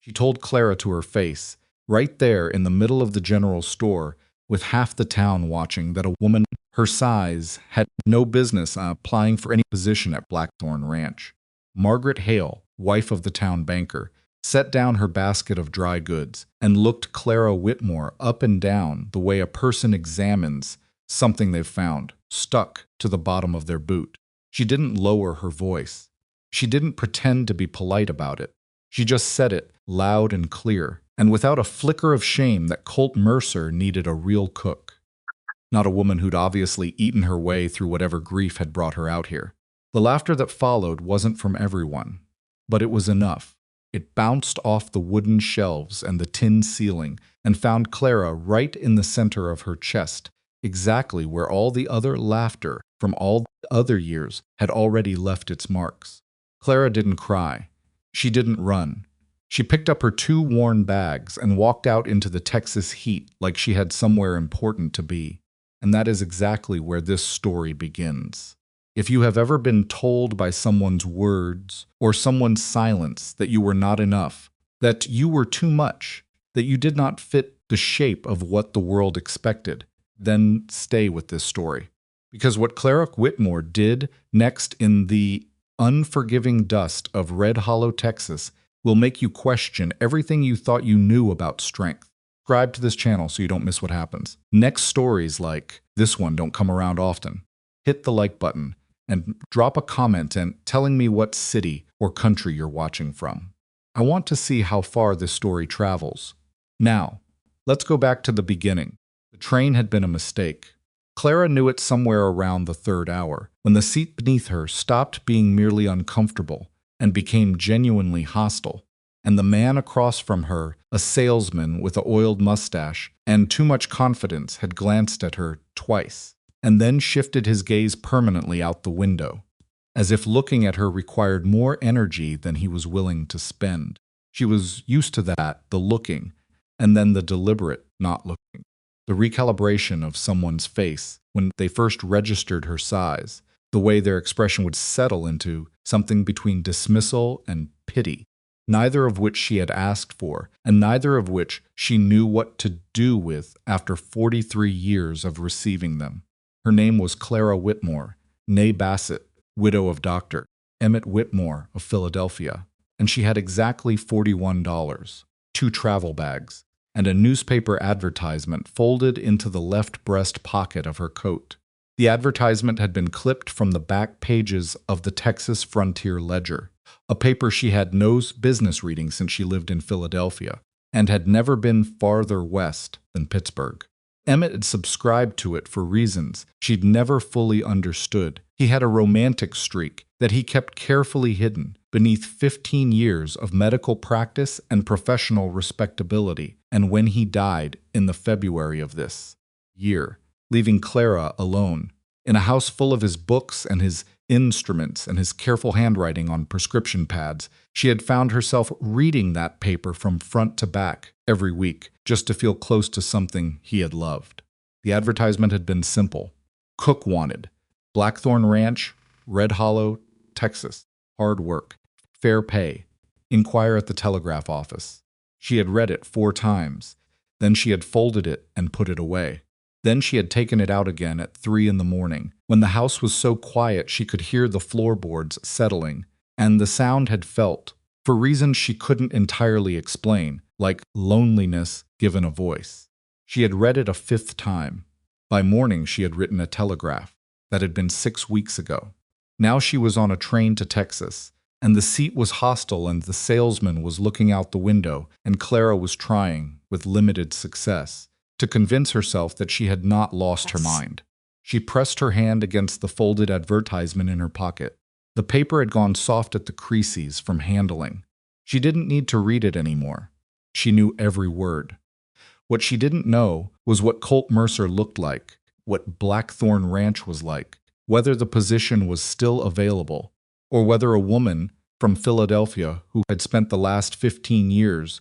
She told Clara to her face, right there in the middle of the general store, with half the town watching, that a woman her size had no business applying for any position at Blackthorn Ranch. Margaret Hale, wife of the town banker, set down her basket of dry goods and looked Clara Whitmore up and down the way a person examines something they've found, stuck to the bottom of their boot. She didn't lower her voice. She didn't pretend to be polite about it. She just said it, loud and clear, and without a flicker of shame that Colt Mercer needed a real cook. Not a woman who'd obviously eaten her way through whatever grief had brought her out here. The laughter that followed wasn't from everyone, but it was enough. It bounced off the wooden shelves and the tin ceiling and found Clara right in the center of her chest, exactly where all the other laughter from all the other years had already left its marks. Clara didn't cry. She didn't run. She picked up her 2 worn bags and walked out into the Texas heat like she had somewhere important to be. And that is exactly where this story begins. If you have ever been told by someone's words or someone's silence that you were not enough, that you were too much, that you did not fit the shape of what the world expected, then stay with this story. Because what Clara Whitmore did next in the unforgiving dust of Red Hollow, Texas, will make you question everything you thought you knew about strength. Subscribe to this channel so you don't miss what happens. Next stories like this one don't come around often. Hit the like button and drop a comment and telling me what city or country you're watching from. I want to see how far this story travels. Now, let's go back to the beginning. The train had been a mistake. Clara knew it somewhere around the 3rd hour, when the seat beneath her stopped being merely uncomfortable and became genuinely hostile, and the man across from her, a salesman with an oiled mustache and too much confidence, had glanced at her twice, and then shifted his gaze permanently out the window, as if looking at her required more energy than he was willing to spend. She was used to that, the looking, and then the deliberate not looking. The recalibration of someone's face when they first registered her size, the way their expression would settle into something between dismissal and pity, neither of which she had asked for, and neither of which she knew what to do with after 43 years of receiving them. Her name was Clara Whitmore, née Bassett, widow of Dr. Emmett Whitmore of Philadelphia, and she had exactly $41, 2 travel bags, and a newspaper advertisement folded into the left breast pocket of her coat. The advertisement had been clipped from the back pages of the Texas Frontier Ledger, a paper she had no business reading since she lived in Philadelphia, and had never been farther west than Pittsburgh. Emmett had subscribed to it for reasons she'd never fully understood. He had a romantic streak that he kept carefully hidden beneath 15 years of medical practice and professional respectability, and when he died in the February of this year, leaving Clara alone, in a house full of his books and his instruments and his careful handwriting on prescription pads, she had found herself reading that paper from front to back every week, just to feel close to something he had loved. The advertisement had been simple. Cook wanted. Blackthorn Ranch, Red Hollow, Texas. Hard work. Fair pay. Inquire at the telegraph office. She had read it 4 times. Then she had folded it and put it away. Then she had taken it out again at 3 in the morning, when the house was so quiet she could hear the floorboards settling, and the sound had felt, for reasons she couldn't entirely explain, like loneliness given a voice. She had read it a 5th time. By morning she had written a telegraph. That had been 6 weeks ago. Now she was on a train to Texas, and the seat was hostile and the salesman was looking out the window, and Clara was trying, with limited success, to convince herself that she had not lost her mind. She pressed her hand against the folded advertisement in her pocket. The paper had gone soft at the creases from handling. She didn't need to read it anymore. She knew every word. What she didn't know was what Colt Mercer looked like, what Blackthorn Ranch was like, whether the position was still available, or whether a woman from Philadelphia who had spent the last 15 years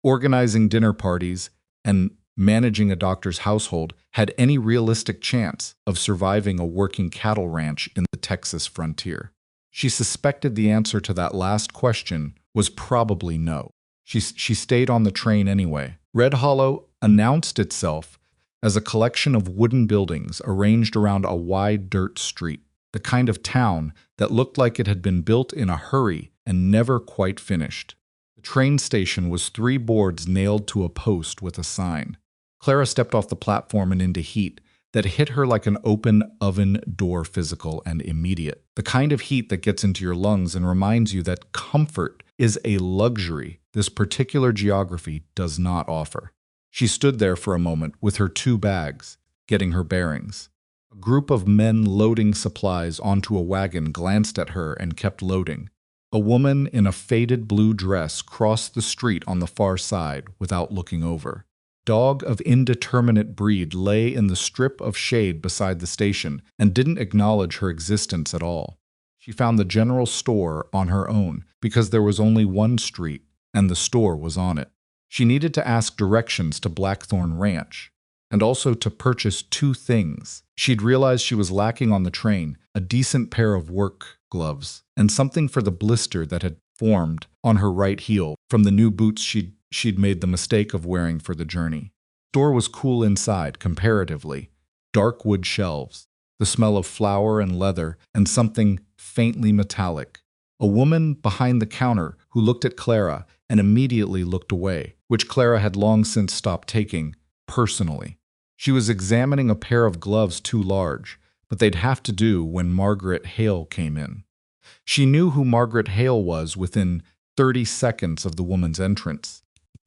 organizing dinner parties and managing a doctor's household had any realistic chance of surviving a working cattle ranch in the Texas frontier. She suspected the answer to that last question was probably no. She stayed on the train anyway. Red Hollow announced itself as a collection of wooden buildings arranged around a wide dirt street, the kind of town that looked like it had been built in a hurry and never quite finished. The train station was 3 boards nailed to a post with a sign. Clara stepped off the platform and into heat that hit her like an open oven door, physical and immediate. The kind of heat that gets into your lungs and reminds you that comfort is a luxury this particular geography does not offer. She stood there for a moment with her 2 bags, getting her bearings. A group of men loading supplies onto a wagon glanced at her and kept loading. A woman in a faded blue dress crossed the street on the far side without looking over. Dog of indeterminate breed lay in the strip of shade beside the station and didn't acknowledge her existence at all. She found the general store on her own because there was only one street and the store was on it. She needed to ask directions to Blackthorn Ranch and also to purchase 2 things. She'd realized she was lacking on the train, a decent pair of work gloves and something for the blister that had formed on her right heel from the new boots she'd made the mistake of wearing for the journey. The store was cool inside, comparatively. Dark wood shelves, the smell of flour and leather, and something faintly metallic. A woman behind the counter who looked at Clara and immediately looked away, which Clara had long since stopped taking personally. She was examining a pair of gloves too large, but they'd have to do when Margaret Hale came in. She knew who Margaret Hale was within 30 seconds of the woman's entrance,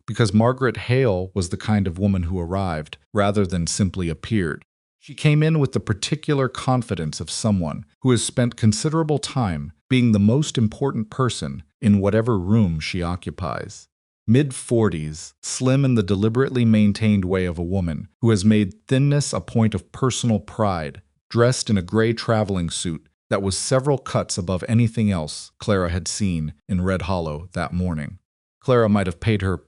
because Margaret Hale was the kind of woman who arrived rather than simply appeared. She came in with the particular confidence of someone who has spent considerable time being the most important person in whatever room she occupies. Mid-40s, slim in the deliberately maintained way of a woman who has made thinness a point of personal pride, dressed in a gray traveling suit that was several cuts above anything else Clara had seen in Red Hollow that morning. Clara might have paid her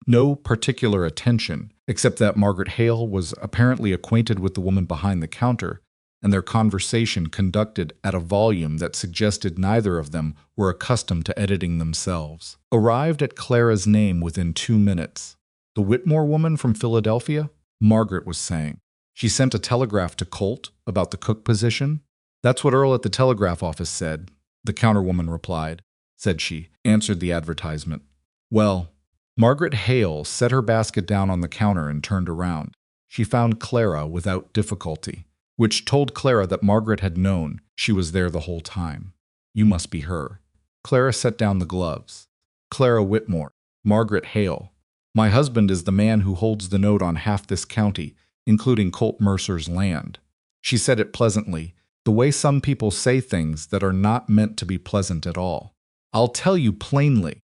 no particular attention, except that Margaret Hale was apparently acquainted with the woman behind the counter, and their conversation conducted at a volume that suggested neither of them were accustomed to editing themselves. Arrived at Clara's name within 2 minutes. The Whitmore woman from Philadelphia? Margaret was saying. She sent a telegraph to Colt about the cook position. That's what Earl at the telegraph office said, the counterwoman replied. Said she, answered the advertisement. Well, Margaret Hale set her basket down on the counter and turned around. She found Clara without difficulty, which told Clara that Margaret had known she was there the whole time. You must be her. Clara set down the gloves. Clara Whitmore, Margaret Hale. My husband is the man who holds the note on half this county, including Colt Mercer's land. She said it pleasantly, the way some people say things that are not meant to be pleasant at all. I'll tell you plainly,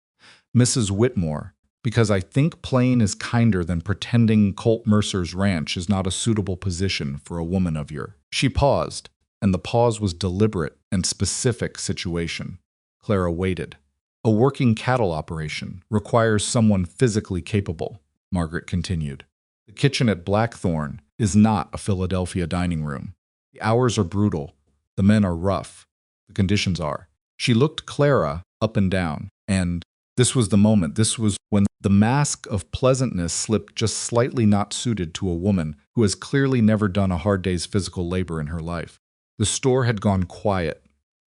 Mrs. Whitmore, because I think plain is kinder than pretending Colt Mercer's ranch is not a suitable position for a woman of your. She paused, and the pause was deliberate and specific situation. Clara waited. A working cattle operation requires someone physically capable, Margaret continued. The kitchen at Blackthorn is not a Philadelphia dining room. The hours are brutal. The men are rough. The conditions are. She looked Clara up and down, and this was the moment. This was when the mask of pleasantness slipped just slightly not suited to a woman who has clearly never done a hard day's physical labor in her life. The store had gone quiet.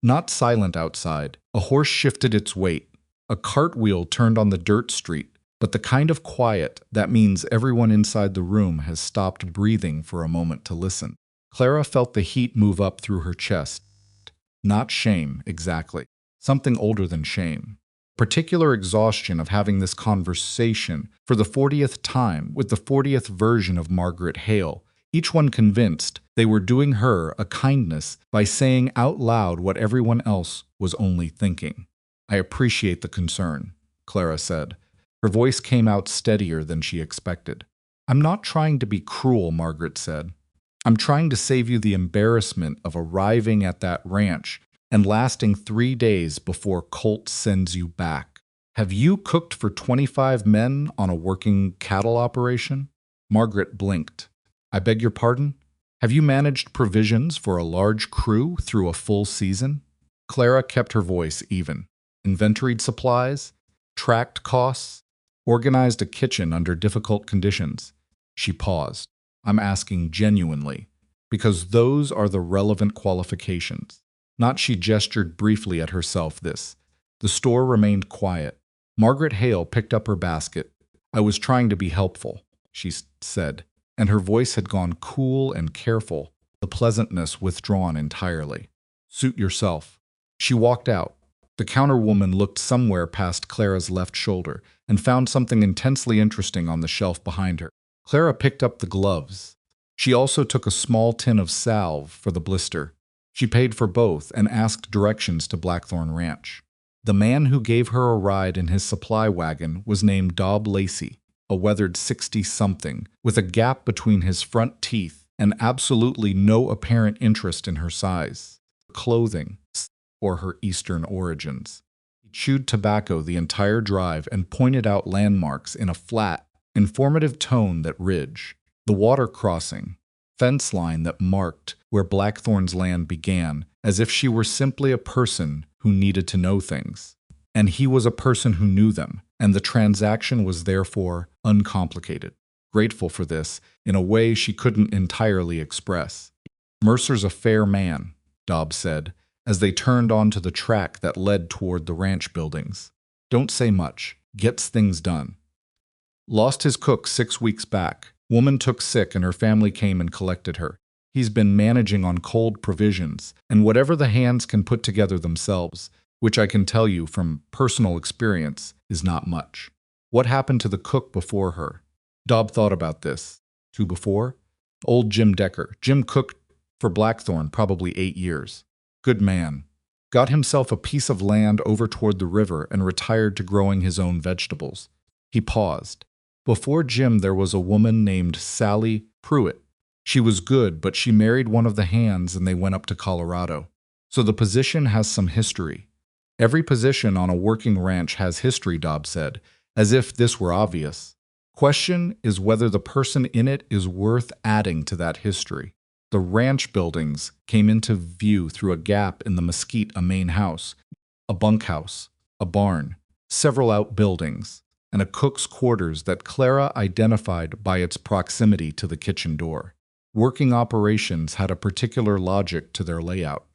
Not silent outside. A horse shifted its weight. A cartwheel turned on the dirt street, but the kind of quiet that means everyone inside the room has stopped breathing for a moment to listen. Clara felt the heat move up through her chest. Not shame, exactly. Something older than shame. Particular exhaustion of having this conversation for the 40th time with the 40th version of Margaret Hale, each one convinced they were doing her a kindness by saying out loud what everyone else was only thinking. I appreciate the concern, Clara said. Her voice came out steadier than she expected. I'm not trying to be cruel, Margaret said. I'm trying to save you the embarrassment of arriving at that ranch and lasting 3 days before Colt sends you back. Have you cooked for 25 men on a working cattle operation? Margaret blinked. I beg your pardon? Have you managed provisions for a large crew through a full season? Clara kept her voice even. Inventoried supplies? tracked costs, organized a kitchen under difficult conditions. She paused. I'm asking genuinely, because those are the relevant qualifications. Not she gestured briefly at herself this. The store remained quiet. Margaret Hale picked up her basket. I was trying to be helpful, she said, and her voice had gone cool and careful, the pleasantness withdrawn entirely. Suit yourself. She walked out. The counterwoman looked somewhere past Clara's left shoulder and found something intensely interesting on the shelf behind her. Clara picked up the gloves. She also took a small tin of salve for the blister. She paid for both and asked directions to Blackthorn Ranch. The man who gave her a ride in his supply wagon was named Dob Lacey, a weathered 60-something, with a gap between his front teeth and absolutely no apparent interest in her size, clothing, or her Eastern origins. He chewed tobacco the entire drive and pointed out landmarks in a flat, informative tone that ridge, the water crossing, fence line that marked where Blackthorn's land began, as if she were simply a person who needed to know things. And he was a person who knew them, and the transaction was therefore uncomplicated. Grateful for this, in a way she couldn't entirely express. Mercer's a fair man, Dobbs said, as they turned onto the track that led toward the ranch buildings. Don't say much. Gets things done. Lost his cook 6 weeks back. Woman took sick and her family came and collected her. He's been managing on cold provisions, and whatever the hands can put together themselves, which I can tell you from personal experience is not much. What happened to the cook before her? Dobb thought about this. Who before? Old Jim Decker. Jim cooked for Blackthorn probably 8 years. Good man. Got himself a piece of land over toward the river and retired to growing his own vegetables. He paused. Before Jim there was a woman named Sally Pruitt. She was good, but she married one of the hands and they went up to Colorado. So the position has some history. Every position on a working ranch has history, Dobbs said, as if this were obvious. Question is whether the person in it is worth adding to that history. The ranch buildings came into view through a gap in the mesquite, a main house, a bunkhouse, a barn, several outbuildings, and a cook's quarters that Clara identified by its proximity to the kitchen door. Working operations had a particular logic to their layout.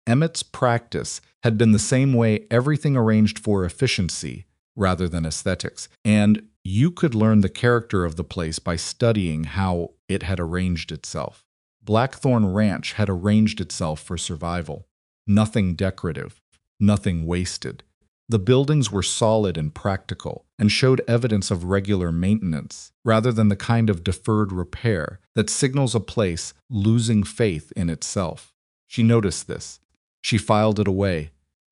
Emmett's practice had been the same way, everything arranged for efficiency rather than aesthetics, and you could learn the character of the place by studying how it had arranged itself. Blackthorn Ranch had arranged itself for survival. Nothing decorative, nothing wasted. The buildings were solid and practical, and showed evidence of regular maintenance, rather than the kind of deferred repair that signals a place losing faith in itself. She noticed this. She filed it away.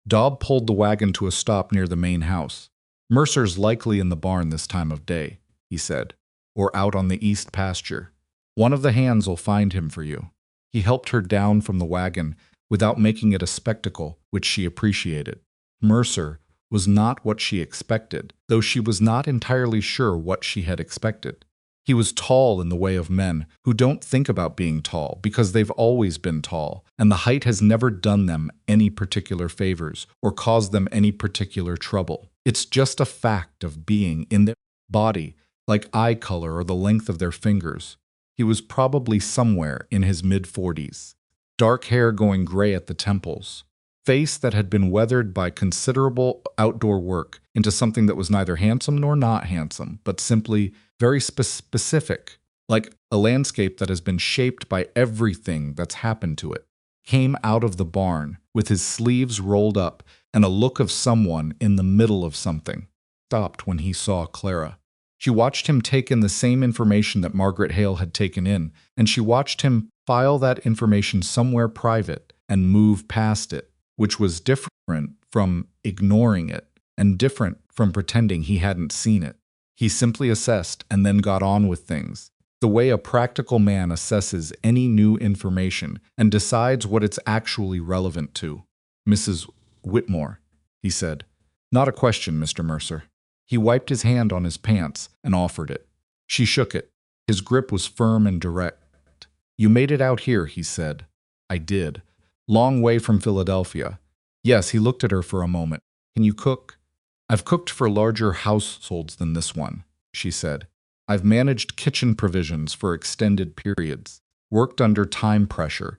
Dobb pulled the wagon to a stop near the main house. Mercer's likely in the barn this time of day, he said, or out on the east pasture. One of the hands will find him for you. He helped her down from the wagon without making it a spectacle, which she appreciated. Mercer was not what she expected, though she was not entirely sure what she had expected. He was tall in the way of men who don't think about being tall because they've always been tall, and the height has never done them any particular favors or caused them any particular trouble. It's just a fact of being in their body, like eye color or the length of their fingers. He was probably somewhere in his mid-40s. Dark hair going gray at the temples. Face that had been weathered by considerable outdoor work into something that was neither handsome nor not handsome, but simply very specific, like a landscape that has been shaped by everything that's happened to it. Came out of the barn with his sleeves rolled up and a look of someone in the middle of something. Stopped when he saw Clara. She watched him take in the same information that Margaret Hale had taken in, and she watched him file that information somewhere private and move past it, which was different from ignoring it and different from pretending he hadn't seen it. He simply assessed and then got on with things, the way a practical man assesses any new information and decides what it's actually relevant to. Mrs. Whitmore, he said. Not a question, Mr. Mercer. He wiped his hand on his pants and offered it. She shook it. His grip was firm and direct. You made it out here, he said. I did. Long way from Philadelphia. Yes, he looked at her for a moment. Can you cook? I've cooked for larger households than this one, she said. I've managed kitchen provisions for extended periods, worked under time pressure,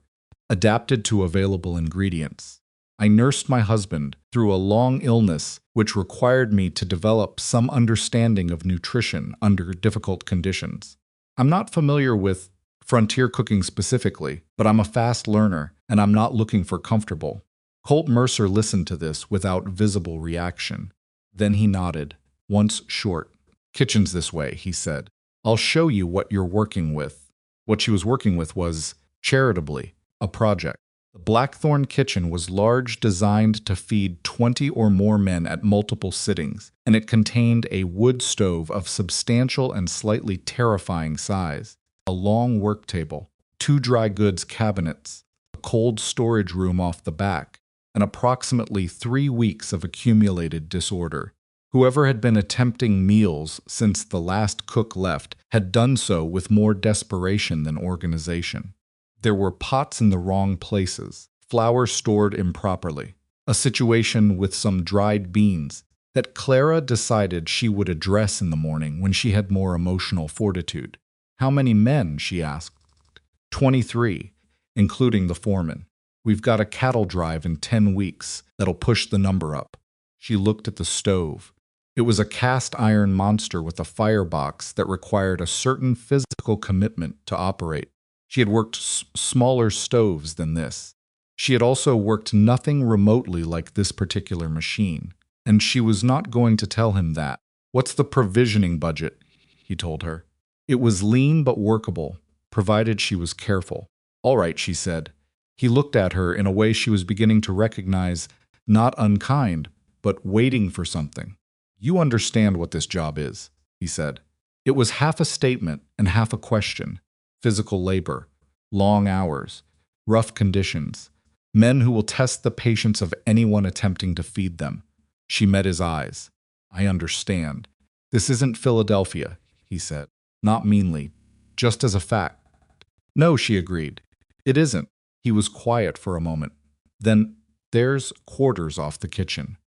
adapted to available ingredients. I nursed my husband through a long illness which required me to develop some understanding of nutrition under difficult conditions. I'm not familiar with frontier cooking specifically, but I'm a fast learner and I'm not looking for comfortable. Colt Mercer listened to this without visible reaction. Then he nodded, once short. Kitchen's this way, he said. I'll show you what you're working with. What she was working with was, charitably, a project. The Blackthorn kitchen was large, designed to feed 20 or more men at multiple sittings, and it contained a wood stove of substantial and slightly terrifying size, a long work table, 2 dry goods cabinets, a cold storage room off the back, and approximately 3 weeks of accumulated disorder. Whoever had been attempting meals since the last cook left had done so with more desperation than organization. There were pots in the wrong places, flour stored improperly, a situation with some dried beans that Clara decided she would address in the morning when she had more emotional fortitude. How many men, she asked. 23, including the foreman. We've got a cattle drive in 10 weeks that'll push the number up. She looked at the stove. It was a cast iron monster with a firebox that required a certain physical commitment to operate. She had worked smaller stoves than this. She had also worked nothing remotely like this particular machine, and she was not going to tell him that. What's the provisioning budget? He told her. It was lean but workable, provided she was careful. All right, she said. He looked at her in a way she was beginning to recognize, not unkind, but waiting for something. You understand what this job is, he said. It was half a statement and half a question. Physical labor, long hours, rough conditions, men who will test the patience of anyone attempting to feed them. She met his eyes. I understand. This isn't Philadelphia, he said, not meanly, just as a fact. No, she agreed. It isn't. He was quiet for a moment. Then, there's quarters off the kitchen.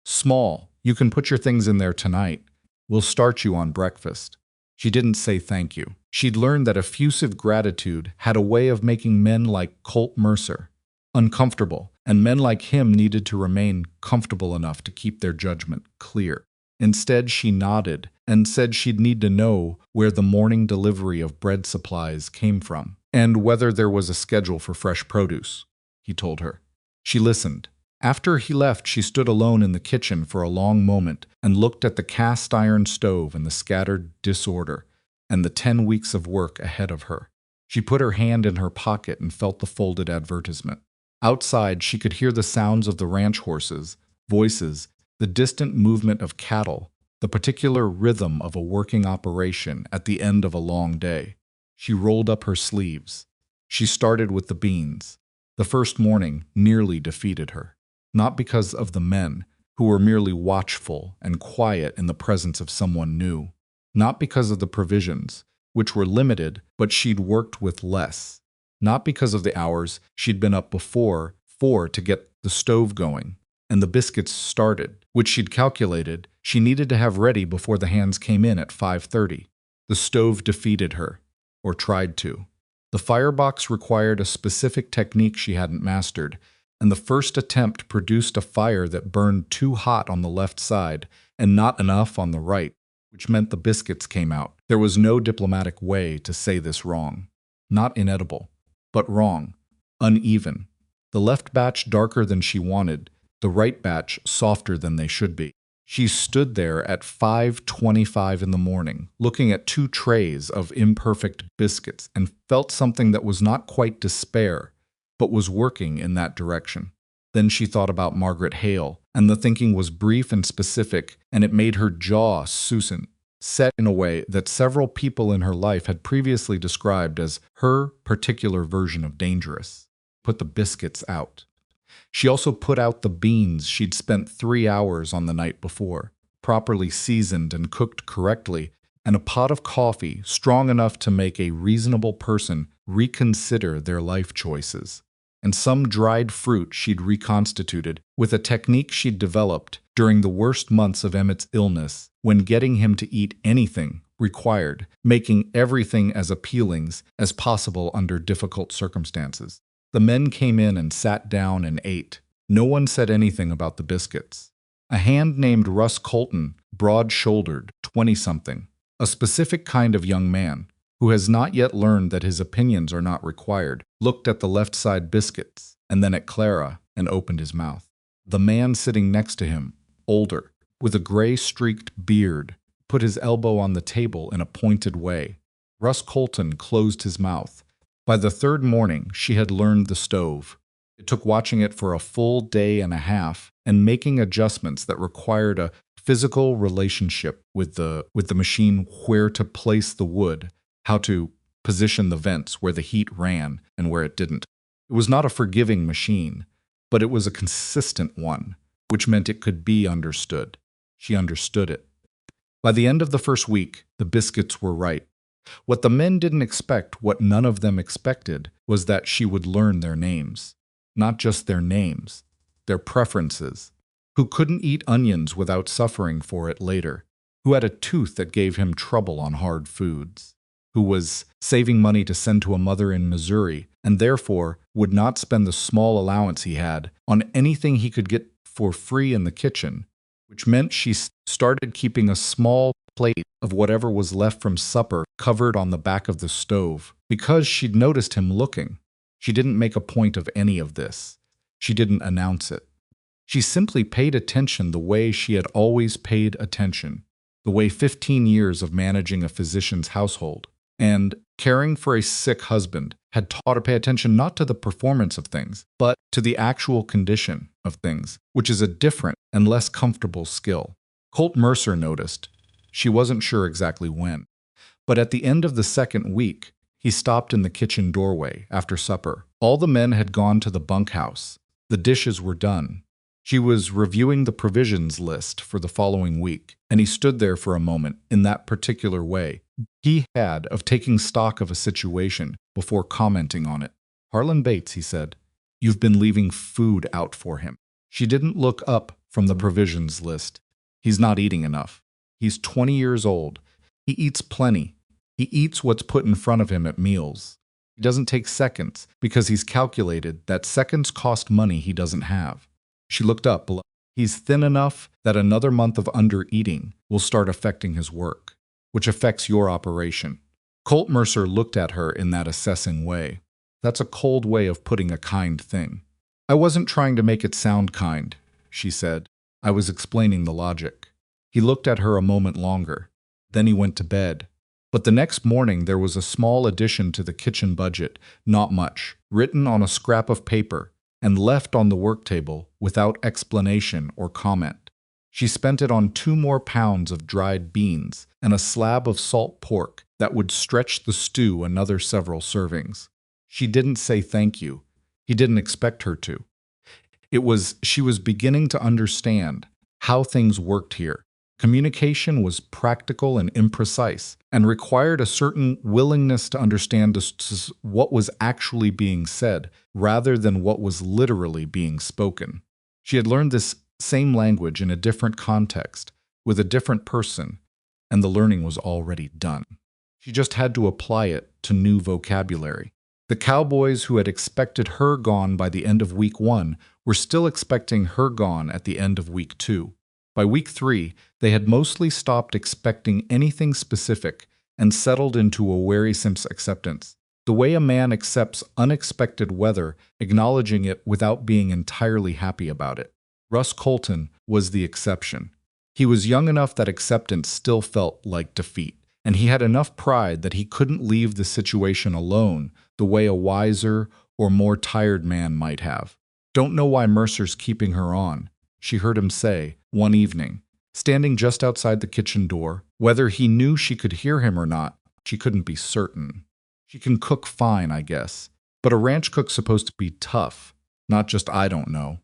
Small. You can put your things in there tonight. We'll start you on breakfast. She didn't say thank you. She'd learned that effusive gratitude had a way of making men like Colt Mercer uncomfortable, and men like him needed to remain comfortable enough to keep their judgment clear. Instead, she nodded and said she'd need to know where the morning delivery of bread supplies came from, and whether there was a schedule for fresh produce, he told her. She listened. After he left, she stood alone in the kitchen for a long moment and looked at the cast iron stove and the scattered disorder and the 10 weeks of work ahead of her. She put her hand in her pocket and felt the folded advertisement. Outside, she could hear the sounds of the ranch horses, voices, the distant movement of cattle, the particular rhythm of a working operation at the end of a long day. She rolled up her sleeves. She started with the beans. The first morning nearly defeated her. Not because of the men, who were merely watchful and quiet in the presence of someone new. Not because of the provisions, which were limited, but she'd worked with less. Not because of the hours she'd been up before to get the stove going, and the biscuits started, which she'd calculated she needed to have ready before the hands came in at 5:30. The stove defeated her, or tried to. The firebox required a specific technique she hadn't mastered, and the first attempt produced a fire that burned too hot on the left side and not enough on the right, which meant the biscuits came out. There was no diplomatic way to say this wrong. Not inedible, but wrong, uneven. The left batch darker than she wanted, the right batch softer than they should be. She stood there at 5:25 in the morning, looking at 2 trays of imperfect biscuits, and felt something that was not quite despair, but was working in that direction. Then she thought about Margaret Hale, and the thinking was brief and specific, and it made her jaw loosen, set in a way that several people in her life had previously described as her particular version of dangerous. Put the biscuits out. She also put out the beans she'd spent 3 hours on the night before, properly seasoned and cooked correctly, and a pot of coffee strong enough to make a reasonable person reconsider their life choices. and some dried fruit she'd reconstituted with a technique she'd developed during the worst months of Emmett's illness, when getting him to eat anything required making everything as appealing as possible under difficult circumstances. The men came in and sat down and ate. No one said anything about the biscuits. A hand named Russ Colton, broad-shouldered, 20-something, a specific kind of young man, who has not yet learned that his opinions are not required, looked at the left-side biscuits, and then at Clara, and opened his mouth. The man sitting next to him, older, with a gray-streaked beard, put his elbow on the table in a pointed way. Russ Colton closed his mouth. By the third morning, she had learned the stove. It took watching it for a full day and a half and making adjustments that required a physical relationship with the machine, where to place the wood, how to position the vents where the heat ran and where it didn't. It was not a forgiving machine, but it was a consistent one, which meant it could be understood. She understood it. By the end of the first week, the biscuits were right. What the men didn't expect, what none of them expected, was that she would learn their names. Not just their names, their preferences. Who couldn't eat onions without suffering for it later. Who had a tooth that gave him trouble on hard foods. Who was saving money to send to a mother in Missouri, and therefore would not spend the small allowance he had on anything he could get for free in the kitchen, which meant she started keeping a small plate of whatever was left from supper covered on the back of the stove, because she'd noticed him looking. She didn't make a point of any of this. She didn't announce it. She simply paid attention the way she had always paid attention, the way 15 years of managing a physician's household and caring for a sick husband had taught her to pay attention not to the performance of things, but to the actual condition of things, which is a different and less comfortable skill. Colt Mercer noticed. She wasn't sure exactly when. But at the end of the second week, he stopped in the kitchen doorway after supper. All the men had gone to the bunkhouse. The dishes were done. She was reviewing the provisions list for the following week, and he stood there for a moment in that particular way he had of taking stock of a situation before commenting on it. "Harlan Bates," he said, "you've been leaving food out for him." She didn't look up from the provisions list. "He's not eating enough. He's 20 years old. He eats plenty. He eats what's put in front of him at meals. He doesn't take seconds because he's calculated that seconds cost money he doesn't have." She looked up below. "He's thin enough that another month of undereating will start affecting his work, which affects your operation." Colt Mercer looked at her in that assessing way. "That's a cold way of putting a kind thing." "I wasn't trying to make it sound kind," she said. "I was explaining the logic." He looked at her a moment longer. Then he went to bed. But the next morning there was a small addition to the kitchen budget, not much, written on a scrap of paper and left on the work table without explanation or comment. She spent it on 2 more pounds of dried beans and a slab of salt pork that would stretch the stew another several servings. She didn't say thank you. He didn't expect her to. She was beginning to understand how things worked here. Communication was practical and imprecise, and required a certain willingness to understand what was actually being said, rather than what was literally being spoken. She had learned this same language in a different context, with a different person, and the learning was already done. She just had to apply it to new vocabulary. The cowboys who had expected her gone by the end of week 1 were still expecting her gone at the end of week 2. By week 3, they had mostly stopped expecting anything specific and settled into a wearisome acceptance. The way a man accepts unexpected weather, acknowledging it without being entirely happy about it. Russ Colton was the exception. He was young enough that acceptance still felt like defeat, and he had enough pride that he couldn't leave the situation alone the way a wiser or more tired man might have. "Don't know why Mercer's keeping her on," she heard him say one evening, standing just outside the kitchen door. Whether he knew she could hear him or not, she couldn't be certain. "She can cook fine, I guess, but a ranch cook's supposed to be tough, not just I don't know.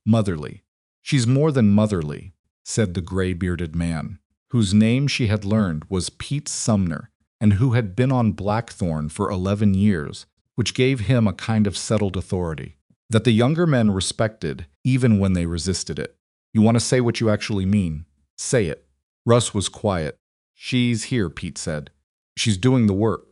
Motherly. She's more than motherly," said the gray-bearded man, whose name she had learned was Pete Sumner, and who had been on Blackthorn for 11 years, which gave him a kind of settled authority. that the younger men respected even when they resisted it. You want to say what you actually mean? Say it. Russ was quiet. She's here, Pete said. She's doing the work.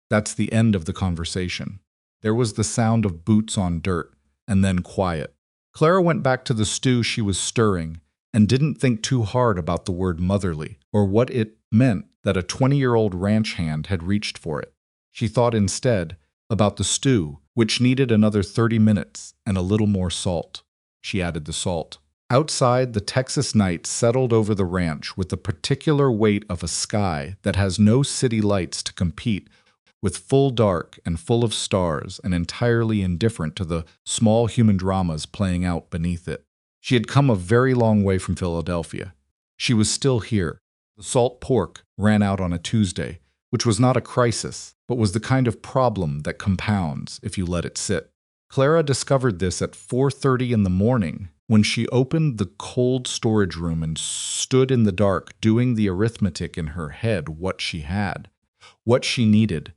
That's the end of the conversation. There was the sound of boots on dirt, and then quiet. Clara went back to the stew she was stirring and didn't think too hard about the word motherly or what it meant that a 20-year-old ranch hand had reached for it. She thought instead about the stew, which needed another 30 minutes and a little more salt. She added the salt. Outside, the Texas night settled over the ranch with the particular weight of a sky that has no city lights to compete with, full dark and full of stars and entirely indifferent to the small human dramas playing out beneath it. She had come a very long way from Philadelphia. She was still here. The salt pork ran out on a Tuesday, which was not a crisis, but was the kind of problem that compounds if you let it sit. Clara discovered this at 4:30 in the morning when she opened the cold storage room and stood in the dark doing the arithmetic in her head, what she had, what she needed,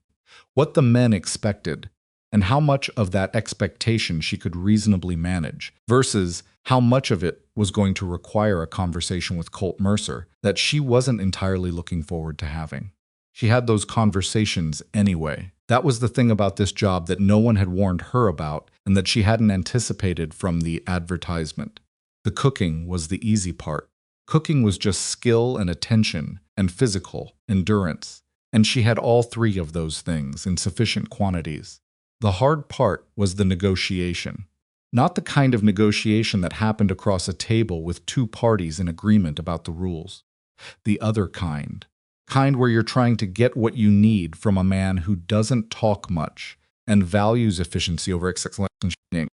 what the men expected, and how much of that expectation she could reasonably manage, versus how much of it was going to require a conversation with Colt Mercer that she wasn't entirely looking forward to having. She had those conversations anyway. That was the thing about this job that no one had warned her about and that she hadn't anticipated from the advertisement. The cooking was the easy part. Cooking was just skill and attention and physical endurance, and she had all three of those things in sufficient quantities. The hard part was the negotiation. Not the kind of negotiation that happened across a table with two parties in agreement about the rules. The other kind where you're trying to get what you need from a man who doesn't talk much and values efficiency over excellence,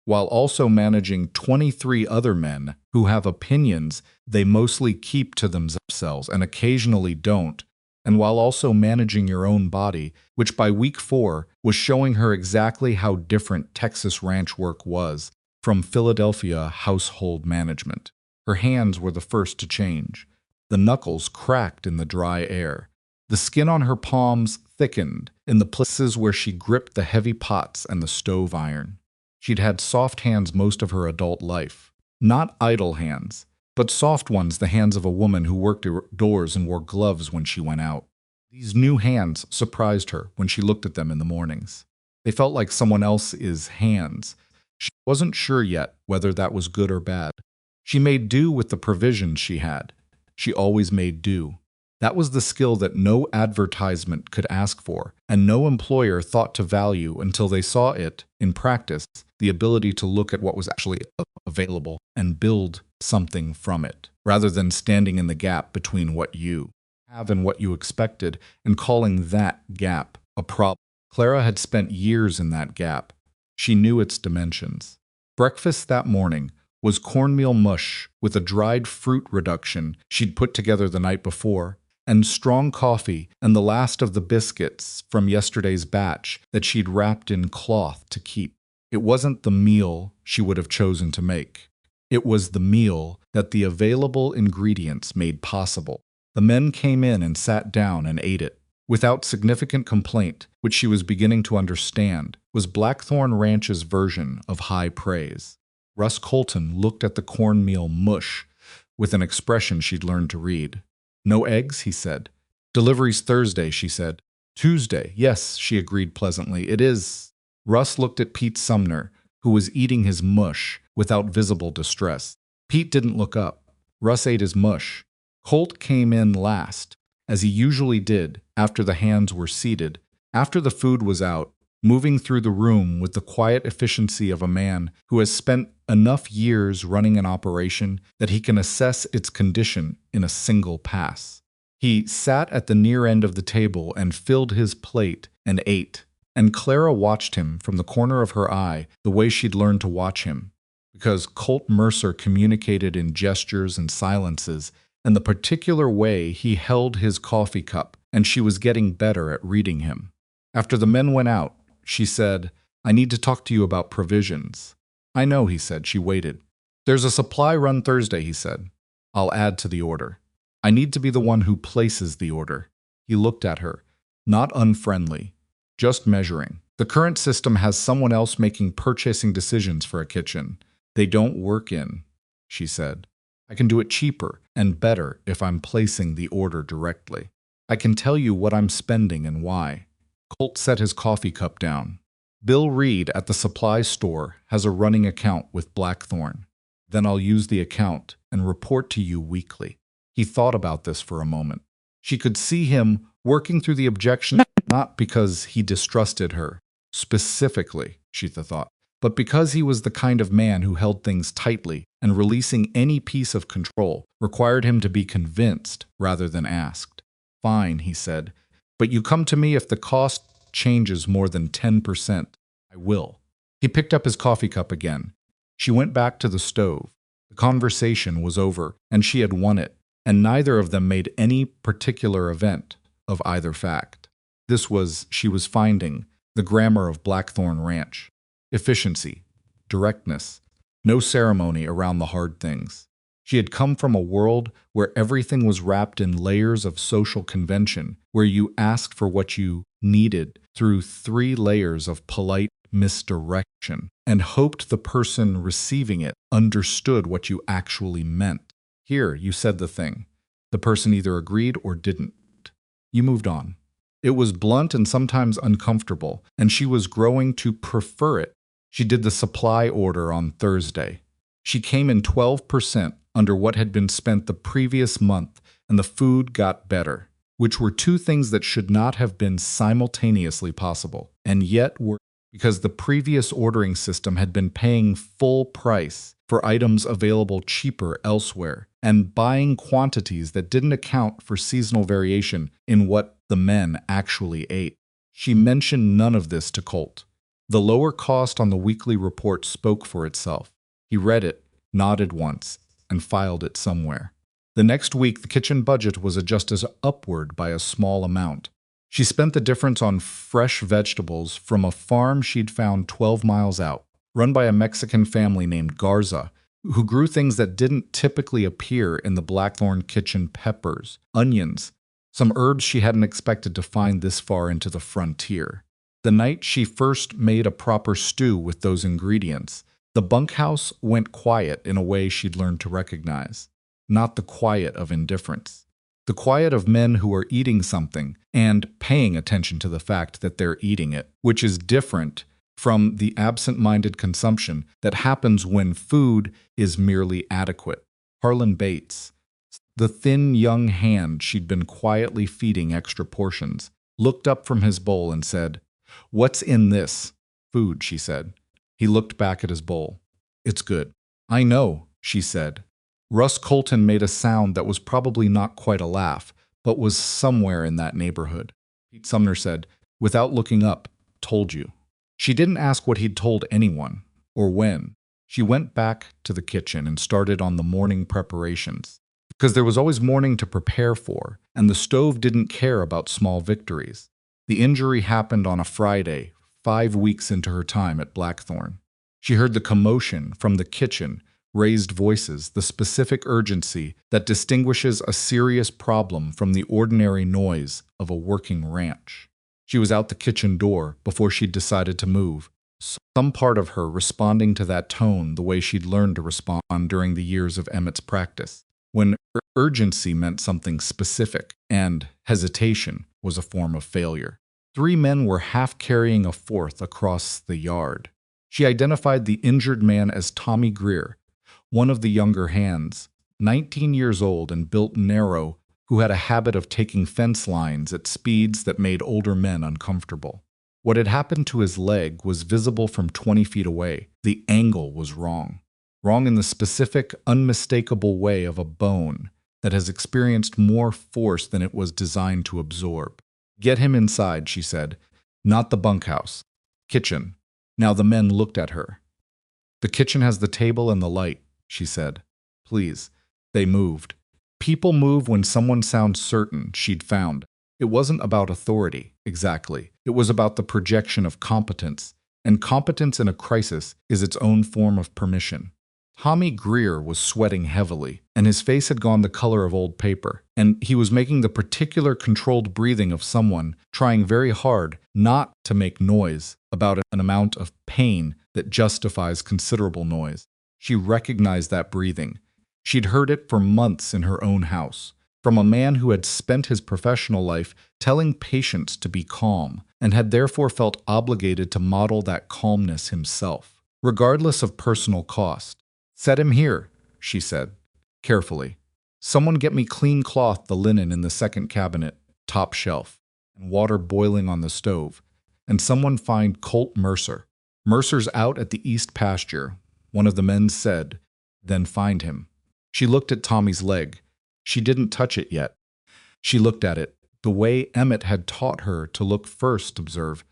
while also managing 23 other men who have opinions they mostly keep to themselves and occasionally don't, and while also managing your own body, which by week 4 was showing her exactly how different Texas ranch work was from Philadelphia household management. Her hands were the first to change. The knuckles cracked in the dry air. The skin on her palms thickened in the places where she gripped the heavy pots and the stove iron. She'd had soft hands most of her adult life. Not idle hands, but soft ones, the hands of a woman who worked outdoors and wore gloves when she went out. These new hands surprised her when she looked at them in the mornings. They felt like someone else's hands. She wasn't sure yet whether that was good or bad. She made do with the provisions she had. She always made do. That was the skill that no advertisement could ask for, and no employer thought to value until they saw it, in practice, the ability to look at what was actually available and build something from it, rather than standing in the gap between what you have and what you expected, and calling that gap a problem. Clara had spent years in that gap. She knew its dimensions. Breakfast that morning was cornmeal mush with a dried fruit reduction she'd put together the night before, and strong coffee and the last of the biscuits from yesterday's batch that she'd wrapped in cloth to keep. It wasn't the meal she would have chosen to make. It was the meal that the available ingredients made possible. The men came in and sat down and ate it. Without significant complaint, which she was beginning to understand, was Blackthorn Ranch's version of high praise. Russ Colton looked at the cornmeal mush with an expression she'd learned to read. "No eggs?" he said. "Delivery's Thursday," she said. "Tuesday, yes," she agreed pleasantly. "It is." Russ looked at Pete Sumner, who was eating his mush without visible distress. Pete didn't look up. Russ ate his mush. Colt came in last, as he usually did after the hands were seated, after the food was out, moving through the room with the quiet efficiency of a man who has spent enough years running an operation that he can assess its condition in a single pass. He sat at the near end of the table and filled his plate and ate, and Clara watched him from the corner of her eye the way she'd learned to watch him, because Colt Mercer communicated in gestures and silences and the particular way he held his coffee cup, and she was getting better at reading him. After the men went out, she said, "I need to talk to you about provisions." "I know," he said. She waited. "There's a supply run Thursday," he said. "I'll add to the order. I need to be the one who places the order." He looked at her, not unfriendly, just measuring. The current system has someone else making purchasing decisions for a kitchen. They don't work in, she said. I can do it cheaper and better if I'm placing the order directly. I can tell you what I'm spending and why. Colt set his coffee cup down. Bill Reed at the supply store has a running account with Blackthorn. Then I'll use the account and report to you weekly. He thought about this for a moment. She could see him working through the objection, not because he distrusted her, specifically, she thought, but because he was the kind of man who held things tightly, and releasing any piece of control required him to be convinced rather than asked. Fine, he said, but you come to me if the cost changes more than 10%. I will. He picked up his coffee cup again. She went back to the stove. The conversation was over, and she had won it, and neither of them made any particular event of either fact. This was, she was finding, the grammar of Blackthorn Ranch. Efficiency, directness, no ceremony around the hard things. She had come from a world where everything was wrapped in layers of social convention, where you asked for what you needed through 3 layers of polite misdirection, and hoped the person receiving it understood what you actually meant. Here, you said the thing. The person either agreed or didn't. You moved on. It was blunt and sometimes uncomfortable, and she was growing to prefer it. She did the supply order on Thursday. She came in 12% under what had been spent the previous month, and the food got better, which were 2 things that should not have been simultaneously possible, and yet were because the previous ordering system had been paying full price for items available cheaper elsewhere, and buying quantities that didn't account for seasonal variation in what the men actually ate. She mentioned none of this to Colt. The lower cost on the weekly report spoke for itself. He read it, nodded once, and filed it somewhere. The next week, the kitchen budget was adjusted upward by a small amount. She spent the difference on fresh vegetables from a farm she'd found 12 miles out, run by a Mexican family named Garza, who grew things that didn't typically appear in the Blackthorn kitchen: peppers, onions, some herbs she hadn't expected to find this far into the frontier. The night she first made a proper stew with those ingredients, the bunkhouse went quiet in a way she'd learned to recognize. Not the quiet of indifference. The quiet of men who are eating something and paying attention to the fact that they're eating it, which is different from the absent-minded consumption that happens when food is merely adequate. Harlan Bates, the thin young hand she'd been quietly feeding extra portions, looked up from his bowl and said, "What's in this?" "Food," she said. He looked back at his bowl. "It's good." "I know," she said. Russ Colton made a sound that was probably not quite a laugh, but was somewhere in that neighborhood. Pete Sumner said, without looking up, "Told you." She didn't ask what he'd told anyone, or when. She went back to the kitchen and started on the morning preparations. Because there was always morning to prepare for, and the stove didn't care about small victories. The injury happened on a Friday, 5 weeks into her time at Blackthorn. She heard the commotion from the kitchen, raised voices, the specific urgency that distinguishes a serious problem from the ordinary noise of a working ranch. She was out the kitchen door before she'd decided to move, some part of her responding to that tone the way she'd learned to respond during the years of Emmett's practice, when urgency meant something specific and hesitation was a form of failure. 3 men were half carrying a 4th across the yard. She identified the injured man as Tommy Greer, one of the younger hands, 19 years old and built narrow, who had a habit of taking fence lines at speeds that made older men uncomfortable. What had happened to his leg was visible from 20 feet away. The angle was wrong. Wrong in the specific, unmistakable way of a bone that has experienced more force than it was designed to absorb. "Get him inside," she said. "Not the bunkhouse. Kitchen." Now the men looked at her. "The kitchen has the table and the light," she said. "Please." They moved. People move when someone sounds certain, she'd found. It wasn't about authority, exactly. It was about the projection of competence, and competence in a crisis is its own form of permission. Tommy Greer was sweating heavily, and his face had gone the color of old paper, and he was making the particular controlled breathing of someone trying very hard not to make noise about an amount of pain that justifies considerable noise. She recognized that breathing. She'd heard it for months in her own house, from a man who had spent his professional life telling patients to be calm, and had therefore felt obligated to model that calmness himself, regardless of personal cost. "Set him here," she said, carefully. "Someone get me clean cloth the linen in the second cabinet, top shelf, and water boiling on the stove. And someone find Colt Mercer. Mercer's out at the east pasture," one of the men said. "Then find him." She looked at Tommy's leg. She didn't touch it yet. She looked at it, the way Emmett had taught her to look: first observe,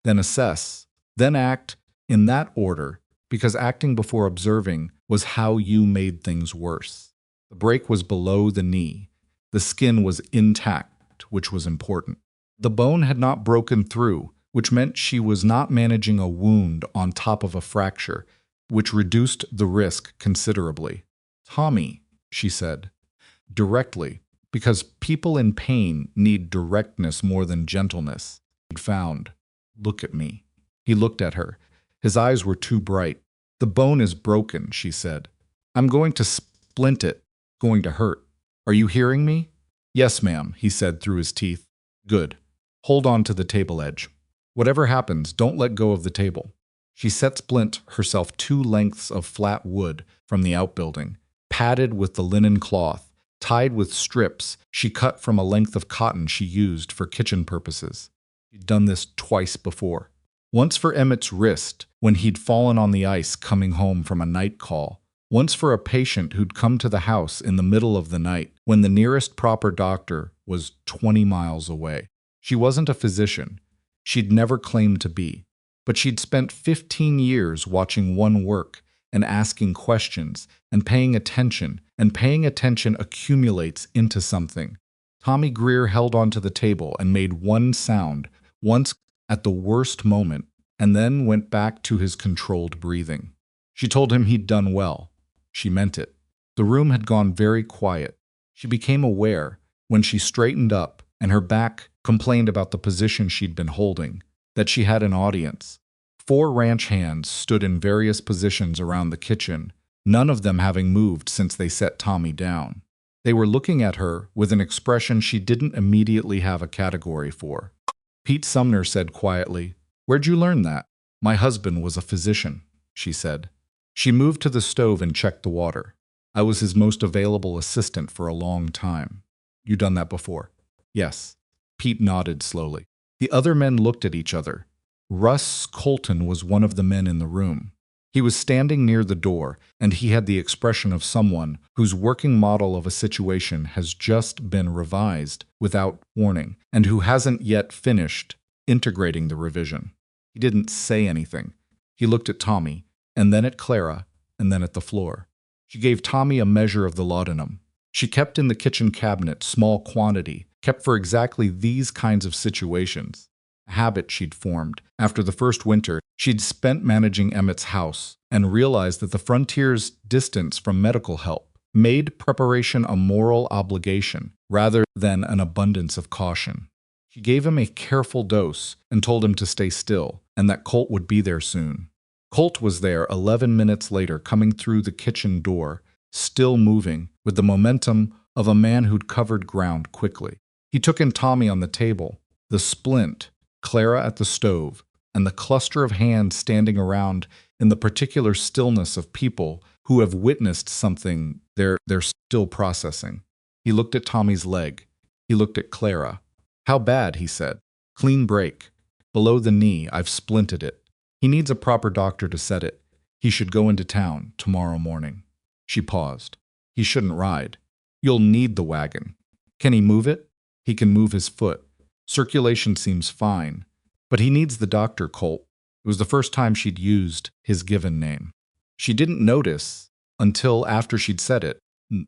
then assess, then act, in that order, because acting before observing was how you made things worse. The break was below the knee. The skin was intact, which was important. The bone had not broken through, which meant she was not managing a wound on top of a fracture, which reduced the risk considerably. "Tommy," she said, directly, because people in pain need directness more than gentleness. He'd found. "Look at me." He looked at her. His eyes were too bright. "The bone is broken," she said. "I'm going to splint it. Going to hurt. Are you hearing me?" "Yes, ma'am," he said through his teeth. "Good. Hold on to the table edge. Whatever happens, don't let go of the table." She set splint herself 2 lengths of flat wood from the outbuilding, padded with the linen cloth, tied with strips she cut from a length of cotton she used for kitchen purposes. She'd done this twice before. Once for Emmett's wrist, when he'd fallen on the ice coming home from a night call. Once for a patient who'd come to the house in the middle of the night, when the nearest proper doctor was 20 miles away. She wasn't a physician. She'd never claimed to be. But she'd spent 15 years watching one work and asking questions and paying attention, and paying attention accumulates into something. Tommy Greer held onto the table and made one sound, once at the worst moment, and then went back to his controlled breathing. She told him he'd done well. She meant it. The room had gone very quiet. She became aware, when she straightened up and her back complained about the position she'd been holding, that she had an audience. 4 ranch hands stood in various positions around the kitchen, none of them having moved since they set Tommy down. They were looking at her with an expression she didn't immediately have a category for. Pete Sumner said quietly, "Where'd you learn that?" "My husband was a physician," she said. She moved to the stove and checked the water. "I was his most available assistant for a long time." "You done that before?" "Yes." Pete nodded slowly. The other men looked at each other. Russ Colton was one of the men in the room. He was standing near the door, and he had the expression of someone whose working model of a situation has just been revised without warning, and who hasn't yet finished integrating the revision. He didn't say anything. He looked at Tommy, and then at Clara, and then at the floor. She gave Tommy a measure of the laudanum. She kept in the kitchen cabinet small quantity, kept for exactly these kinds of situations. A habit she'd formed. After the first winter, she'd spent managing Emmett's house and realized that the frontier's distance from medical help made preparation a moral obligation rather than an abundance of caution. She gave him a careful dose and told him to stay still and that Colt would be there soon. Colt was there 11 minutes later, coming through the kitchen door, still moving, with the momentum of a man who'd covered ground quickly. He took in Tommy on the table, the splint, Clara at the stove, and the cluster of hands standing around in the particular stillness of people who have witnessed something they're still processing. He looked at Tommy's leg. He looked at Clara. "How bad?" he said. "Clean break. Below the knee, I've splinted it. He needs a proper doctor to set it. He should go into town tomorrow morning." She paused. "He shouldn't ride. You'll need the wagon. Can he move it?" "He can move his foot. Circulation seems fine. But he needs the doctor, Colt." It was the first time she'd used his given name. She didn't notice until after she'd said it,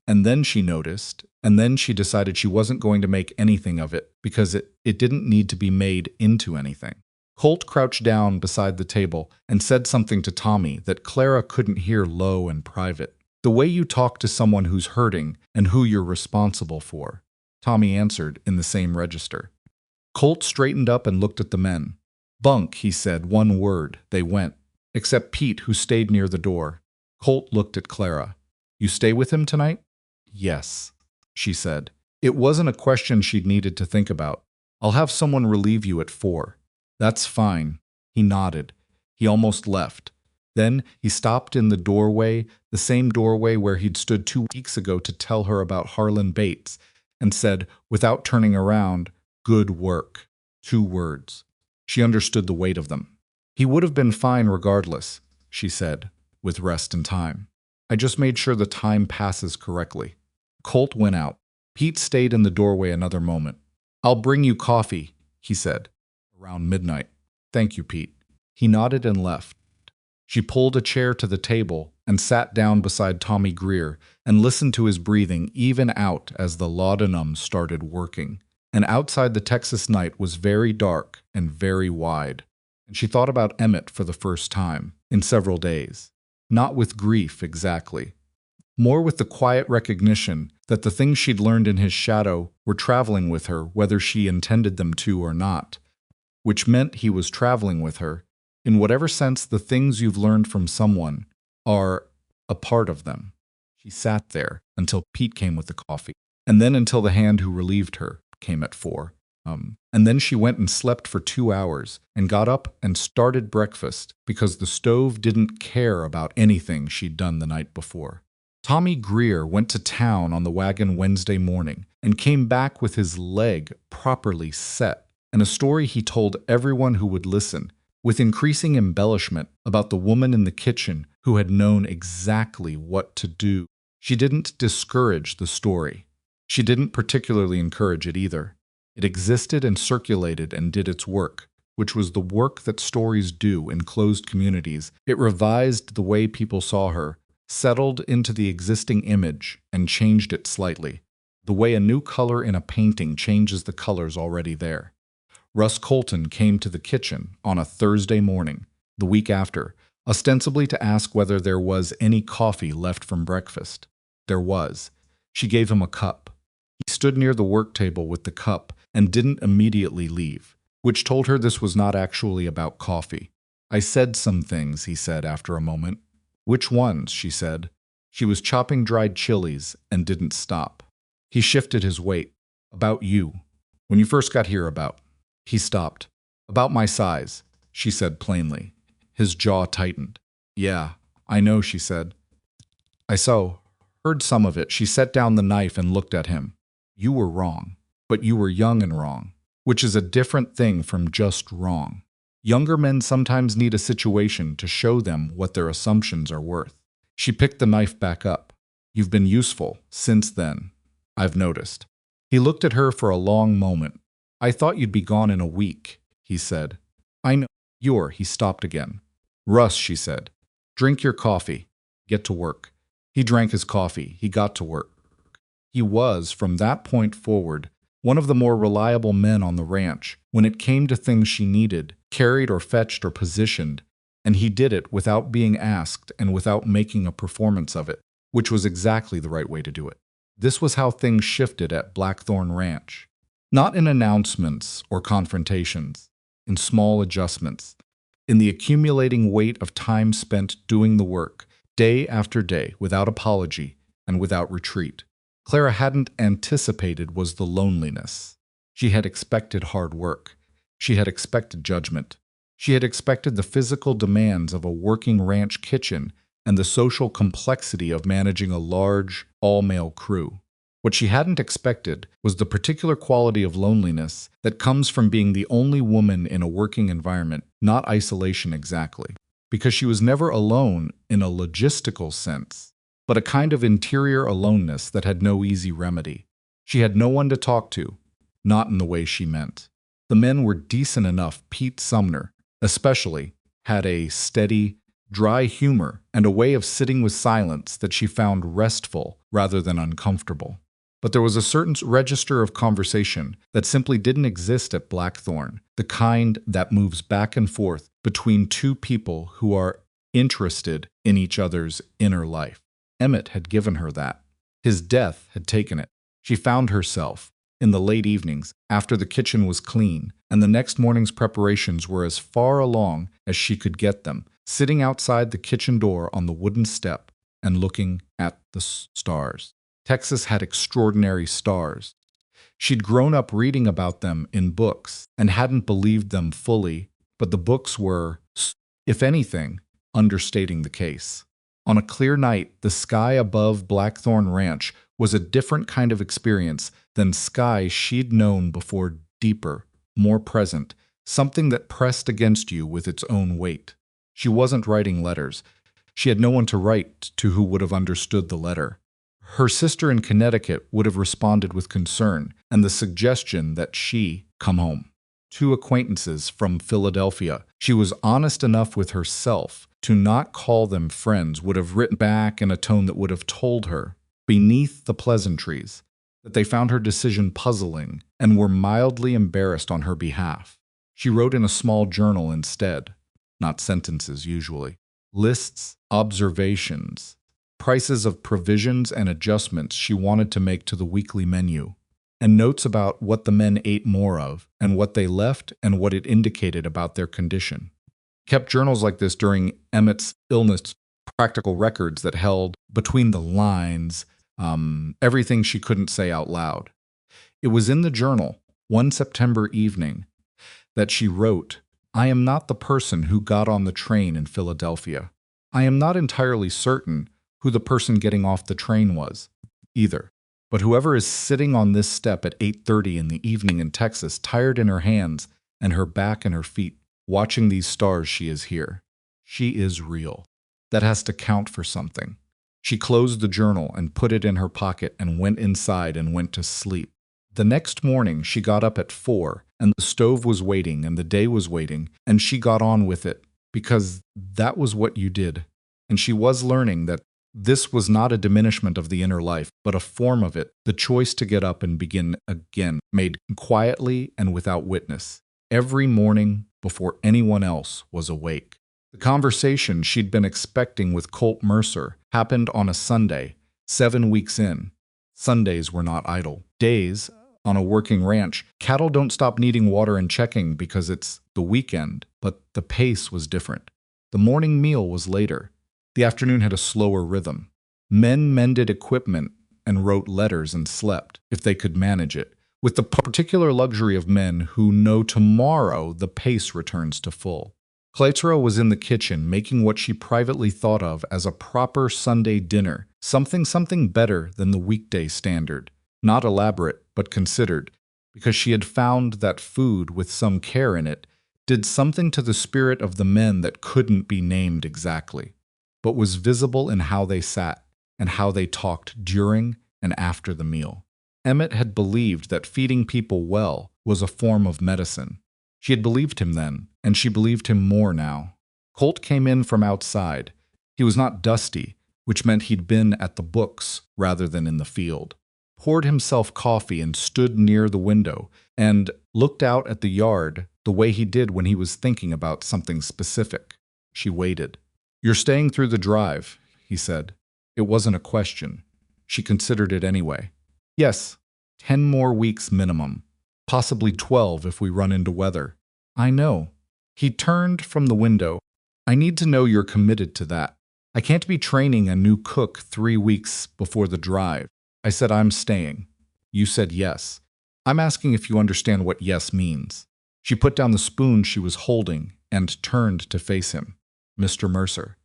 and then she noticed, and then she decided she wasn't going to make anything of it because it didn't need to be made into anything. Colt crouched down beside the table and said something to Tommy that Clara couldn't hear low and private. "The way you talk to someone who's hurting and who you're responsible for," Tommy answered in the same register. Colt straightened up and looked at the men. "Bunk," he said, one word. They went, except Pete, who stayed near the door. Colt looked at Clara. "You stay with him tonight?" "Yes," she said. It wasn't a question she'd needed to think about. "I'll have someone relieve you at 4. "That's fine." He nodded. He almost left. Then he stopped in the doorway, the same doorway where he'd stood 2 weeks ago to tell her about Harlan Bates, and said, without turning around, "Good work." 2 words. She understood the weight of them. "He would have been fine regardless," she said, with rest and time. "I just made sure the time passes correctly." Colt went out. Pete stayed in the doorway another moment. "I'll bring you coffee," he said, around midnight. "Thank you, Pete." He nodded and left. She pulled a chair to the table and sat down beside Tommy Greer and listened to his breathing even out as the laudanum started working. And outside the Texas night was very dark and very wide. And she thought about Emmett for the first time in several days. Not with grief exactly. More with the quiet recognition that the things she'd learned in his shadow were traveling with her whether she intended them to or not. Which meant he was traveling with her. In whatever sense the things you've learned from someone are a part of them. She sat there until Pete came with the coffee, and then until the hand who relieved her came at 4. And then she went and slept for 2 hours and got up and started breakfast because the stove didn't care about anything she'd done the night before. Tommy Greer went to town on the wagon Wednesday morning and came back with his leg properly set and a story he told everyone who would listen, with increasing embellishment about the woman in the kitchen who had known exactly what to do. She didn't discourage the story. She didn't particularly encourage it either. It existed and circulated and did its work, which was the work that stories do in closed communities. It revised the way people saw her, settled into the existing image, and changed it slightly, the way a new color in a painting changes the colors already there. Russ Colton came to the kitchen on a Thursday morning, the week after, ostensibly to ask whether there was any coffee left from breakfast. There was. She gave him a cup. He stood near the work table with the cup and didn't immediately leave, which told her this was not actually about coffee. "I said some things," he said after a moment. "Which ones?" she said. She was chopping dried chilies and didn't stop. He shifted his weight. "About you. When you first got here about." He stopped. "About my size," she said plainly. His jaw tightened. "Yeah, I know," she said. "I heard some of it." She set down the knife and looked at him. "You were wrong. But you were young and wrong, which is a different thing from just wrong. Younger men sometimes need a situation to show them what their assumptions are worth." She picked the knife back up. "You've been useful since then, I've noticed." He looked at her for a long moment. "I thought you'd be gone in a week," he said. "I know he stopped again. "Russ," she said, "drink your coffee. Get to work." He drank his coffee. He got to work. He was, from that point forward, one of the more reliable men on the ranch when it came to things she needed, carried or fetched or positioned, and he did it without being asked and without making a performance of it, which was exactly the right way to do it. This was how things shifted at Blackthorn Ranch. Not in announcements or confrontations, in small adjustments, in the accumulating weight of time spent doing the work, day after day, without apology and without retreat. Clara hadn't anticipated was the loneliness. She had expected hard work. She had expected judgment. She had expected the physical demands of a working ranch kitchen and the social complexity of managing a large, all-male crew. What she hadn't expected was the particular quality of loneliness that comes from being the only woman in a working environment, not isolation exactly, because she was never alone in a logistical sense, but a kind of interior aloneness that had no easy remedy. She had no one to talk to, not in the way she meant. The men were decent enough. Pete Sumner, especially, had a steady, dry humor and a way of sitting with silence that she found restful rather than uncomfortable. But there was a certain register of conversation that simply didn't exist at Blackthorn, the kind that moves back and forth between two people who are interested in each other's inner life. Emmett had given her that. His death had taken it. She found herself, in the late evenings, after the kitchen was clean, and the next morning's preparations were as far along as she could get them, sitting outside the kitchen door on the wooden step and looking at the stars. Texas had extraordinary stars. She'd grown up reading about them in books and hadn't believed them fully, but the books were, if anything, understating the case. On a clear night, the sky above Blackthorn Ranch was a different kind of experience than sky she'd known before, deeper, more present, something that pressed against you with its own weight. She wasn't writing letters. She had no one to write to who would have understood the letter. Her sister in Connecticut would have responded with concern and the suggestion that she come home. Two acquaintances from Philadelphia, she was honest enough with herself to not call them friends, would have written back in a tone that would have told her, beneath the pleasantries, that they found her decision puzzling and were mildly embarrassed on her behalf. She wrote in a small journal instead, not sentences usually, lists, observations, prices of provisions and adjustments she wanted to make to the weekly menu, and notes about what the men ate more of, and what they left, and what it indicated about their condition. Kept journals like this during Emmett's illness, practical records that held between the lines everything she couldn't say out loud. It was in the journal, one September evening, that she wrote, "I am not the person who got on the train in Philadelphia. I am not entirely certain who the person getting off the train was, either. But whoever is sitting on this step at 8:30 in the evening in Texas, tired in her hands and her back and her feet, watching these stars, she is here. She is real. That has to count for something." She closed the journal and put it in her pocket and went inside and went to sleep. The next morning she got up at 4, and the stove was waiting and the day was waiting, and she got on with it, because that was what you did. And she was learning that this was not a diminishment of the inner life, but a form of it, the choice to get up and begin again, made quietly and without witness, every morning before anyone else was awake. The conversation she'd been expecting with Colt Mercer happened on a Sunday, 7 weeks in. Sundays were not idle. Days, on a working ranch, cattle don't stop needing water and checking because it's the weekend, but the pace was different. The morning meal was later. The afternoon had a slower rhythm. Men mended equipment and wrote letters and slept, if they could manage it, with the particular luxury of men who know tomorrow the pace returns to full. Clara was in the kitchen making what she privately thought of as a proper Sunday dinner, something better than the weekday standard, not elaborate but considered, because she had found that food with some care in it did something to the spirit of the men that couldn't be named exactly, but was visible in how they sat and how they talked during and after the meal. Emmett had believed that feeding people well was a form of medicine. She had believed him then, and she believed him more now. Colt came in from outside. He was not dusty, which meant he'd been at the books rather than in the field. Poured himself coffee and stood near the window and looked out at the yard the way he did when he was thinking about something specific. She waited. "You're staying through the drive," he said. It wasn't a question. She considered it anyway. "Yes, 10 more weeks minimum. Possibly 12 if we run into weather." "I know." He turned from the window. "I need to know you're committed to that. I can't be training a new cook 3 weeks before the drive." I said, "I'm staying." You said yes. I'm asking if you understand what yes means. She put down the spoon she was holding and turned to face him. "Mr. Mercer,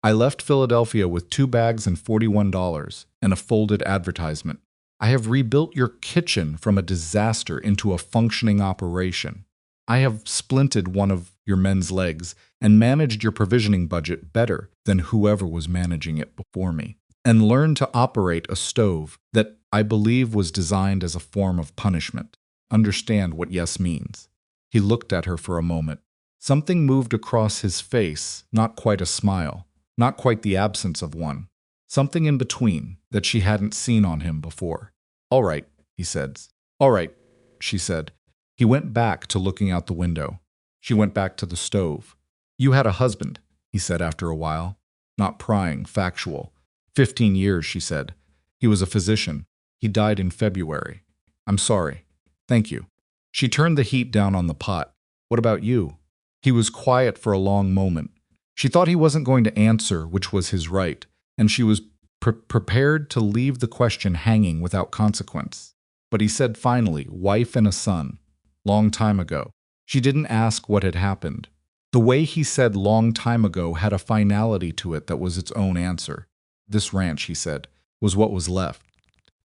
I left Philadelphia with 2 bags and $41 and a folded advertisement. I have rebuilt your kitchen from a disaster into a functioning operation. I have splinted one of your men's legs and managed your provisioning budget better than whoever was managing it before me, and learned to operate a stove that I believe was designed as a form of punishment. Understand what yes means." He looked at her for a moment. Something moved across his face, not quite a smile, not quite the absence of one. Something in between that she hadn't seen on him before. All right, he said. All right, she said. He went back to looking out the window. She went back to the stove. You had a husband, he said after a while. Not prying, factual. 15 years, she said. He was a physician. He died in February. I'm sorry. Thank you. She turned the heat down on the pot. What about you? He was quiet for a long moment. She thought he wasn't going to answer, which was his right, and she was prepared to leave the question hanging without consequence. But he said finally, wife and a son. Long time ago. She didn't ask what had happened. The way he said long time ago had a finality to it that was its own answer. This ranch, he said, was what was left.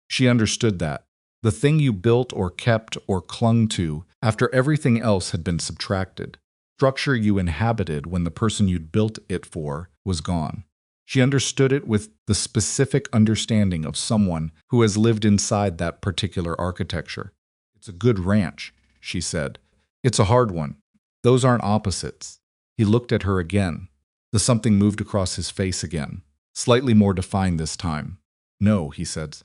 She understood that. The thing you built or kept or clung to after everything else had been subtracted. Structure you inhabited when the person you'd built it for was gone. She understood it with the specific understanding of someone who has lived inside that particular architecture. It's a good ranch, she said. It's a hard one. Those aren't opposites. He looked at her again. The something moved across his face again, slightly more defined this time. No, he said.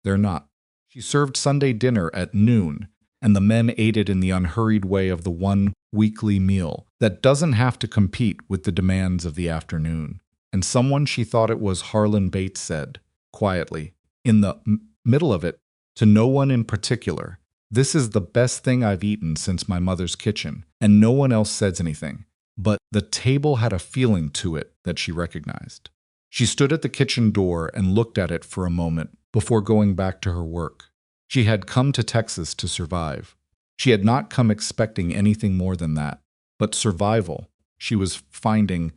They're not. She served Sunday dinner at noon, and the men ate it in the unhurried way of the one weekly meal that doesn't have to compete with the demands of the afternoon. And someone she thought it was Harlan Bates said, quietly, in the middle of it, to no one in particular, this is the best thing I've eaten since my mother's kitchen, and no one else says anything. But the table had a feeling to it that she recognized. She stood at the kitchen door and looked at it for a moment before going back to her work. She had come to Texas to survive. She had not come expecting anything more than that. But survival, she was finding,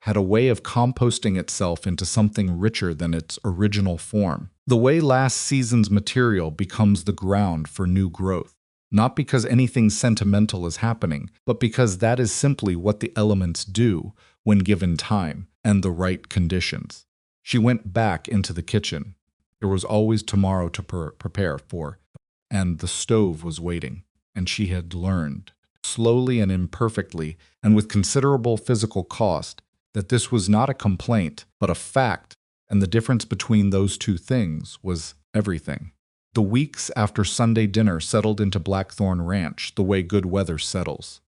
had a way of composting itself into something richer than its original form. The way last season's material becomes the ground for new growth. Not because anything sentimental is happening, but because that is simply what the elements do when given time and the right conditions. She went back into the kitchen. There was always tomorrow to prepare for, and the stove was waiting, and she had learned, slowly and imperfectly, and with considerable physical cost, that this was not a complaint, but a fact, and the difference between those two things was everything. The weeks after Sunday dinner settled into Blackthorn Ranch the way good weather settles.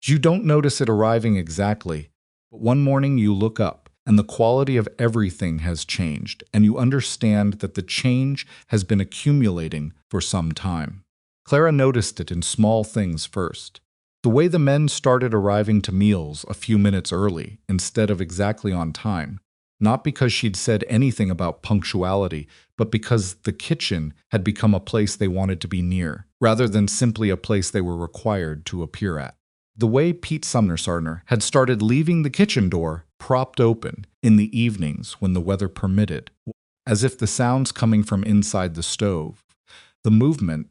You don't notice it arriving exactly, but one morning you look up, and the quality of everything has changed, and you understand that the change has been accumulating for some time. Clara noticed it in small things first. The way the men started arriving to meals a few minutes early instead of exactly on time, not because she'd said anything about punctuality, but because the kitchen had become a place they wanted to be near, rather than simply a place they were required to appear at. The way Pete Sumner had started leaving the kitchen door propped open in the evenings when the weather permitted, as if the sounds coming from inside the stove, the movement,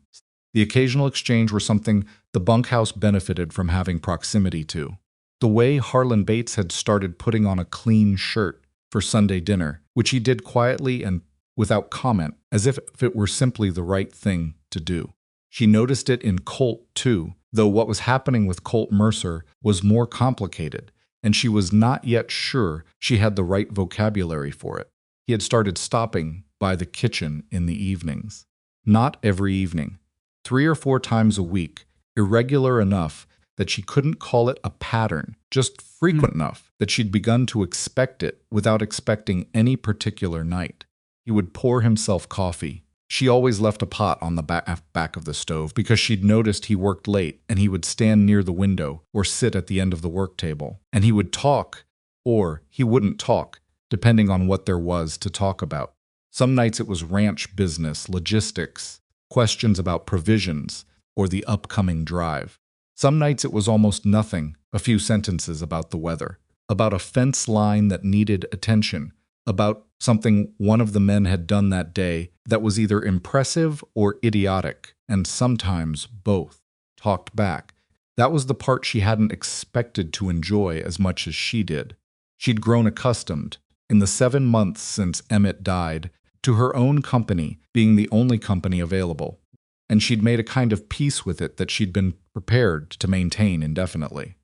the occasional exchange were something the bunkhouse benefited from having proximity to. The way Harlan Bates had started putting on a clean shirt for Sunday dinner, which he did quietly and without comment, as if it were simply the right thing to do. She noticed it in Colt, too, though what was happening with Colt Mercer was more complicated, and she was not yet sure she had the right vocabulary for it. He had started stopping by the kitchen in the evenings. Not every evening. 3 or 4 times a week, irregular enough that she couldn't call it a pattern, just frequent enough that she'd begun to expect it without expecting any particular night. He would pour himself coffee. She always left a pot on the back of the stove because she'd noticed he worked late, and he would stand near the window or sit at the end of the work table. And he would talk, or he wouldn't talk, depending on what there was to talk about. Some nights it was ranch business, logistics, questions about provisions, or the upcoming drive. Some nights it was almost nothing, a few sentences about the weather, about a fence line that needed attention, about something one of the men had done that day that was either impressive or idiotic, and sometimes both. Talked back. That was the part she hadn't expected to enjoy as much as she did. She'd grown accustomed, in the 7 months since Emmett died, to her own company being the only company available, and she'd made a kind of peace with it that she'd been prepared to maintain indefinitely.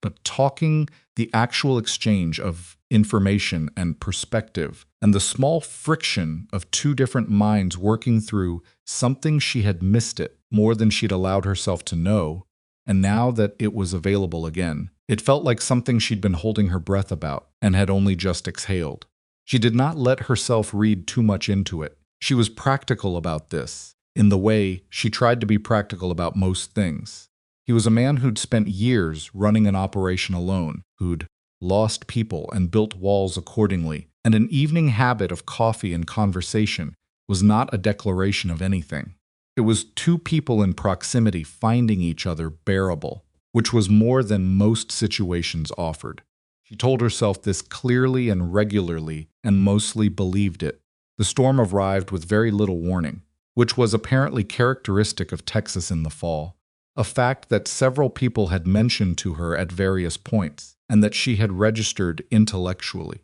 but talking, the actual exchange of information and perspective, and the small friction of two different minds working through something she had missed it more than she'd allowed herself to know, and now that it was available again, it felt like something she'd been holding her breath about and had only just exhaled. She did not let herself read too much into it. She was practical about this, in the way she tried to be practical about most things. He was a man who'd spent years running an operation alone, who'd lost people and built walls accordingly, and an evening habit of coffee and conversation was not a declaration of anything. It was two people in proximity finding each other bearable, which was more than most situations offered. She told herself this clearly and regularly, and mostly believed it. The storm arrived with very little warning, which was apparently characteristic of Texas in the fall, a fact that several people had mentioned to her at various points, and that she had registered intellectually,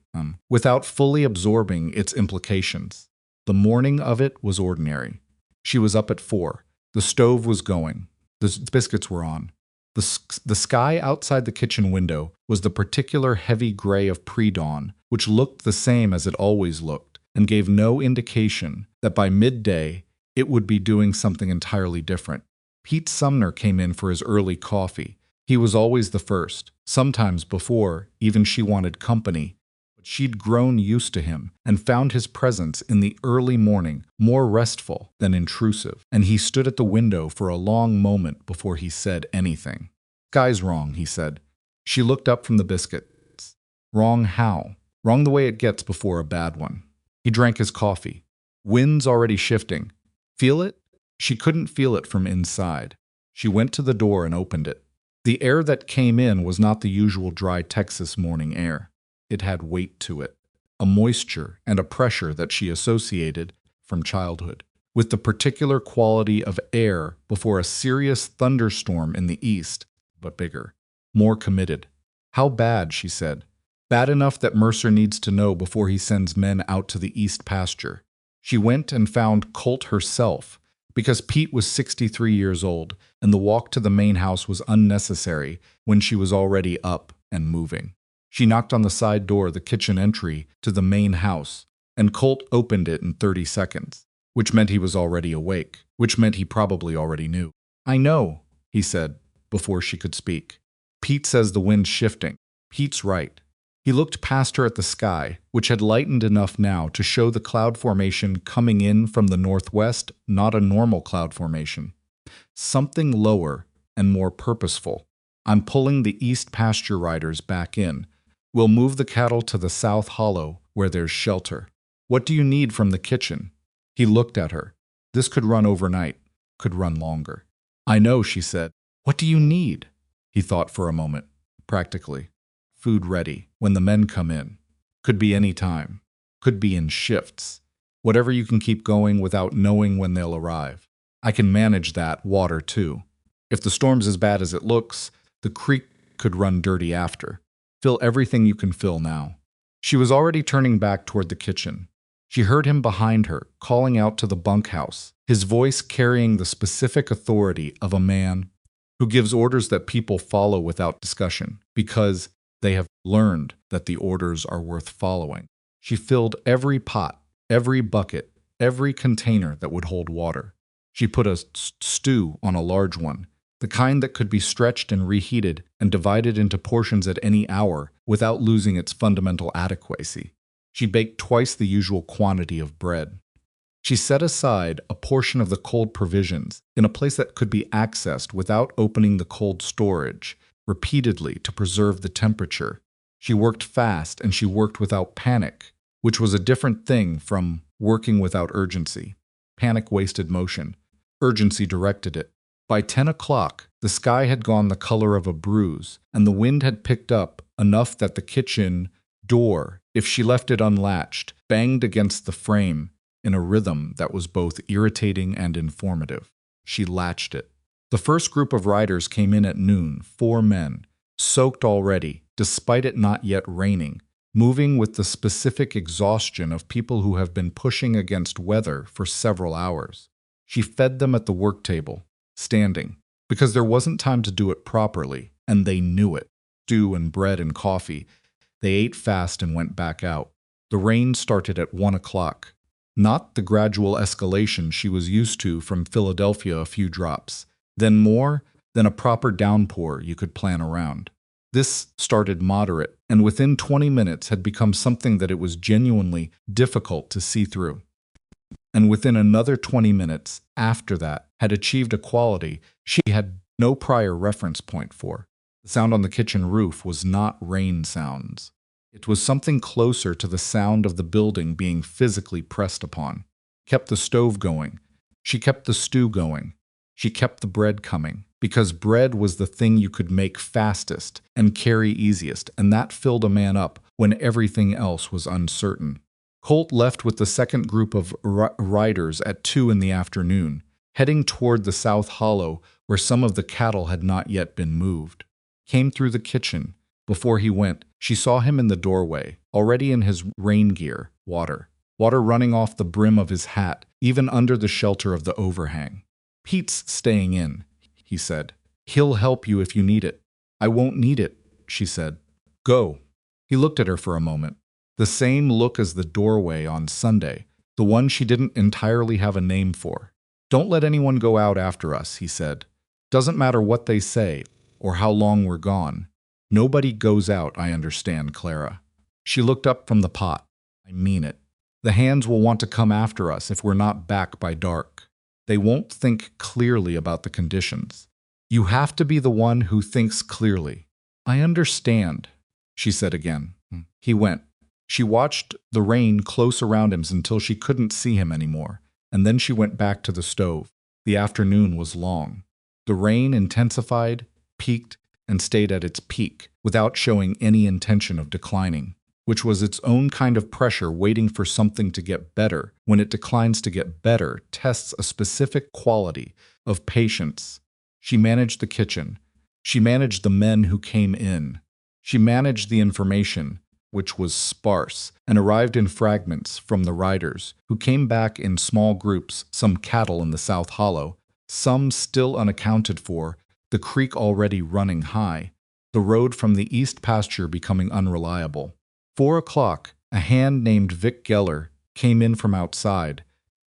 without fully absorbing its implications. The morning of it was ordinary. She was up at 4. The stove was going. The biscuits were on. The sky outside the kitchen window was the particular heavy gray of pre-dawn, which looked the same as it always looked, and gave no indication that by midday it would be doing something entirely different. Pete Sumner came in for his early coffee. He was always the first, sometimes before even she wanted company, but she'd grown used to him and found his presence in the early morning more restful than intrusive, and he stood at the window for a long moment before he said anything. "Sky's wrong," he said. She looked up from the biscuits. "Wrong how?" "Wrong the way it gets before a bad one." He drank his coffee. "Wind's already shifting. Feel it?" She couldn't feel it from inside. She went to the door and opened it. The air that came in was not the usual dry Texas morning air. It had weight to it, a moisture and a pressure that she associated, from childhood, with the particular quality of air before a serious thunderstorm in the east, but bigger, more committed. "How bad?" she said. "Bad enough that Mercer needs to know before he sends men out to the east pasture." She went and found Colt herself, because Pete was 63 years old, and the walk to the main house was unnecessary when she was already up and moving. She knocked on the side door, the kitchen entry to the main house, and Colt opened it in 30 seconds, which meant he was already awake, which meant he probably already knew. "I know," he said, before she could speak. "Pete says the wind's shifting." Pete's right. He looked past her at the sky, which had lightened enough now to show the cloud formation coming in from the northwest, not a normal cloud formation. Something lower and more purposeful. "I'm pulling the east pasture riders back in. We'll move the cattle to the south hollow, where there's shelter. What do you need from the kitchen?" He looked at her. This could run overnight, could run longer. "I know," she said. "What do you need?" He thought for a moment. "Practically. Food ready, when the men come in. Could be any time. Could be in shifts. Whatever you can keep going without knowing when they'll arrive. I can manage that, water too. If the storm's as bad as it looks, the creek could run dirty after. Fill everything you can fill now." She was already turning back toward the kitchen. She heard him behind her, calling out to the bunkhouse, his voice carrying the specific authority of a man who gives orders that people follow without discussion, because they have learned that the orders are worth following. She filled every pot, every bucket, every container that would hold water. She put a stew on a large one, the kind that could be stretched and reheated and divided into portions at any hour without losing its fundamental adequacy. She baked twice the usual quantity of bread. She set aside a portion of the cold provisions in a place that could be accessed without opening the cold storage, repeatedly to preserve the temperature. She worked fast and she worked without panic, which was a different thing from working without urgency. Panic wasted motion. Urgency directed it. By 10 o'clock, the sky had gone the color of a bruise, and the wind had picked up enough that the kitchen door, if she left it unlatched, banged against the frame in a rhythm that was both irritating and informative. She latched it. The first group of riders came in at noon, 4 men, soaked already, despite it not yet raining, moving with the specific exhaustion of people who have been pushing against weather for several hours. She fed them at the work table, standing, because there wasn't time to do it properly, and they knew it. stew and bread and coffee. They ate fast and went back out. The rain started at 1 o'clock. Not the gradual escalation she was used to from Philadelphia, a few drops. Then more, then a proper downpour you could plan around. This started moderate, and within 20 minutes had become something that it was genuinely difficult to see through. And within another 20 minutes after that had achieved a quality she had no prior reference point for. The sound on the kitchen roof was not rain sounds. It was something closer to the sound of the building being physically pressed upon. Kept the stove going. She kept the stew going. She kept the bread coming, because bread was the thing you could make fastest and carry easiest, and that filled a man up when everything else was uncertain. Colt left with the second group of riders at 2 in the afternoon, heading toward the South Hollow where some of the cattle had not yet been moved. Came through the kitchen. Before he went, she saw him in the doorway, already in his rain gear, water running off the brim of his hat, even under the shelter of the overhang. "Pete's staying in," he said. "He'll help you if you need it." "I won't need it," she said. "Go." He looked at her for a moment. The same look as the doorway on Sunday, the one she didn't entirely have a name for. "Don't let anyone go out after us," he said. "Doesn't matter what they say or how long we're gone. Nobody goes out, I understand, Clara." She looked up from the pot. "I mean it. The hands will want to come after us if we're not back by dark. They won't think clearly about the conditions. You have to be the one who thinks clearly." "I understand," she said again. He went. She watched the rain close around him until she couldn't see him anymore, and then she went back to the stove. The afternoon was long. The rain intensified, peaked, and stayed at its peak, without showing any intention of declining, which was its own kind of pressure waiting for something to get better. When it declines to get better, tests a specific quality of patience. She managed the kitchen. She managed the men who came in. She managed the information, which was sparse, and arrived in fragments from the riders, who came back in small groups, some cattle in the South Hollow, some still unaccounted for, the creek already running high, the road from the east pasture becoming unreliable. 4 o'clock, a hand named Vic Geller came in from outside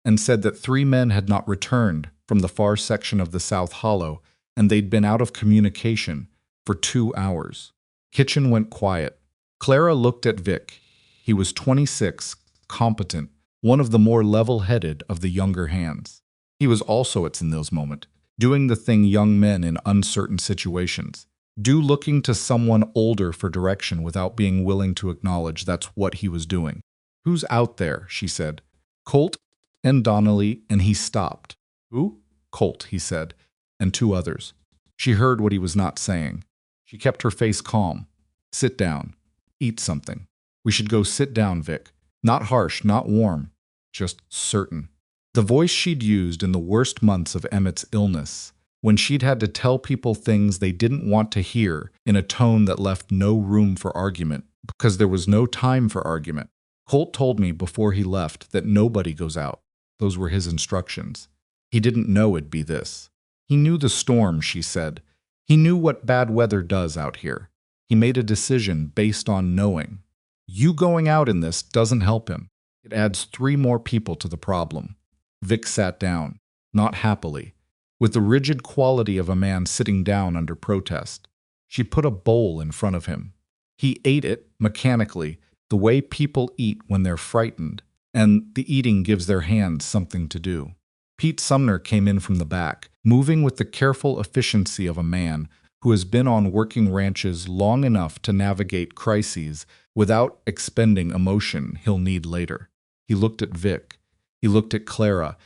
and said that 3 men had not returned from the far section of the South Hollow, and they'd been out of communication for 2 hours. Kitchen went quiet. Clara looked at Vic. He was 26, competent, one of the more level-headed of the younger hands. He was also, in those moments, doing the thing young men in uncertain situations do, looking to someone older for direction without being willing to acknowledge that's what he was doing. "Who's out there?" she said. "Colt and Donnelly," and he stopped. "Who?" "Colt," he said, "and 2 others." She heard what he was not saying. She kept her face calm. "Sit down. Eat something. We should go sit down, Vic. Not harsh, not warm, just certain." The voice she'd used in the worst months of Emmett's illness, when she'd had to tell people things they didn't want to hear in a tone that left no room for argument, because there was no time for argument. "Colt told me before he left that nobody goes out. Those were his instructions. He didn't know it'd be this. He knew the storm," she said. "He knew what bad weather does out here. He made a decision based on knowing. You going out in this doesn't help him. It adds 3 more people to the problem." Vic sat down, not happily, with the rigid quality of a man sitting down under protest. She put a bowl in front of him. He ate it mechanically, the way people eat when they're frightened, and the eating gives their hands something to do. Pete Sumner came in from the back, moving with the careful efficiency of a man who has been on working ranches long enough to navigate crises without expending emotion he'll need later. He looked at Vic. He looked at Clara.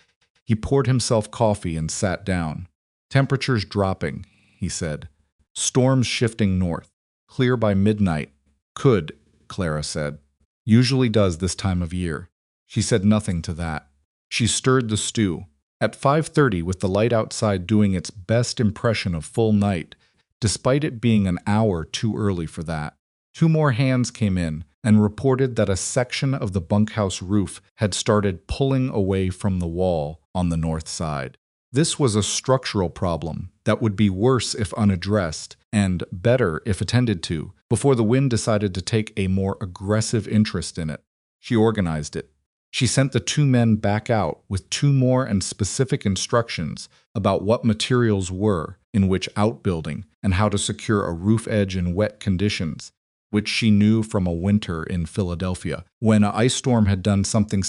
He poured himself coffee and sat down. "Temperatures dropping," he said. "Storms shifting north. Clear by midnight. Could," Clara said. "Usually does this time of year." She said nothing to that. She stirred the stew. At 5:30, with the light outside doing its best impression of full night, despite it being an hour too early for that, 2 more hands came in and reported that a section of the bunkhouse roof had started pulling away from the wall on the north side. This was a structural problem that would be worse if unaddressed and better if attended to before the wind decided to take a more aggressive interest in it. She organized it. She sent the two men back out with two more and specific instructions about what materials were in which outbuilding and how to secure a roof edge in wet conditions, which she knew from a winter in Philadelphia, when an ice storm had done something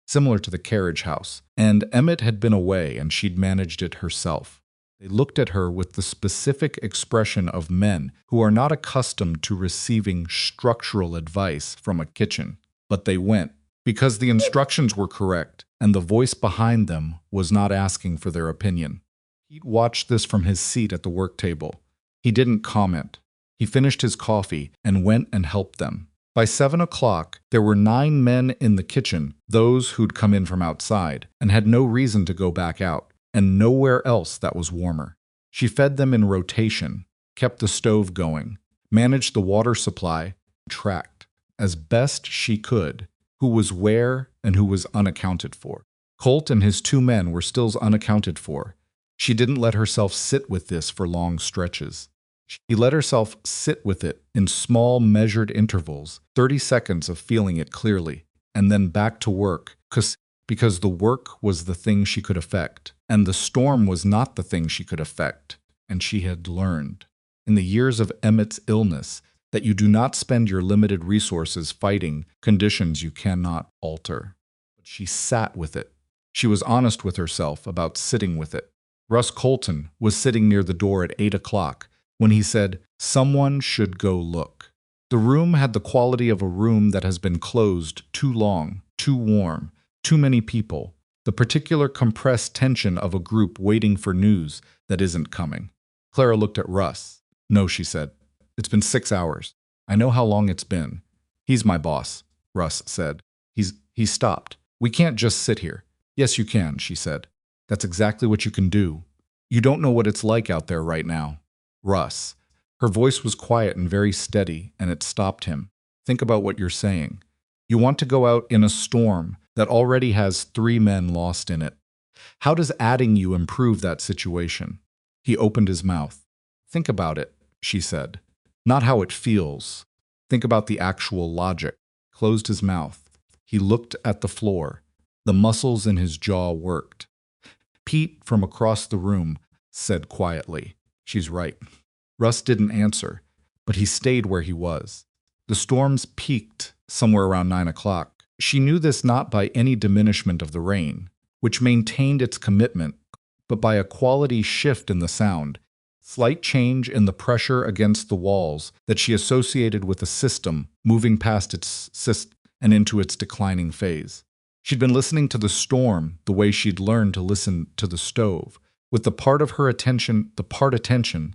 similar to the carriage house, and Emmett had been away and she'd managed it herself. They looked at her with the specific expression of men who are not accustomed to receiving structural advice from a kitchen, but they went, because the instructions were correct and the voice behind them was not asking for their opinion. Pete watched this from his seat at the work table. He didn't comment. He finished his coffee and went and helped them. By 7 o'clock, there were 9 men in the kitchen, those who'd come in from outside, and had no reason to go back out, and nowhere else that was warmer. She fed them in rotation, kept the stove going, managed the water supply, tracked, as best she could, who was where and who was unaccounted for. Colt and his 2 men were still unaccounted for. She didn't let herself sit with this for long stretches. She let herself sit with it in small, measured intervals, 30 seconds of feeling it clearly, and then back to work, because the work was the thing she could affect, and the storm was not the thing she could affect, and she had learned, in the years of Emmett's illness, that you do not spend your limited resources fighting conditions you cannot alter. But she sat with it. She was honest with herself about sitting with it. Russ Colton was sitting near the door at 8 o'clock, when he said, "Someone should go look." The room had the quality of a room that has been closed too long, too warm, too many people, the particular compressed tension of a group waiting for news that isn't coming. Clara looked at Russ. "No," she said. "It's been 6 hours. I know how long it's been." "He's my boss," Russ said. He stopped. "We can't just sit here." "Yes, you can," she said. "That's exactly what you can do. You don't know what it's like out there right now." "Russ." Her voice was quiet and very steady, and it stopped him. "Think about what you're saying. You want to go out in a storm that already has 3 men lost in it. How does adding you improve that situation?" He opened his mouth. "Think about it," she said. "Not how it feels. Think about the actual logic." Closed his mouth. He looked at the floor. The muscles in his jaw worked. Pete, from across the room, said quietly, "She's right." Russ didn't answer, but he stayed where he was. The storms peaked somewhere around 9 o'clock. She knew this not by any diminishment of the rain, which maintained its commitment, but by a quality shift in the sound, slight change in the pressure against the walls that she associated with the system moving past its and into its declining phase. She'd been listening to the storm the way she'd learned to listen to the stove, with the part attention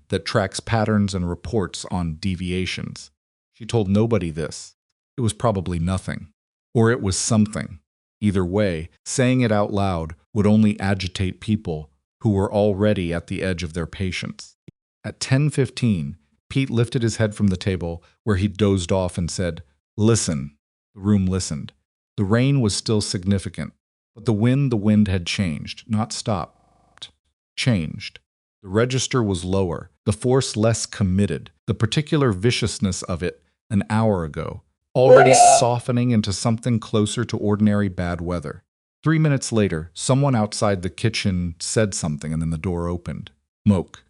that tracks patterns and reports on deviations. She told nobody this. It was probably nothing. Or it was something. Either way, saying it out loud would only agitate people who were already at the edge of their patience. At 10:15, Pete lifted his head from the table where he'd dozed off and said, "Listen." The room listened. The rain was still significant, but the wind had changed, not stopped. Changed. The register was lower, the force less committed, the particular viciousness of it an hour ago, already softening into something closer to ordinary bad weather. 3 minutes later, someone outside the kitchen said something and then the door opened. Moke.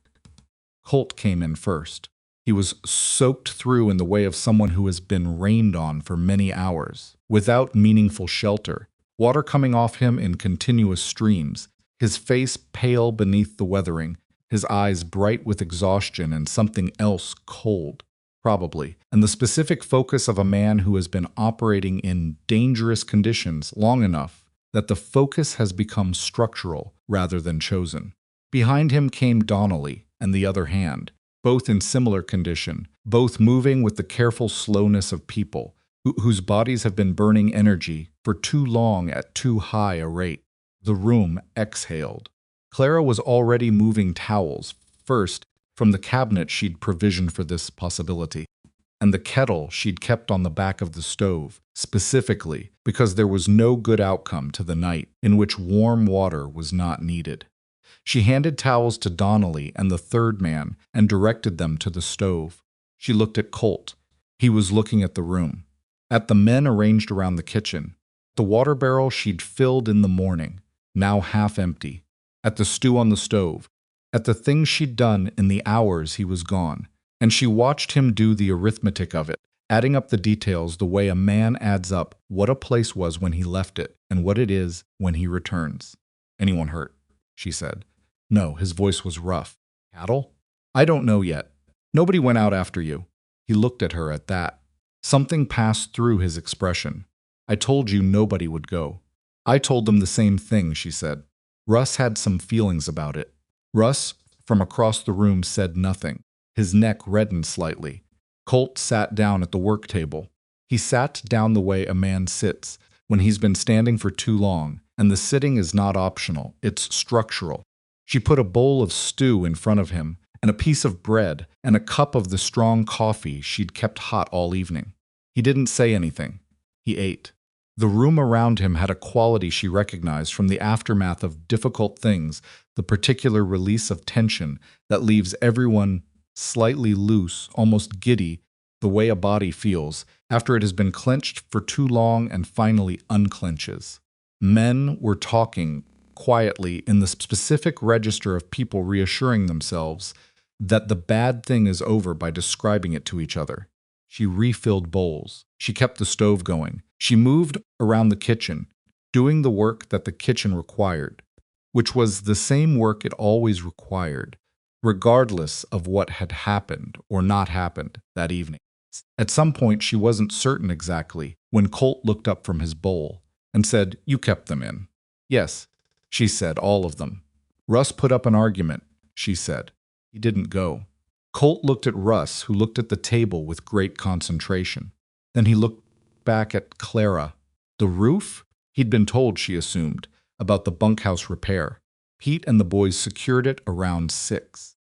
Colt came in first. He was soaked through in the way of someone who has been rained on for many hours, without meaningful shelter, water coming off him in continuous streams, his face pale beneath the weathering, his eyes bright with exhaustion and something else cold, probably, and the specific focus of a man who has been operating in dangerous conditions long enough that the focus has become structural rather than chosen. Behind him came Donnelly and the other hand, both in similar condition, both moving with the careful slowness of people whose bodies have been burning energy for too long at too high a rate. The room exhaled. Clara was already moving towels, first from the cabinet she'd provisioned for this possibility, and the kettle she'd kept on the back of the stove, specifically because there was no good outcome to the night in which warm water was not needed. She handed towels to Donnelly and the third man and directed them to the stove. She looked at Colt. He was looking at the room. At the men arranged around the kitchen. The water barrel she'd filled in the morning, now half empty. At the stew on the stove. At the things she'd done in the hours he was gone. And she watched him do the arithmetic of it, adding up the details the way a man adds up what a place was when he left it and what it is when he returns. "Anyone hurt?" she said. No, his voice was rough. "Cattle?" "I don't know yet. Nobody went out after you." He looked at her at that. Something passed through his expression. "I told you nobody would go." "I told them the same thing," she said. Russ had some feelings about it. Russ, from across the room, said nothing. His neck reddened slightly. Colt sat down at the work table. He sat down the way a man sits when he's been standing for too long, and the sitting is not optional, it's structural. She put a bowl of stew in front of him, and a piece of bread, and a cup of the strong coffee she'd kept hot all evening. He didn't say anything. He ate. The room around him had a quality she recognized from the aftermath of difficult things, the particular release of tension that leaves everyone slightly loose, almost giddy, the way a body feels after it has been clenched for too long and finally unclenches. Men were talking quietly in the specific register of people reassuring themselves that the bad thing is over by describing it to each other. She refilled bowls. She kept the stove going. She moved around the kitchen, doing the work that the kitchen required, which was the same work it always required, regardless of what had happened or not happened that evening. At some point, she wasn't certain exactly when Colt looked up from his bowl and said, "You kept them in." "Yes," she said, "all of them." "Russ put up an argument," she said. "He didn't go." Colt looked at Russ, who looked at the table with great concentration. Then he looked back at Clara. The roof? He'd been told, she assumed, about the bunkhouse repair. Pete and the boys secured it around 6.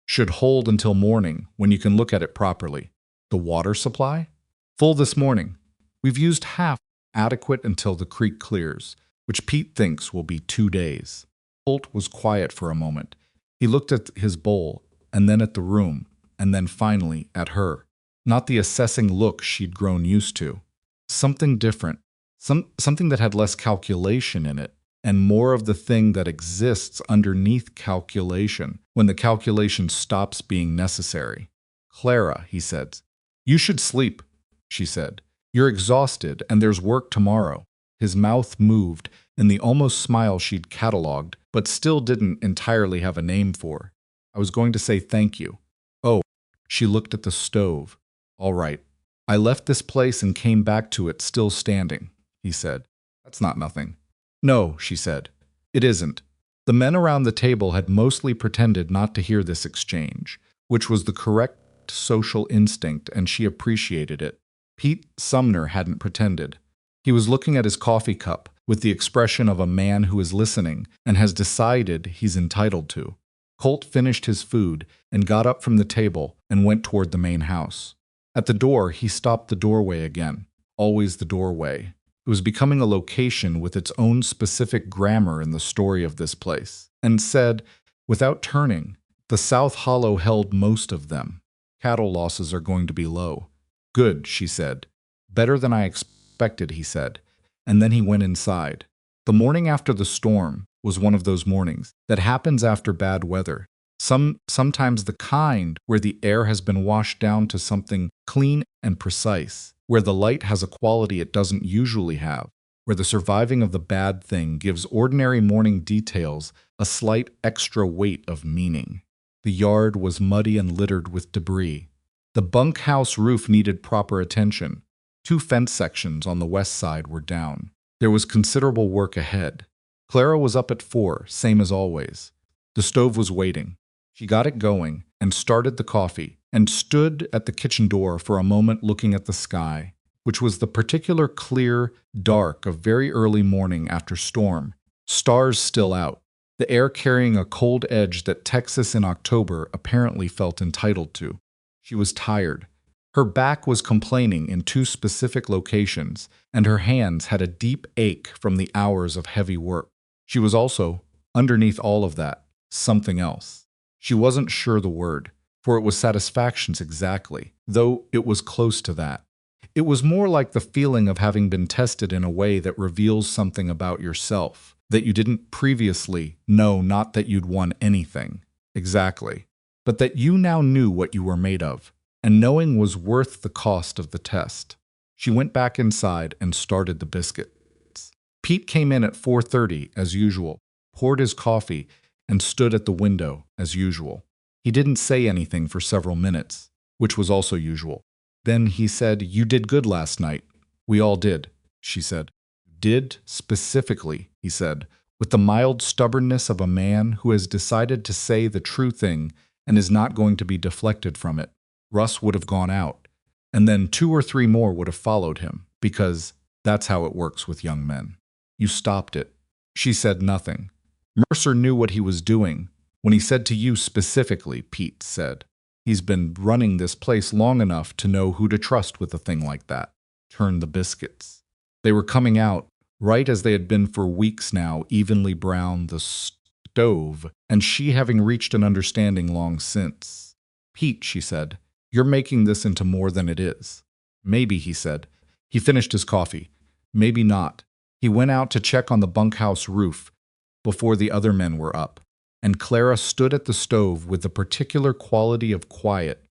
Should hold until morning, when you can look at it properly. The water supply? Full this morning. We've used half, adequate until the creek clears, which Pete thinks will be 2 days. Colt was quiet for a moment. He looked at his bowl, and then at the room, and then finally at her. Not the assessing look she'd grown used to. Something different. Something that had less calculation in it, and more of the thing that exists underneath calculation when the calculation stops being necessary. "Clara," he said. "You should sleep," she said. "You're exhausted, and there's work tomorrow." His mouth moved in the almost smile she'd catalogued, but still didn't entirely have a name for. "I was going to say thank you." "Oh." She looked at the stove. "All right. I left this place and came back to it still standing," he said. "That's not nothing." "No," she said. "It isn't." The men around the table had mostly pretended not to hear this exchange, which was the correct social instinct, and she appreciated it. Pete Sumner hadn't pretended. He was looking at his coffee cup with the expression of a man who is listening and has decided he's entitled to. Colt finished his food and got up from the table and went toward the main house. At the door, he stopped the doorway again. Always the doorway. It was becoming a location with its own specific grammar in the story of this place, and said, without turning, "The South Hollow held most of them. Cattle losses are going to be low." "Good," she said. "Better than I expected," he said, and then he went inside. The morning after the storm was one of those mornings that happens after bad weather. Sometimes the kind where the air has been washed down to something clean and precise, where the light has a quality it doesn't usually have, where the surviving of the bad thing gives ordinary morning details a slight extra weight of meaning. The yard was muddy and littered with debris. The bunkhouse roof needed proper attention. 2 fence sections on the west side were down. There was considerable work ahead. Clara was up at 4, same as always. The stove was waiting. She got it going and started the coffee and stood at the kitchen door for a moment looking at the sky, which was the particular clear dark of very early morning after storm, stars still out, the air carrying a cold edge that Texas in October apparently felt entitled to. She was tired. Her back was complaining in 2 specific locations, and her hands had a deep ache from the hours of heavy work. She was also, underneath all of that, something else. She wasn't sure the word, for it was satisfactions exactly, though it was close to that. It was more like the feeling of having been tested in a way that reveals something about yourself that you didn't previously know, not that you'd won anything, exactly, but that you now knew what you were made of, and knowing was worth the cost of the test. She went back inside and started the biscuits. Pete came in at 4:30 as usual, poured his coffee, and stood at the window as usual. He didn't say anything for several minutes, which was also usual. Then he said, "You did good last night." "We all did," she said. "Did specifically," he said, with the mild stubbornness of a man who has decided to say the true thing and is not going to be deflected from it. Russ would have gone out, and then 2 or 3 more would have followed him, because that's how it works with young men. "You stopped it." She said nothing. Mercer knew what he was doing when he said to you specifically, Pete said. He's been running this place long enough to know who to trust with a thing like that. Turn the biscuits. They were coming out, right as they had been for weeks now, evenly brown, the stove, and she having reached an understanding long since. "Pete," she said, "you're making this into more than it is." "Maybe," he said. He finished his coffee. "Maybe not." He went out to check on the bunkhouse roof before the other men were up, and Clara stood at the stove with the particular quality of quiet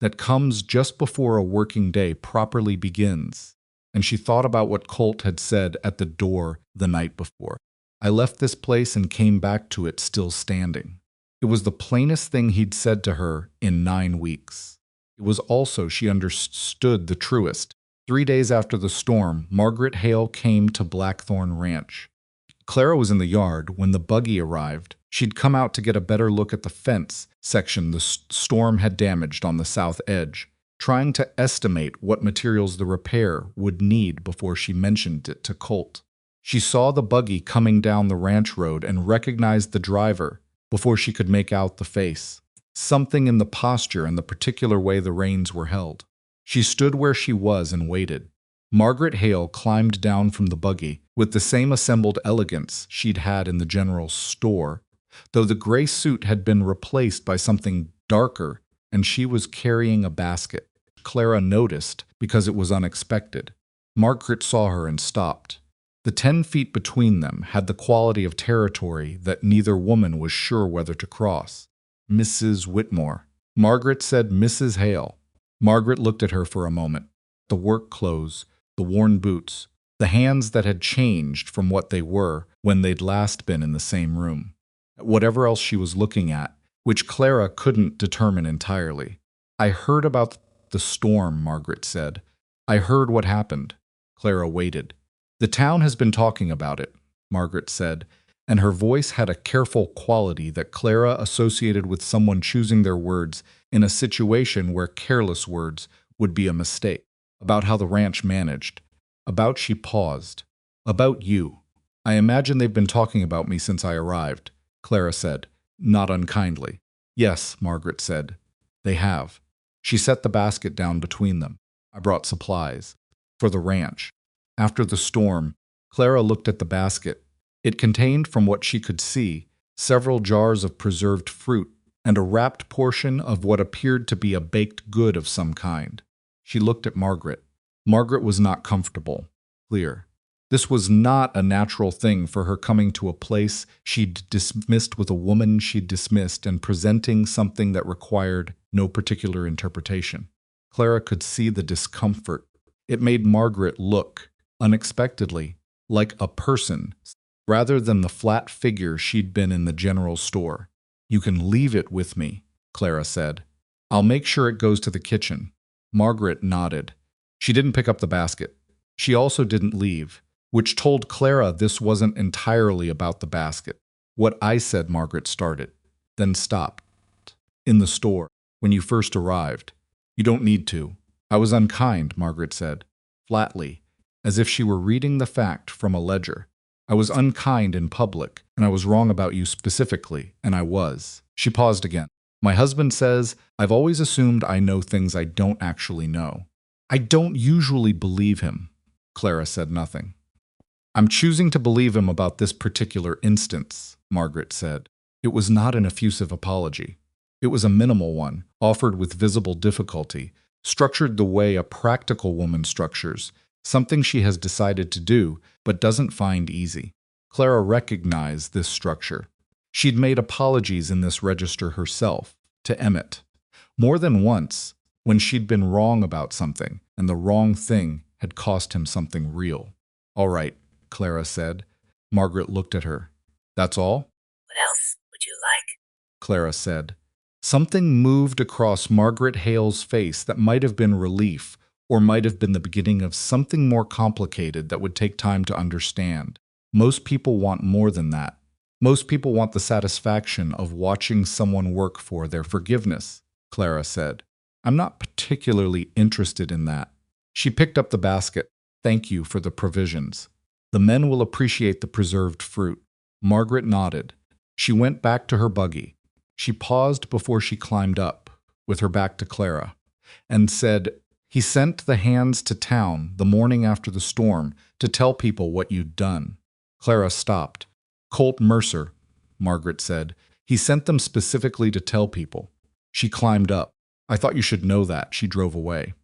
that comes just before a working day properly begins, and she thought about what Colt had said at the door the night before. "I left this place and came back to it still standing." It was the plainest thing he'd said to her in 9 weeks. It was also, she understood, the truest. 3 days after the storm, Margaret Hale came to Blackthorn Ranch. Clara was in the yard when the buggy arrived. She'd come out to get a better look at the fence section the storm had damaged on the south edge, trying to estimate what materials the repair would need before she mentioned it to Colt. She saw the buggy coming down the ranch road and recognized the driver before she could make out the face. Something in the posture and the particular way the reins were held. She stood where she was and waited. Margaret Hale climbed down from the buggy with the same assembled elegance she'd had in the general store, though the gray suit had been replaced by something darker, and she was carrying a basket. Clara noticed because it was unexpected. Margaret saw her and stopped. The 10 feet between them had the quality of territory that neither woman was sure whether to cross. "Mrs. Whitmore." Margaret said Mrs. Hale. Margaret looked at her for a moment. The work clothes, the worn boots, the hands that had changed from what they were when they'd last been in the same room. Whatever else she was looking at, which Clara couldn't determine entirely. "I heard about the storm," Margaret said. "I heard what happened." Clara waited. "The town has been talking about it," Margaret said, and her voice had a careful quality that Clara associated with someone choosing their words in a situation where careless words would be a mistake. "About how the ranch managed. About," she paused. "About you. I imagine they've been talking about me since I arrived," Clara said, not unkindly. "Yes," Margaret said. "They have." She set the basket down between them. "I brought supplies. For the ranch." After the storm, Clara looked at the basket. It contained, from what she could see, several jars of preserved fruit and a wrapped portion of what appeared to be a baked good of some kind. She looked at Margaret. Margaret was not comfortable. Clear. This was not a natural thing for her, coming to a place she'd dismissed with a woman she'd dismissed and presenting something that required no particular interpretation. Clara could see the discomfort. It made Margaret look, unexpectedly, like a person, rather than the flat figure she'd been in the general store. "You can leave it with me," Clara said. "I'll make sure it goes to the kitchen." Margaret nodded. She didn't pick up the basket. She also didn't leave, which told Clara this wasn't entirely about the basket. "What I said," Margaret started, then stopped. "In the store, when you first arrived. You don't need to." "I was unkind," Margaret said, flatly, as if she were reading the fact from a ledger. "I was unkind in public, and I was wrong about you specifically, and I was." She paused again. "My husband says I've always assumed I know things I don't actually know." "I don't usually believe him." Clara said nothing. "I'm choosing to believe him about this particular instance," Margaret said. It was not an effusive apology. It was a minimal one, offered with visible difficulty, structured the way a practical woman structures, something she has decided to do but doesn't find easy. Clara recognized this structure. She'd made apologies in this register herself, to Emmett. More than once, when she'd been wrong about something, and the wrong thing had cost him something real. "All right," Clara said. Margaret looked at her. "That's all?" What else would you like? Clara said. Something moved across Margaret Hale's face that might have been relief, or might have been the beginning of something more complicated that would take time to understand. Most people want more than that. Most people want the satisfaction of watching someone work for their forgiveness, Clara said. "I'm not particularly interested in that." She picked up the basket. "Thank you for the provisions. The men will appreciate the preserved fruit." Margaret nodded. She went back to her buggy. She paused before she climbed up, with her back to Clara, and said, "He sent the hands to town the morning after the storm to tell people what you'd done." Clara stopped. "Colt Mercer," Margaret said. "He sent them specifically to tell people." She climbed up. "I thought you should know that." She drove away.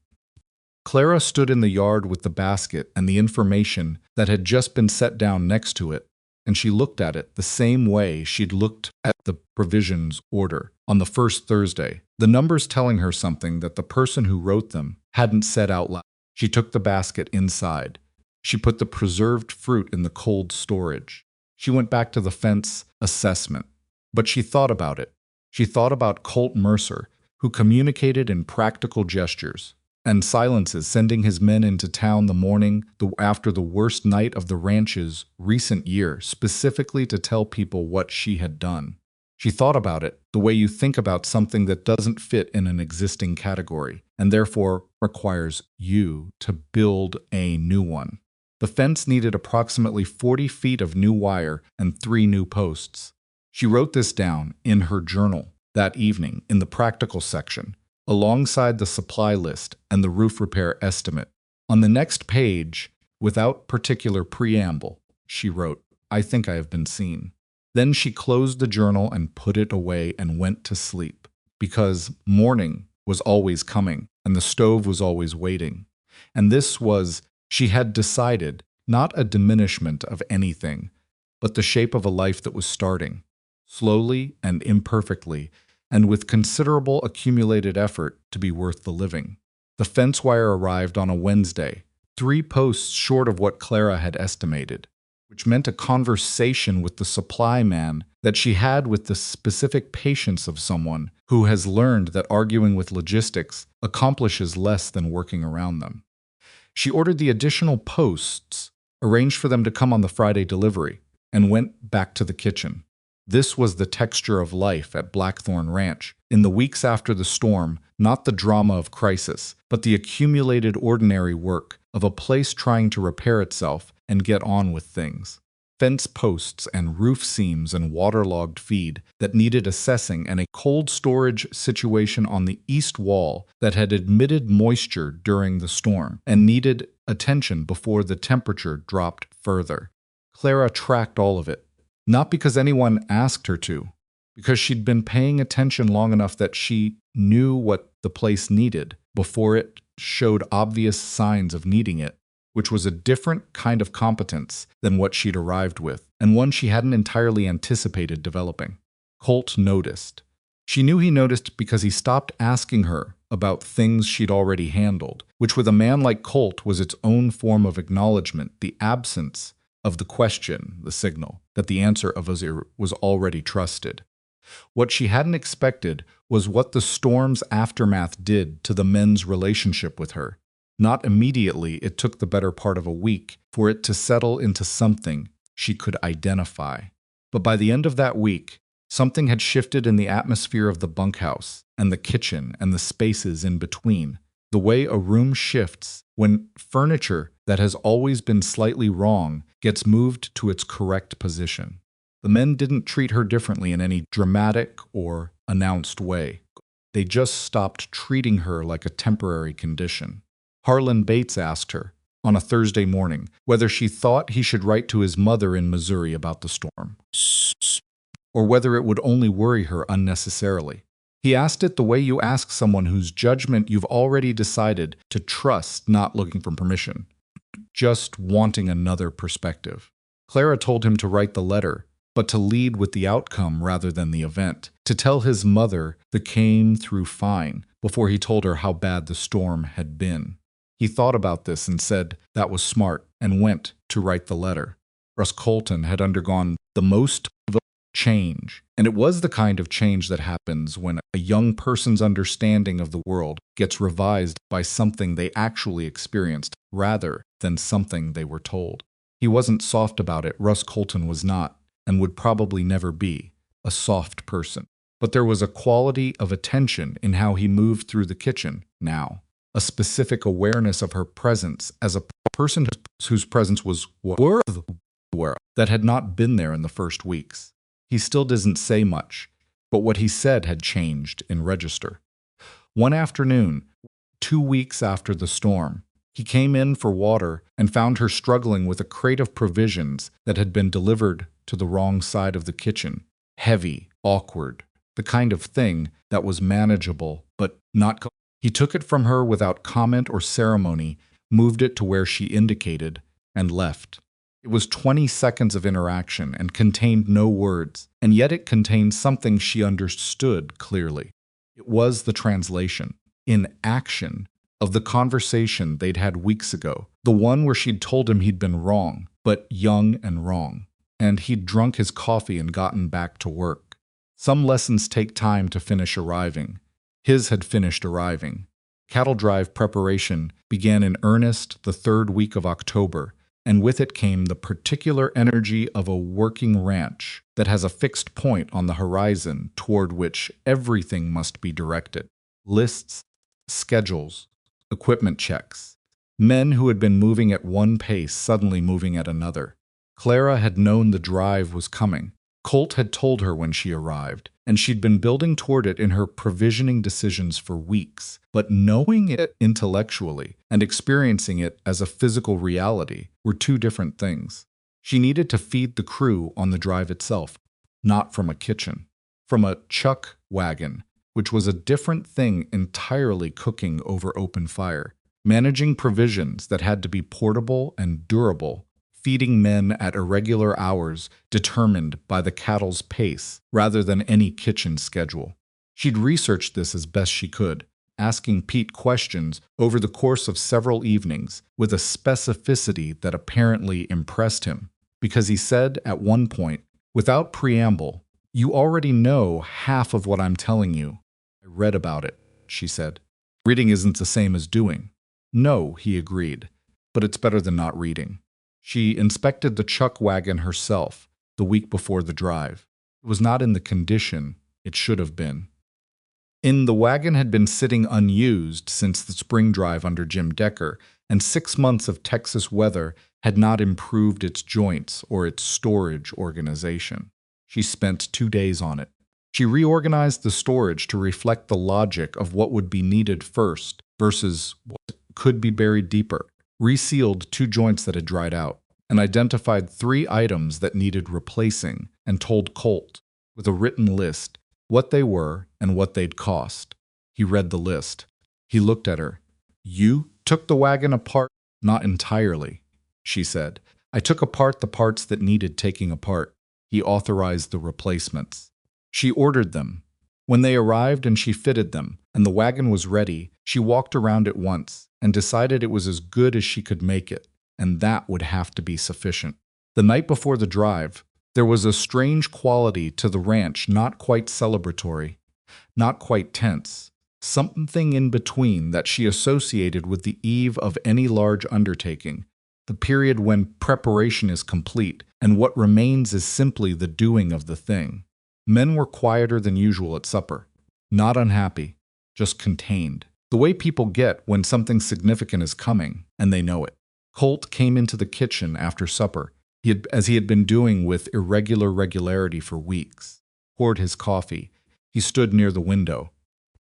Clara stood in the yard with the basket and the information that had just been set down next to it, and she looked at it the same way she'd looked at the provisions order on the first Thursday, the numbers telling her something that the person who wrote them hadn't said out loud. She took the basket inside. She put the preserved fruit in the cold storage. She went back to the fence assessment. But she thought about it. She thought about Colt Mercer, who communicated in practical gestures and silences, sending his men into town the morning after the worst night of the ranch's recent year, specifically to tell people what she had done. She thought about it the way you think about something that doesn't fit in an existing category, and therefore requires you to build a new one. The fence needed approximately 40 feet of new wire and 3 new posts. She wrote this down in her journal that evening in the practical section, alongside the supply list and the roof repair estimate. On the next page, without particular preamble, she wrote, "I think I have been seen." Then she closed the journal and put it away and went to sleep, because morning was always coming and the stove was always waiting. And this was, she had decided, not a diminishment of anything, but the shape of a life that was starting, slowly and imperfectly, and with considerable accumulated effort to be worth the living. The fence wire arrived on a Wednesday, 3 posts short of what Clara had estimated, which meant a conversation with the supply man that she had with the specific patience of someone who has learned that arguing with logistics accomplishes less than working around them. She ordered the additional posts, arranged for them to come on the Friday delivery, and went back to the kitchen. This was the texture of life at Blackthorn Ranch. In the weeks after the storm, not the drama of crisis, but the accumulated ordinary work of a place trying to repair itself and get on with things. Fence posts and roof seams and waterlogged feed that needed assessing, and a cold storage situation on the east wall that had admitted moisture during the storm and needed attention before the temperature dropped further. Clara tracked all of it. Not because anyone asked her to, because she'd been paying attention long enough that she knew what the place needed before it showed obvious signs of needing it, which was a different kind of competence than what she'd arrived with, and one she hadn't entirely anticipated developing. Colt noticed. She knew he noticed because he stopped asking her about things she'd already handled, which with a man like Colt was its own form of acknowledgement, the absence of the question, the signal, that the answer of was already trusted. What she hadn't expected was what the storm's aftermath did to the men's relationship with her. Not immediately, it took the better part of a week for it to settle into something she could identify. But by the end of that week, something had shifted in the atmosphere of the bunkhouse and the kitchen and the spaces in between. The way a room shifts when furniture that has always been slightly wrong gets moved to its correct position. The men didn't treat her differently in any dramatic or announced way. They just stopped treating her like a temporary condition. Harlan Bates asked her, on a Thursday morning, whether she thought he should write to his mother in Missouri about the storm. or whether it would only worry her unnecessarily. He asked it the way you ask someone whose judgment you've already decided to trust, not looking for permission, just wanting another perspective. Clara told him to write the letter, but to lead with the outcome rather than the event, to tell his mother the came through fine before he told her how bad the storm had been. He thought about this and said that was smart and went to write the letter. Russ Colton had undergone the most change, and it was the kind of change that happens when a young person's understanding of the world gets revised by something they actually experienced rather than something they were told. He wasn't soft about it. Russ Colton was not, and would probably never be, a soft person. But there was a quality of attention in how he moved through the kitchen now, a specific awareness of her presence as a person whose presence was worth that had not been there in the first weeks. He still doesn't say much, but what he said had changed in register. One afternoon, 2 weeks after the storm, he came in for water and found her struggling with a crate of provisions that had been delivered to the wrong side of the kitchen. Heavy, awkward, the kind of thing that was manageable but not. He took it from her without comment or ceremony, moved it to where she indicated, and left. It was 20 seconds of interaction and contained no words, and yet it contained something she understood clearly. It was the translation, in action, of the conversation they'd had weeks ago, the one where she'd told him he'd been wrong, but young and wrong, and he'd drunk his coffee and gotten back to work. Some lessons take time to finish arriving. His had finished arriving. Cattle drive preparation began in earnest the 3rd week of October, and with it came the particular energy of a working ranch that has a fixed point on the horizon toward which everything must be directed. Lists, schedules, equipment checks. Men who had been moving at one pace suddenly moving at another. Clara had known the drive was coming. Colt had told her when she arrived, and she'd been building toward it in her provisioning decisions for weeks. But knowing it intellectually and experiencing it as a physical reality were two different things. She needed to feed the crew on the drive itself, not from a kitchen, from a chuck wagon, which was a different thing entirely, cooking over open fire, managing provisions that had to be portable and durable, feeding men at irregular hours determined by the cattle's pace rather than any kitchen schedule. She'd researched this as best she could, asking Pete questions over the course of several evenings with a specificity that apparently impressed him, because he said at one point, without preamble, "You already know half of what I'm telling you." "I read about it," she said. "Reading isn't the same as doing." "No," he agreed, "but it's better than not reading." She inspected the chuck wagon herself the week before the drive. It was not in the condition it should have been. The wagon had been sitting unused since the spring drive under Jim Decker, and 6 months of Texas weather had not improved its joints or its storage organization. She spent 2 days on it. She reorganized the storage to reflect the logic of what would be needed first versus what could be buried deeper, resealed 2 joints that had dried out, and identified 3 items that needed replacing, and told Colt, with a written list, what they were and what they'd cost. He read the list. He looked at her. "You took the wagon apart?" "Not entirely," she said. "I took apart the parts that needed taking apart." He authorized the replacements. She ordered them. When they arrived and she fitted them, and the wagon was ready, she walked around it once and decided it was as good as she could make it, and that would have to be sufficient. The night before the drive, there was a strange quality to the ranch, not quite celebratory, not quite tense, something in between that she associated with the eve of any large undertaking, the period when preparation is complete and what remains is simply the doing of the thing. Men were quieter than usual at supper, not unhappy, just contained, the way people get when something significant is coming and they know it. Colt came into the kitchen after supper, as he had been doing with irregular regularity for weeks. Poured his coffee. He stood near the window.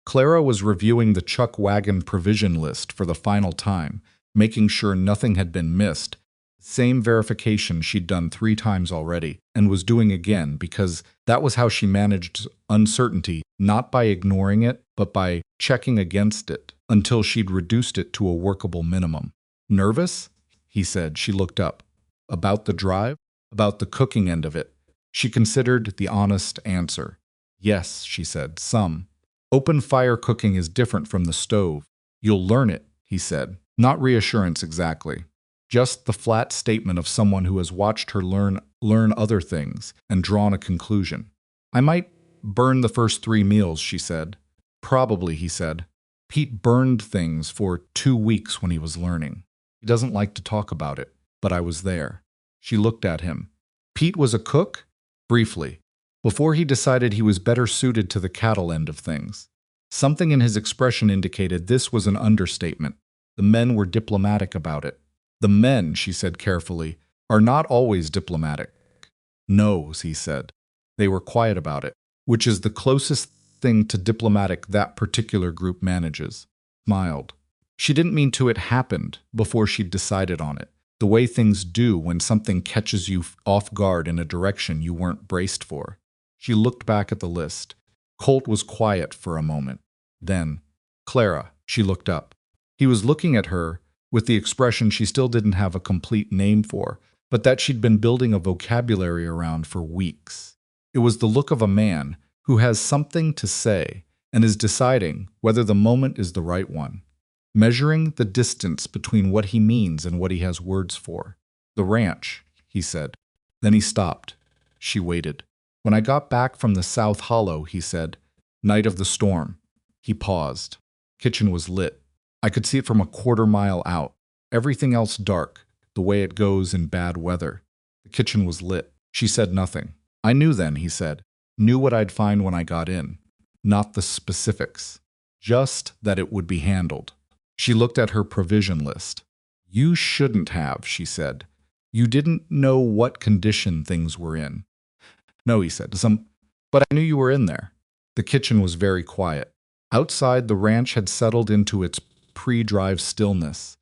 Clara was reviewing the chuck wagon provision list for the final time, making sure nothing had been missed, Same verification she'd done 3 times already and was doing again because that was how she managed uncertainty, not by ignoring it, but by checking against it until she'd reduced it to a workable minimum. Nervous? He said. She looked up. About the drive? About the cooking end of it? She considered the honest answer. Yes, she said, some. Open fire cooking is different from the stove. You'll learn it, he said. Not reassurance exactly. Just the flat statement of someone who has watched her learn other things and drawn a conclusion. I might burn the first 3 meals, she said. Probably, he said. Pete burned things for 2 weeks when he was learning. He doesn't like to talk about it, but I was there. She looked at him. Pete was a cook? Briefly, before he decided he was better suited to the cattle end of things. Something in his expression indicated this was an understatement. The men were diplomatic about it. The men, she said carefully, are not always diplomatic. No, he said. They were quiet about it, which is the closest thing to diplomatic that particular group manages. Smiled. She didn't mean to it happened before she'd decided on it, the way things do when something catches you off guard in a direction you weren't braced for. She looked back at the list. Colt was quiet for a moment. Then, Clara, she looked up. He was looking at her with the expression she still didn't have a complete name for, but that she'd been building a vocabulary around for weeks. It was the look of a man who has something to say and is deciding whether the moment is the right one, measuring the distance between what he means and what he has words for. The ranch, he said. Then he stopped. She waited. When I got back from the South Hollow, he said, night of the storm. He paused. Kitchen was lit. I could see it from a 1/4 mile out. Everything else dark, the way it goes in bad weather. The kitchen was lit. She said nothing. I knew then, he said. Knew what I'd find when I got in. Not the specifics. Just that it would be handled. She looked at her provision list. You shouldn't have, she said. You didn't know what condition things were in. No, he said. But I knew you were in there. The kitchen was very quiet. Outside, the ranch had settled into its pre-drive stillness.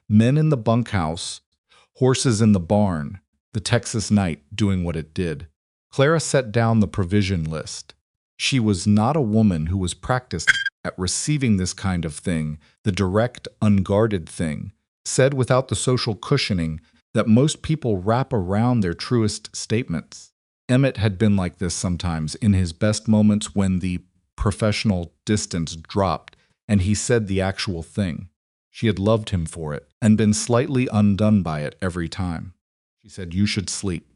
Men in the bunkhouse, horses in the barn, the Texas night doing what it did. Clara set down the provision list. She was not a woman who was practiced at receiving this kind of thing, the direct, unguarded thing, said without the social cushioning that most people wrap around their truest statements. Emmett had been like this sometimes in his best moments when the professional distance dropped and he said the actual thing. She had loved him for it and been slightly undone by it every time. She said, you should sleep.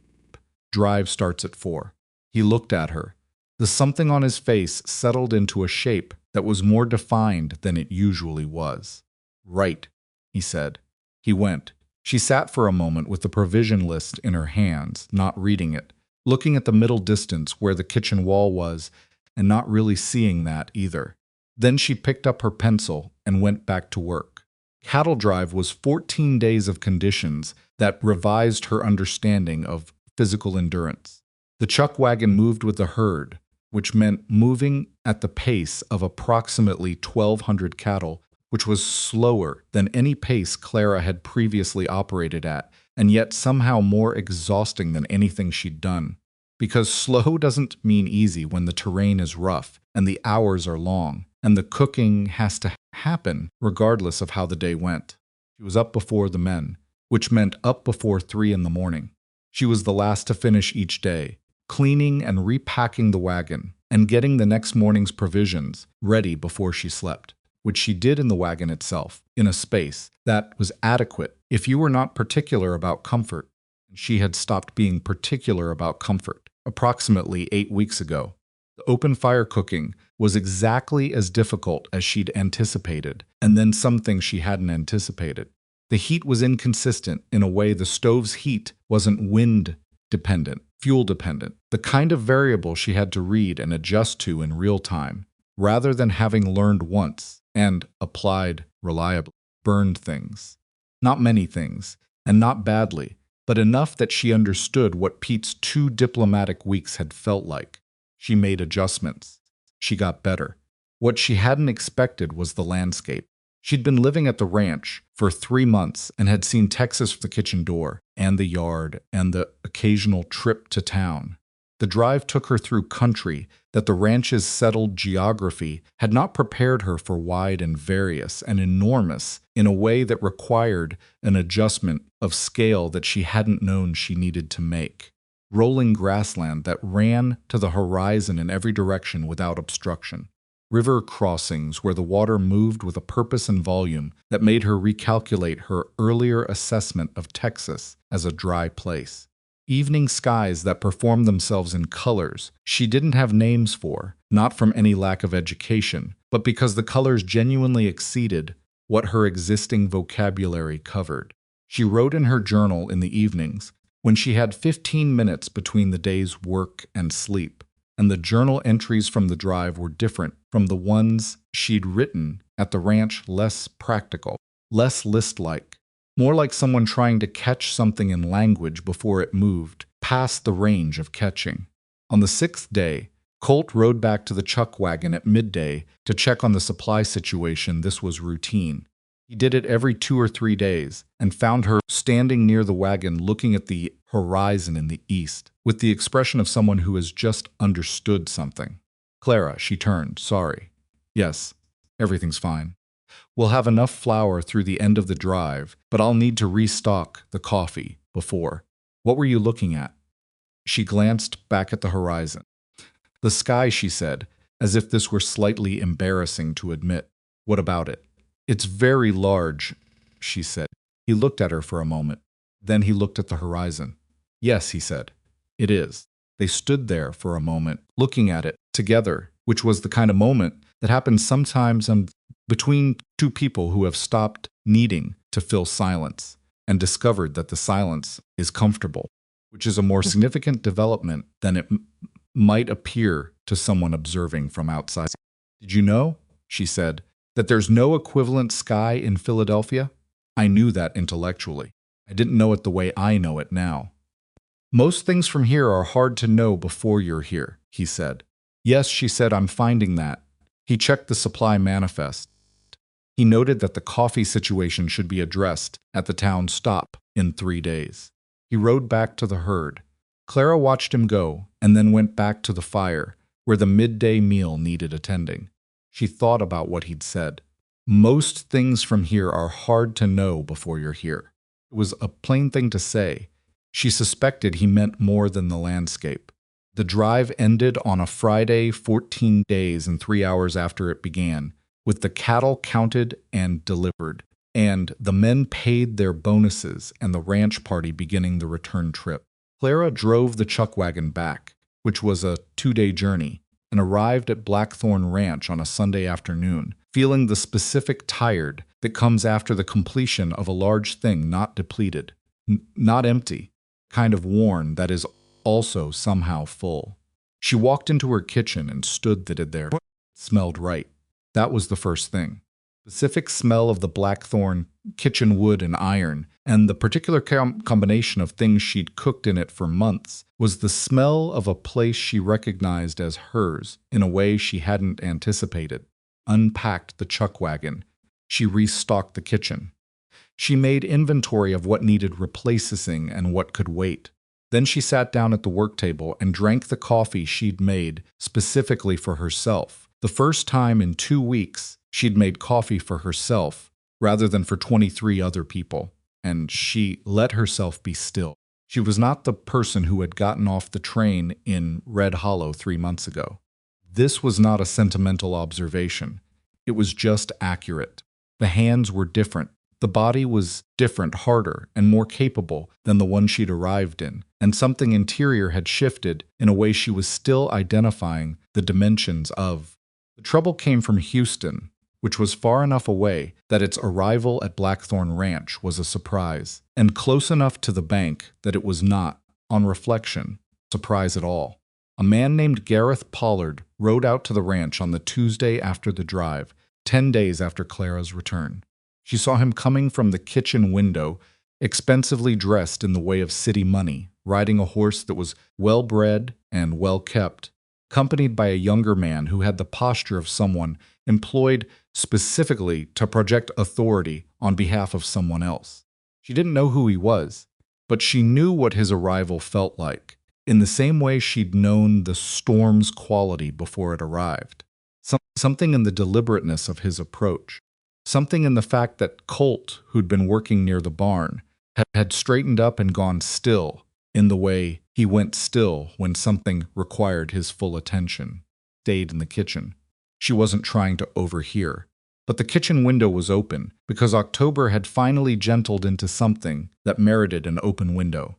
Drive starts at 4. He looked at her. The something on his face settled into a shape that was more defined than it usually was. Right, he said. He went. She sat for a moment with the provision list in her hands, not reading it, looking at the middle distance where the kitchen wall was, and not really seeing that either. Then she picked up her pencil and went back to work. Cattle drive was 14 days of conditions that revised her understanding of physical endurance. The chuck wagon moved with the herd, which meant moving at the pace of approximately 1,200 cattle, which was slower than any pace Clara had previously operated at, and yet somehow more exhausting than anything she'd done. Because slow doesn't mean easy when the terrain is rough and the hours are long, and the cooking has to happen regardless of how the day went. She was up before the men, which meant up before 3 in the morning. She was the last to finish each day, cleaning and repacking the wagon, and getting the next morning's provisions ready before she slept, which she did in the wagon itself, in a space that was adequate if you were not particular about comfort. She had stopped being particular about comfort approximately 8 weeks ago. The open fire cooking was exactly as difficult as she'd anticipated, and then some things she hadn't anticipated. The heat was inconsistent in a way the stove's heat wasn't wind-dependent, fuel-dependent, the kind of variable she had to read and adjust to in real time, rather than having learned once and applied reliably. Burned things. Not many things, and not badly, but enough that she understood what Pete's 2 diplomatic weeks had felt like. She made adjustments. She got better. What she hadn't expected was the landscape. She'd been living at the ranch for 3 months and had seen Texas from the kitchen door, and the yard, and the occasional trip to town. The drive took her through country that the ranch's settled geography had not prepared her for, wide and various and enormous in a way that required an adjustment of scale that she hadn't known she needed to make. Rolling grassland that ran to the horizon in every direction without obstruction. River crossings where the water moved with a purpose and volume that made her recalculate her earlier assessment of Texas as a dry place. Evening skies that performed themselves in colors she didn't have names for, not from any lack of education, but because the colors genuinely exceeded what her existing vocabulary covered. She wrote in her journal in the evenings, when she had 15 minutes between the day's work and sleep, and the journal entries from the drive were different from the ones she'd written at the ranch, less practical, less list-like, more like someone trying to catch something in language before it moved past the range of catching. On the 6th day, Colt rode back to the chuck wagon at midday to check on the supply situation. This was routine. He did it every 2 or 3 days and found her standing near the wagon looking at the horizon in the east, with the expression of someone who has just understood something. "Clara," she turned, "sorry." "Yes, everything's fine. We'll have enough flour through the end of the drive, but I'll need to restock the coffee before." "What were you looking at?" She glanced back at the horizon. "The sky," she said, as if this were slightly embarrassing to admit. "What about it?" "It's very large," she said. He looked at her for a moment. Then he looked at the horizon. "Yes," he said, "it is." They stood there for a moment, looking at it together, which was the kind of moment that happens sometimes between two people who have stopped needing to fill silence and discovered that the silence is comfortable, which is a more significant development than it might appear to someone observing from outside. "Did you know," she said, "that there's no equivalent sky in Philadelphia?" I knew that intellectually. I didn't know it the way I know it now. "Most things from here are hard to know before you're here," he said. "Yes," she said, "I'm finding that." He checked the supply manifest. He noted that the coffee situation should be addressed at the town stop in 3 days. He rode back to the herd. Clara watched him go and then went back to the fire, where the midday meal needed attending. She thought about what he'd said. Most things from here are hard to know before you're here. It was a plain thing to say. She suspected he meant more than the landscape. The drive ended on a Friday 14 days and 3 hours after it began, with the cattle counted and delivered, and the men paid their bonuses and the ranch party beginning the return trip. Clara drove the chuck wagon back, which was a 2-day journey, and arrived at Blackthorn Ranch on a Sunday afternoon, feeling the specific tired that comes after the completion of a large thing not depleted, not empty, kind of worn that is also somehow full. She walked into her kitchen and stood there. It smelled right. That was the first thing. The specific smell of the Blackthorn kitchen wood and iron, and the particular combination of things she'd cooked in it for months, was the smell of a place she recognized as hers in a way she hadn't anticipated. Unpacked the chuck wagon. She restocked the kitchen. She made inventory of what needed replacing and what could wait. Then she sat down at the work table and drank the coffee she'd made specifically for herself. The first time in 2 weeks she'd made coffee for herself rather than for 23 other people, and she let herself be still. She was not the person who had gotten off the train in Red Hollow 3 months ago. This was not a sentimental observation. It was just accurate. The hands were different. The body was different, harder, and more capable than the one she'd arrived in, and something interior had shifted in a way she was still identifying the dimensions of. The trouble came from Houston, which was far enough away that its arrival at Blackthorn Ranch was a surprise, and close enough to the bank that it was not, on reflection, a surprise at all. A man named Gareth Pollard rode out to the ranch on the Tuesday after the drive, 10 days after Clara's return. She saw him coming from the kitchen window, expensively dressed in the way of city money, riding a horse that was well-bred and well-kept, accompanied by a younger man who had the posture of someone employed specifically to project authority on behalf of someone else. She didn't know who he was, but she knew what his arrival felt like, in the same way she'd known the storm's quality before it arrived. Something in the deliberateness of his approach. Something in the fact that Colt, who'd been working near the barn, had straightened up and gone still, in the way he went still when something required his full attention, stayed in the kitchen. She wasn't trying to overhear. But the kitchen window was open, because October had finally gentled into something that merited an open window.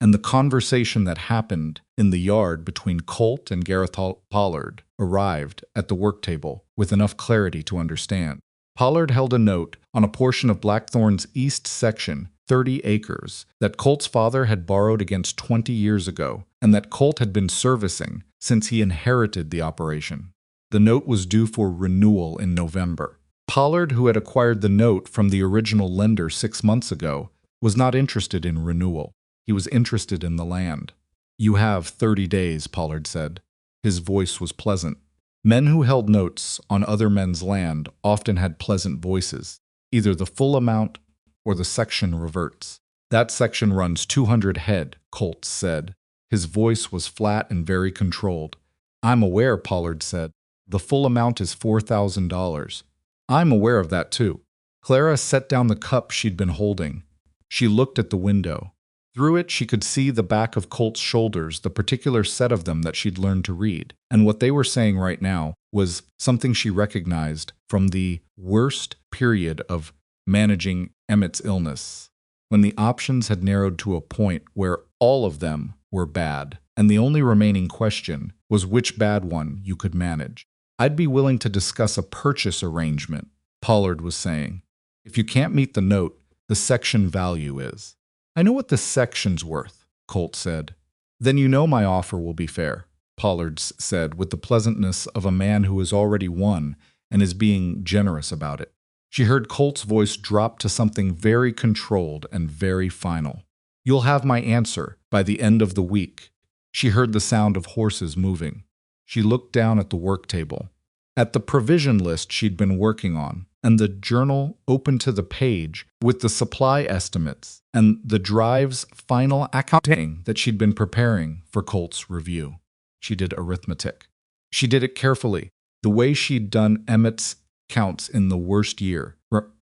And the conversation that happened in the yard between Colt and Gareth Pollard arrived at the work table with enough clarity to understand. Pollard held a note on a portion of Blackthorn's east section, 30 acres, that Colt's father had borrowed against 20 years ago, and that Colt had been servicing since he inherited the operation. The note was due for renewal in November. Pollard, who had acquired the note from the original lender 6 months ago, was not interested in renewal. He was interested in the land. "You have 30 days, Pollard said. His voice was pleasant. Men who held notes on other men's land often had pleasant voices. Either the full amount or the section reverts. "That section runs 200 head, Colt said. His voice was flat and very controlled. "I'm aware," Pollard said. "The full amount is $4,000. "I'm aware of that, too." Clara set down the cup she'd been holding. She looked at the window. Through it, she could see the back of Colt's shoulders, the particular set of them that she'd learned to read. And what they were saying right now was something she recognized from the worst period of managing Emmett's illness, when the options had narrowed to a point where all of them were bad, and the only remaining question was which bad one you could manage. "I'd be willing to discuss a purchase arrangement," Pollard was saying. "If you can't meet the note, the section value is." "I know what the section's worth," Colt said. "Then you know my offer will be fair," Pollard said with the pleasantness of a man who has already won and is being generous about it. She heard Colt's voice drop to something very controlled and very final. "You'll have my answer by the end of the week." She heard the sound of horses moving. She looked down at the work table, at the provision list she'd been working on, and the journal open to the page with the supply estimates and the drive's final accounting that she'd been preparing for Colt's review. She did arithmetic. She did it carefully, the way she'd done Emmett's counts in the worst year,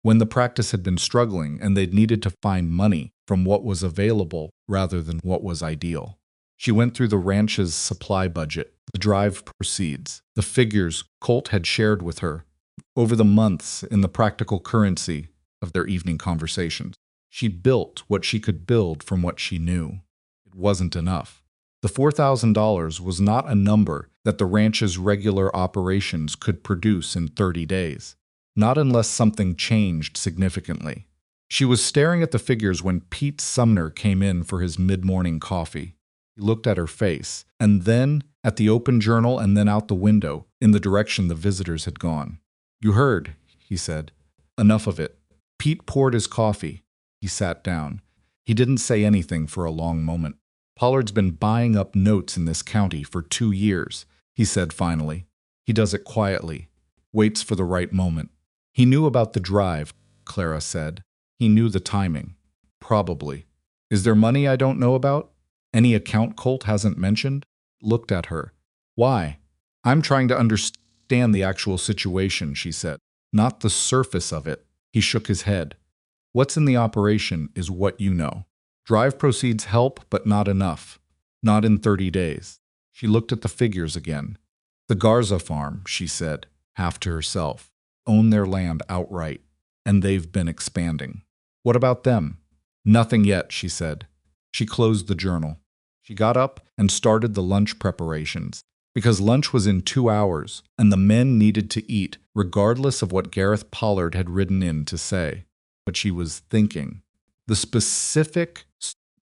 when the practice had been struggling and they'd needed to find money from what was available rather than what was ideal. She went through the ranch's supply budget, the drive proceeds, the figures Colt had shared with her over the months in the practical currency of their evening conversations. She built what she could build from what she knew. It wasn't enough. The $4,000 was not a number that the ranch's regular operations could produce in 30 days, not unless something changed significantly. She was staring at the figures when Pete Sumner came in for his mid-morning coffee. He looked at her face, and then at the open journal, and then out the window, in the direction the visitors had gone. "You heard," he said. "Enough of it." Pete poured his coffee. He sat down. He didn't say anything for a long moment. "Pollard's been buying up notes in this county for 2 years, he said finally. "He does it quietly, waits for the right moment." "He knew about the drive," Clara said. "He knew the timing. Probably. Is there money I don't know about? Any account Colt hasn't mentioned?" Looked at her. "Why?" "I'm trying to understand the actual situation," she said, "not the surface of it." He shook his head. "What's in the operation is what you know. Drive proceeds help, but not enough. Not in 30 days. She looked at the figures again. "The Garza farm," she said, half to herself, "own their land outright, and they've been expanding." "What about them?" "Nothing yet," she said. She closed the journal. She got up and started the lunch preparations, because lunch was in 2 hours, and the men needed to eat, regardless of what Gareth Pollard had ridden in to say. But she was thinking. The specific,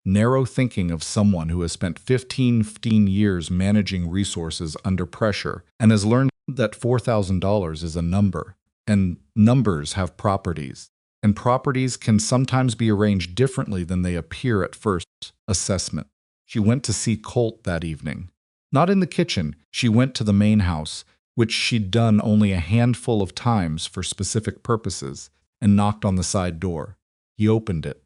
narrow thinking of someone who has spent 15 years managing resources under pressure and has learned that $4,000 is a number, and numbers have properties, and properties can sometimes be arranged differently than they appear at first assessment. She went to see Colt that evening. Not in the kitchen, she went to the main house, which she'd done only a handful of times for specific purposes, and knocked on the side door. He opened it.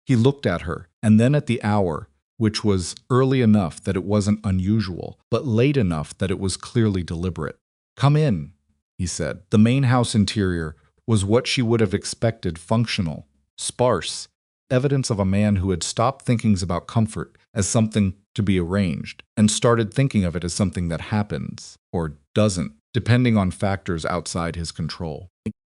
He looked at her, and then at the hour, which was early enough that it wasn't unusual, but late enough that it was clearly deliberate. "Come in," he said. The main house interior was what she would have expected: functional, sparse, evidence of a man who had stopped thinking about comfort as something to be arranged and started thinking of it as something that happens, or doesn't, depending on factors outside his control.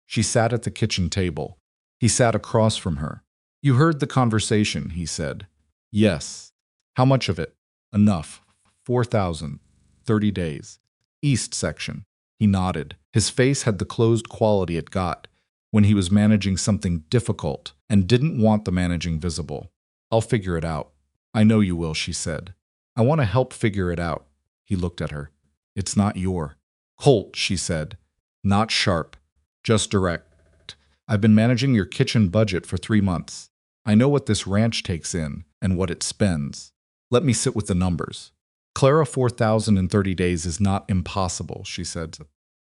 She sat at the kitchen table. He sat across from her. "You heard the conversation," he said. "Yes." "How much of it?" "Enough. 4,000. 30 days. East section." He nodded. His face had the closed quality it got when he was managing something difficult and didn't want the managing visible. "I'll figure it out." "I know you will," she said. "I want to help figure it out." He looked at her. "It's not your." "Colt," she said. "Not sharp. Just direct. I've been managing your kitchen budget for 3 months. I know what this ranch takes in and what it spends. Let me sit with the numbers." "Clara, 4,000 in 30 days is not impossible," she said.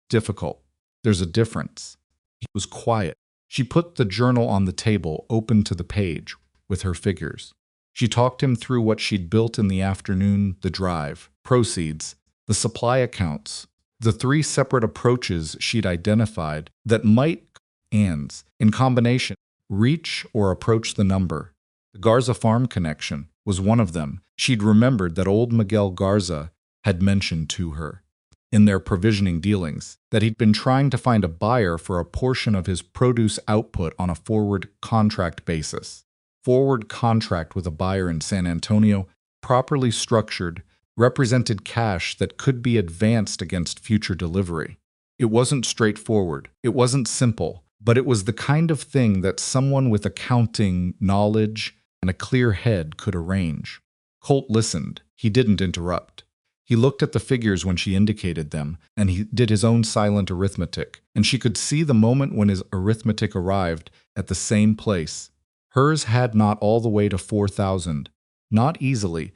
"Difficult. There's a difference." He was quiet. She put the journal on the table, open to the page, with her figures. She talked him through what she'd built in the afternoon, the drive, proceeds, the supply accounts, the 3 separate approaches she'd identified that might, and, in combination, reach or approach the number. The Garza farm connection was one of them. She'd remembered that old Miguel Garza had mentioned to her, in their provisioning dealings, that he'd been trying to find a buyer for a portion of his produce output on a forward contract basis. Forward contract with a buyer in San Antonio, properly structured, represented cash that could be advanced against future delivery. It wasn't straightforward. It wasn't simple, but it was the kind of thing that someone with accounting knowledge and a clear head could arrange. Colt listened. He didn't interrupt. He looked at the figures when she indicated them, and he did his own silent arithmetic, and she could see the moment when his arithmetic arrived at the same place. Hers had not all the way to 4,000, not easily,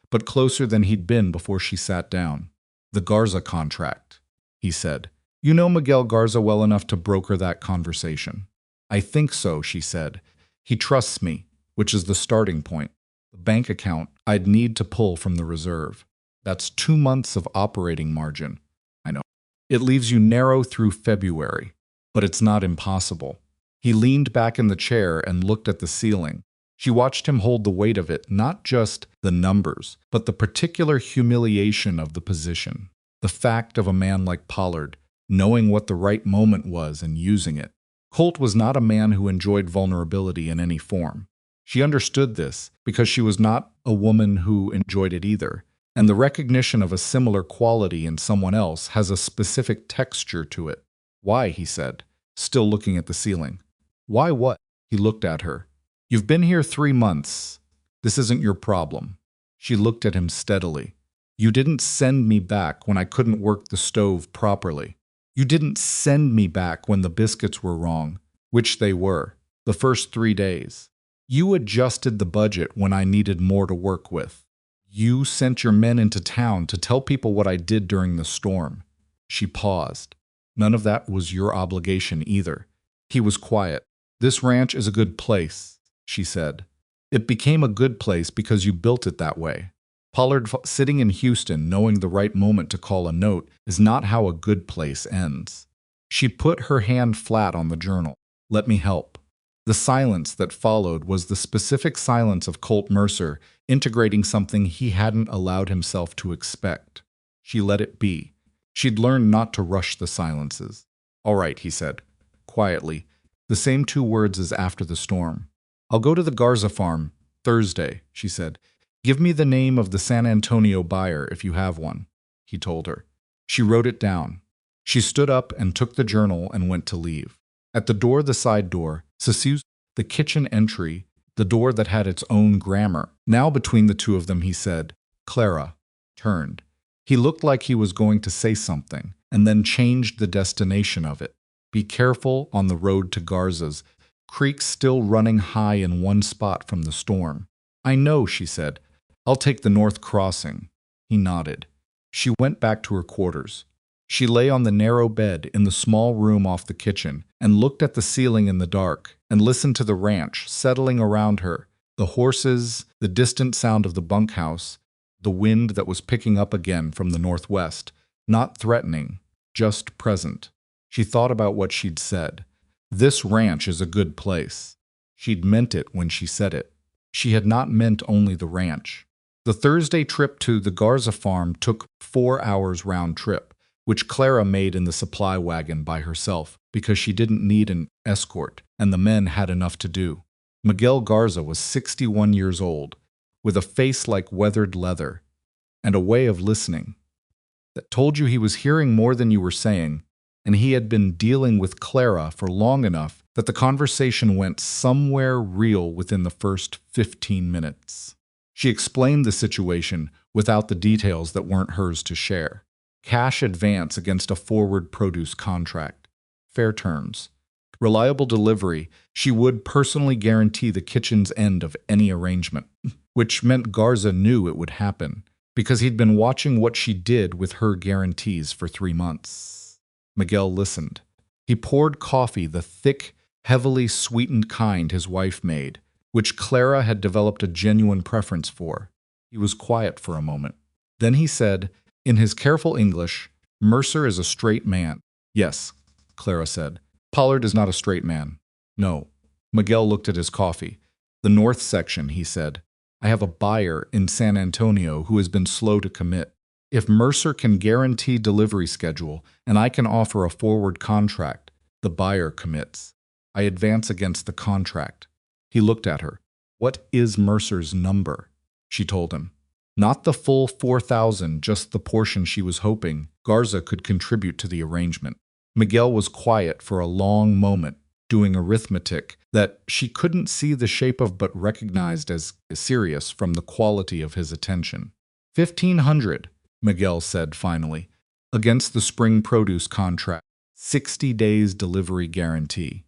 but closer than he'd been before she sat down. "The Garza contract," he said. "You know Miguel Garza well enough to broker that conversation." "I think so," she said. "He trusts me, which is the starting point. The bank account I'd need to pull from the reserve. That's 2 months of operating margin. I know. It leaves you narrow through February, but it's not impossible." He leaned back in the chair and looked at the ceiling. She watched him hold the weight of it, not just the numbers, but the particular humiliation of the position. The fact of a man like Pollard, knowing what the right moment was and using it. Colt was not a man who enjoyed vulnerability in any form. She understood this because she was not a woman who enjoyed it either, and the recognition of a similar quality in someone else has a specific texture to it. "Why?" he said, still looking at the ceiling. "Why what?" He looked at her. "You've been here 3 months. This isn't your problem." She looked at him steadily. "You didn't send me back when I couldn't work the stove properly. You didn't send me back when the biscuits were wrong, which they were, the first 3 days. You adjusted the budget when I needed more to work with. You sent your men into town to tell people what I did during the storm." She paused. "None of that was your obligation either." He was quiet. "This ranch is a good place," she said. "It became a good place because you built it that way. Pollard sitting in Houston, knowing the right moment to call a note, is not how a good place ends." She put her hand flat on the journal. "Let me help." The silence that followed was the specific silence of Colt Mercer integrating something he hadn't allowed himself to expect. She let it be. She'd learned not to rush the silences. "All right," he said, quietly, the same 2 words as after the storm. "I'll go to the Garza farm Thursday," she said. "Give me the name of the San Antonio buyer if you have one," he told her. She wrote it down. She stood up and took the journal and went to leave. At the door, the side door, Cecile, the kitchen entry, the door that had its own grammar. Now between the 2 of them, he said, "Clara," turned. He looked like he was going to say something, and then changed the destination of it. "Be careful on the road to Garza's. Creek still running high in one spot from the storm." "I know," she said. "I'll take the north crossing." He nodded. She went back to her quarters. She lay on the narrow bed in the small room off the kitchen and looked at the ceiling in the dark and listened to the ranch settling around her, the horses, the distant sound of the bunkhouse, the wind that was picking up again from the northwest, not threatening, just present. She thought about what she'd said. This ranch is a good place. She'd meant it when she said it. She had not meant only the ranch. The Thursday trip to the Garza farm took 4 hours round trip, which Clara made in the supply wagon by herself because she didn't need an escort and the men had enough to do. Miguel Garza was 61 years old, with a face like weathered leather and a way of listening that told you he was hearing more than you were saying, and he had been dealing with Clara for long enough that the conversation went somewhere real within the first 15 minutes. She explained the situation without the details that weren't hers to share. Cash advance against a forward produce contract. Fair terms. Reliable delivery. She would personally guarantee the kitchen's end of any arrangement, which meant Garza knew it would happen, because he'd been watching what she did with her guarantees for 3 months. Miguel listened. He poured coffee, the thick, heavily sweetened kind his wife made, which Clara had developed a genuine preference for. He was quiet for a moment. Then he said, in his careful English, "Mercer is a straight man." "Yes," Clara said. "Pollard is not a straight man." "No." Miguel looked at his coffee. "The north section," he said. "I have a buyer in San Antonio who has been slow to commit. If Mercer can guarantee delivery schedule and I can offer a forward contract, the buyer commits. I advance against the contract." He looked at her. "What is Mercer's number?" She told him. Not the full 4,000, just the portion she was hoping Garza could contribute to the arrangement. Miguel was quiet for a long moment, doing arithmetic that she couldn't see the shape of but recognized as serious from the quality of his attention. 1,500, Miguel said finally, against the spring produce contract, 60 days delivery guarantee.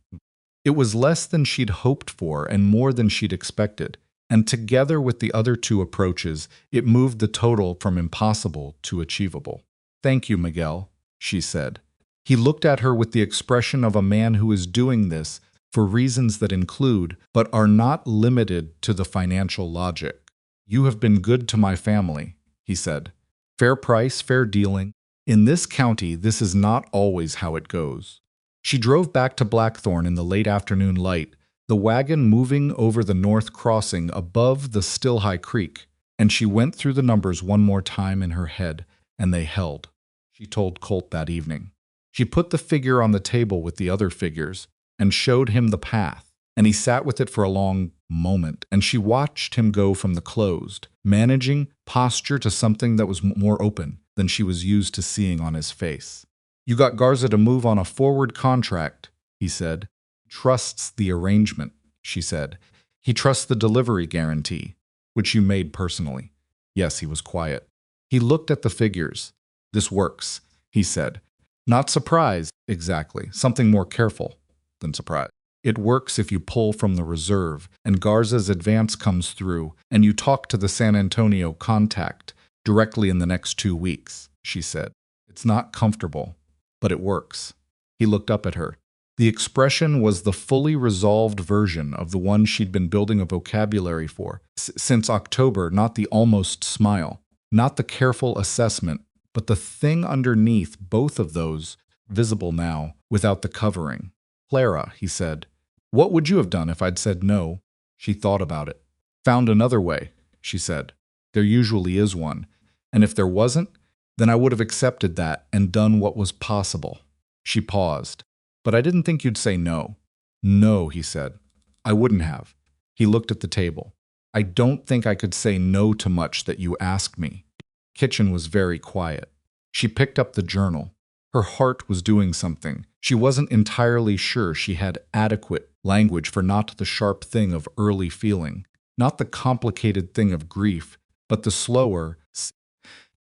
It was less than she'd hoped for and more than she'd expected, and together with the other two approaches, it moved the total from impossible to achievable. "Thank you, Miguel," she said. He looked at her with the expression of a man who is doing this for reasons that include, but are not limited to, the financial logic. "You have been good to my family," he said. "Fair price, fair dealing. In this county, this is not always how it goes." She drove back to Blackthorn in the late afternoon light, the wagon moving over the north crossing above the still high creek, and she went through the numbers one more time in her head, and they held. She told Colt that evening. She put the figure on the table with the other figures and showed him the path, and he sat with it for a long moment, and she watched him go from the closed, managing posture to something that was more open than she was used to seeing on his face. "You got Garza to move on a forward contract," he said. "Trusts the arrangement," she said. "He trusts the delivery guarantee, which you made personally." Yes, he was quiet. He looked at the figures. "This works," he said. "Not surprised, exactly. Something more careful than surprise. It works if you pull from the reserve, and Garza's advance comes through, and you talk to the San Antonio contact directly in the next 2 weeks," she said. "It's not comfortable, but it works." He looked up at her. The expression was the fully resolved version of the one she'd been building a vocabulary for since October, not the almost smile, not the careful assessment, but the thing underneath both of those, visible now, without the covering. "Clara," he said, "what would you have done if I'd said no?" She thought about it. "Found another way," she said. "There usually is one. And if there wasn't, then I would have accepted that and done what was possible." She paused. "But I didn't think you'd say no." "No," he said. "I wouldn't have." He looked at the table. "I don't think I could say no to much that you asked me." Kitchen was very quiet. She picked up the journal. Her heart was doing something. She wasn't entirely sure she had adequate language for not the sharp thing of early feeling, not the complicated thing of grief, but the slower,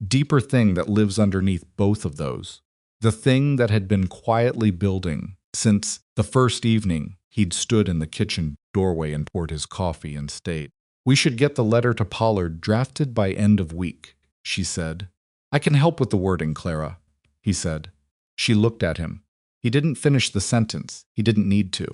deeper thing that lives underneath both of those. The thing that had been quietly building since the first evening he'd stood in the kitchen doorway and poured his coffee and stayed. "We should get the letter to Pollard drafted by end of week," she said. "I can help with the wording, Clara." he said. She looked at him. He didn't finish the sentence. He didn't need to.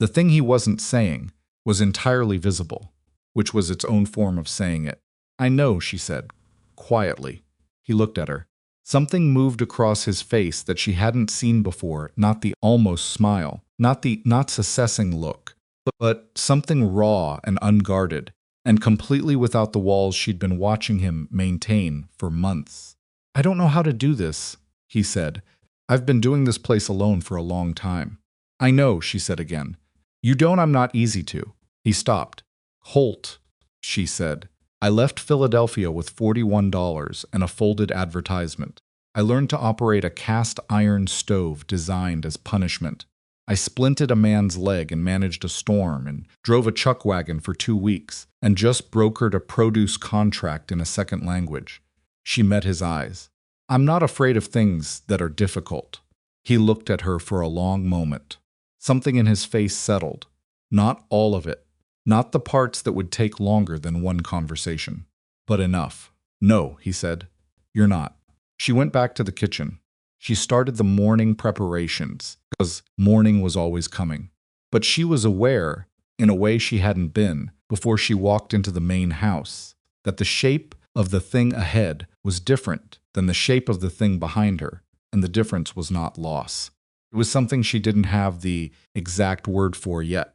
The thing he wasn't saying was entirely visible, which was its own form of saying it. I know, she said, quietly. He looked at her. Something moved across his face that she hadn't seen before, not the almost smile, not the not-assessing look, but something raw and unguarded, and completely without the walls she'd been watching him maintain for months. I don't know how to do this, he said. I've been doing this place alone for a long time. I know, she said again. You don't, I'm not easy to. He stopped. Holt, she said. I left Philadelphia with $41 and a folded advertisement. I learned to operate a cast iron stove designed as punishment. I splinted a man's leg and managed a storm and drove a chuck wagon for 2 weeks and just brokered a produce contract in a second language. She met his eyes. I'm not afraid of things that are difficult. He looked at her for a long moment. Something in his face settled. Not all of it. Not the parts that would take longer than one conversation. But enough. No, he said. You're not. She went back to the kitchen. She started the morning preparations, because morning was always coming. But she was aware, in a way she hadn't been, before she walked into the main house, that the shape of the thing ahead was different than the shape of the thing behind her, and the difference was not loss. It was something she didn't have the exact word for yet,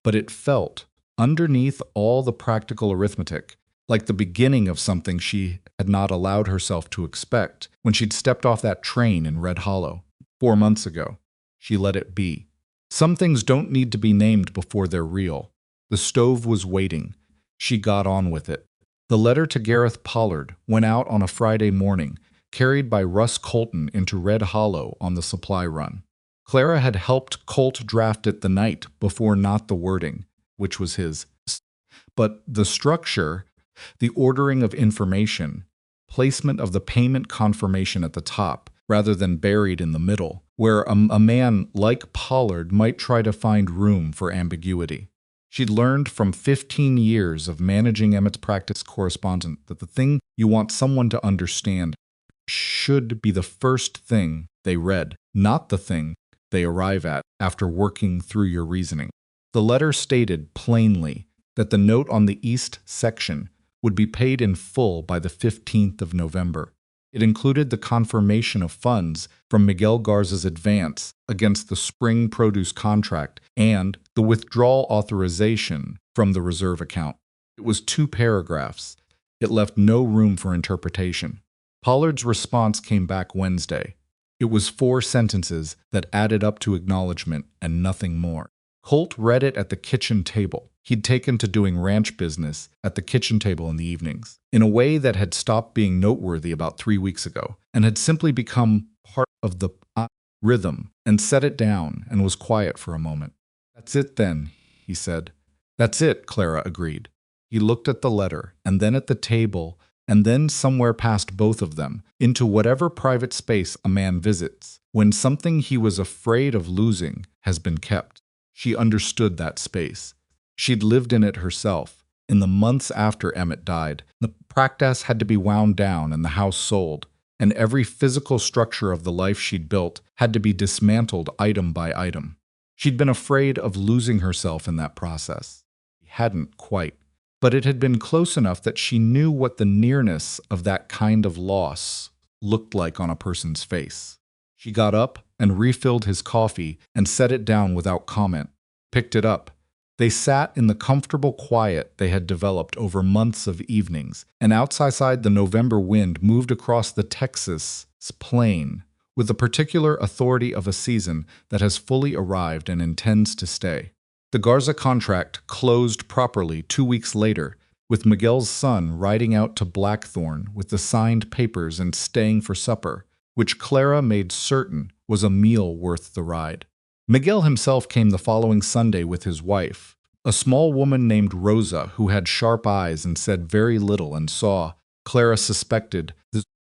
but it felt, underneath all the practical arithmetic, like the beginning of something she had not allowed herself to expect when she'd stepped off that train in Red Hollow 4 months ago. She let it be. Some things don't need to be named before they're real. The stove was waiting. She got on with it. The letter to Gareth Pollard went out on a Friday morning, carried by Russ Colton into Red Hollow on the supply run. Clara had helped Colt draft it the night before, not the wording, which was his, but the structure, the ordering of information, placement of the payment confirmation at the top, rather than buried in the middle, where a man like Pollard might try to find room for ambiguity. She'd learned from 15 years of managing Emmett's practice correspondence that the thing you want someone to understand should be the first thing they read, not the thing they arrive at after working through your reasoning. The letter stated plainly that the note on the east section would be paid in full by the 15th of November. It included the confirmation of funds from Miguel Garza's advance against the spring produce contract and the withdrawal authorization from the reserve account. It was 2 paragraphs. It left no room for interpretation. Pollard's response came back Wednesday. It was 4 sentences that added up to acknowledgement and nothing more. Colt read it at the kitchen table. He'd taken to doing ranch business at the kitchen table in the evenings, in a way that had stopped being noteworthy about 3 weeks ago, and had simply become part of the rhythm, and set it down and was quiet for a moment. That's it then, he said. That's it, Clara agreed. He looked at the letter, and then at the table, and then somewhere past both of them, into whatever private space a man visits, when something he was afraid of losing has been kept. She understood that space. She'd lived in it herself. In the months after Emmett died, the practice had to be wound down and the house sold, and every physical structure of the life she'd built had to be dismantled item by item. She'd been afraid of losing herself in that process. She hadn't quite, but it had been close enough that she knew what the nearness of that kind of loss looked like on a person's face. She got up and refilled his coffee and set it down without comment, picked it up. They sat in the comfortable quiet they had developed over months of evenings, and outside the November wind moved across the Texas plain with the particular authority of a season that has fully arrived and intends to stay. The Garza contract closed properly 2 weeks later, with Miguel's son riding out to Blackthorn with the signed papers and staying for supper, which Clara made certain was a meal worth the ride. Miguel himself came the following Sunday with his wife, a small woman named Rosa who had sharp eyes and said very little and saw, Clara suspected,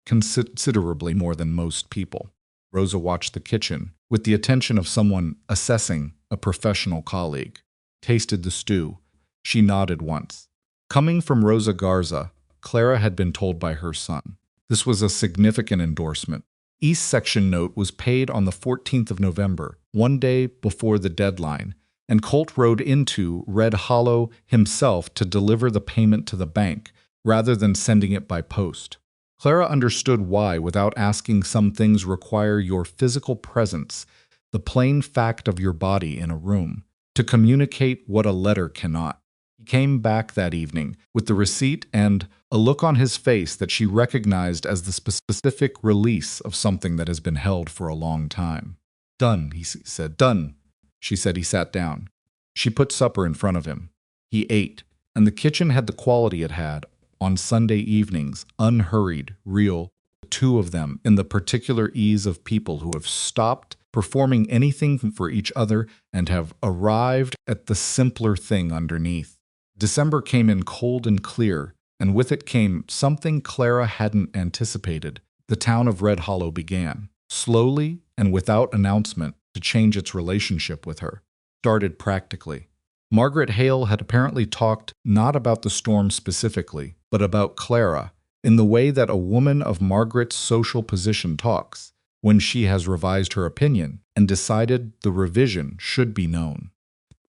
considerably more than most people. Rosa watched the kitchen with the attention of someone assessing a professional colleague. Tasted the stew. She nodded once. Coming from Rosa Garza, Clara had been told by her son. This was a significant endorsement. East Section note was paid on the 14th of November, one day before the deadline, and Colt rode into Red Hollow himself to deliver the payment to the bank, rather than sending it by post. Clara understood why, without asking, some things require your physical presence, the plain fact of your body in a room, to communicate what a letter cannot. He came back that evening with the receipt and a look on his face that she recognized as the specific release of something that has been held for a long time. "Done," he said. "Done." She said. He sat down. She put supper in front of him. He ate, and the kitchen had the quality it had on Sunday evenings, unhurried, real, the two of them in the particular ease of people who have stopped performing anything for each other and have arrived at the simpler thing underneath. December came in cold and clear, and with it came something Clara hadn't anticipated. The town of Red Hollow began, slowly and without announcement, to change its relationship with her. Started practically. Margaret Hale had apparently talked not about the storm specifically, but about Clara, in the way that a woman of Margaret's social position talks, when she has revised her opinion and decided the revision should be known.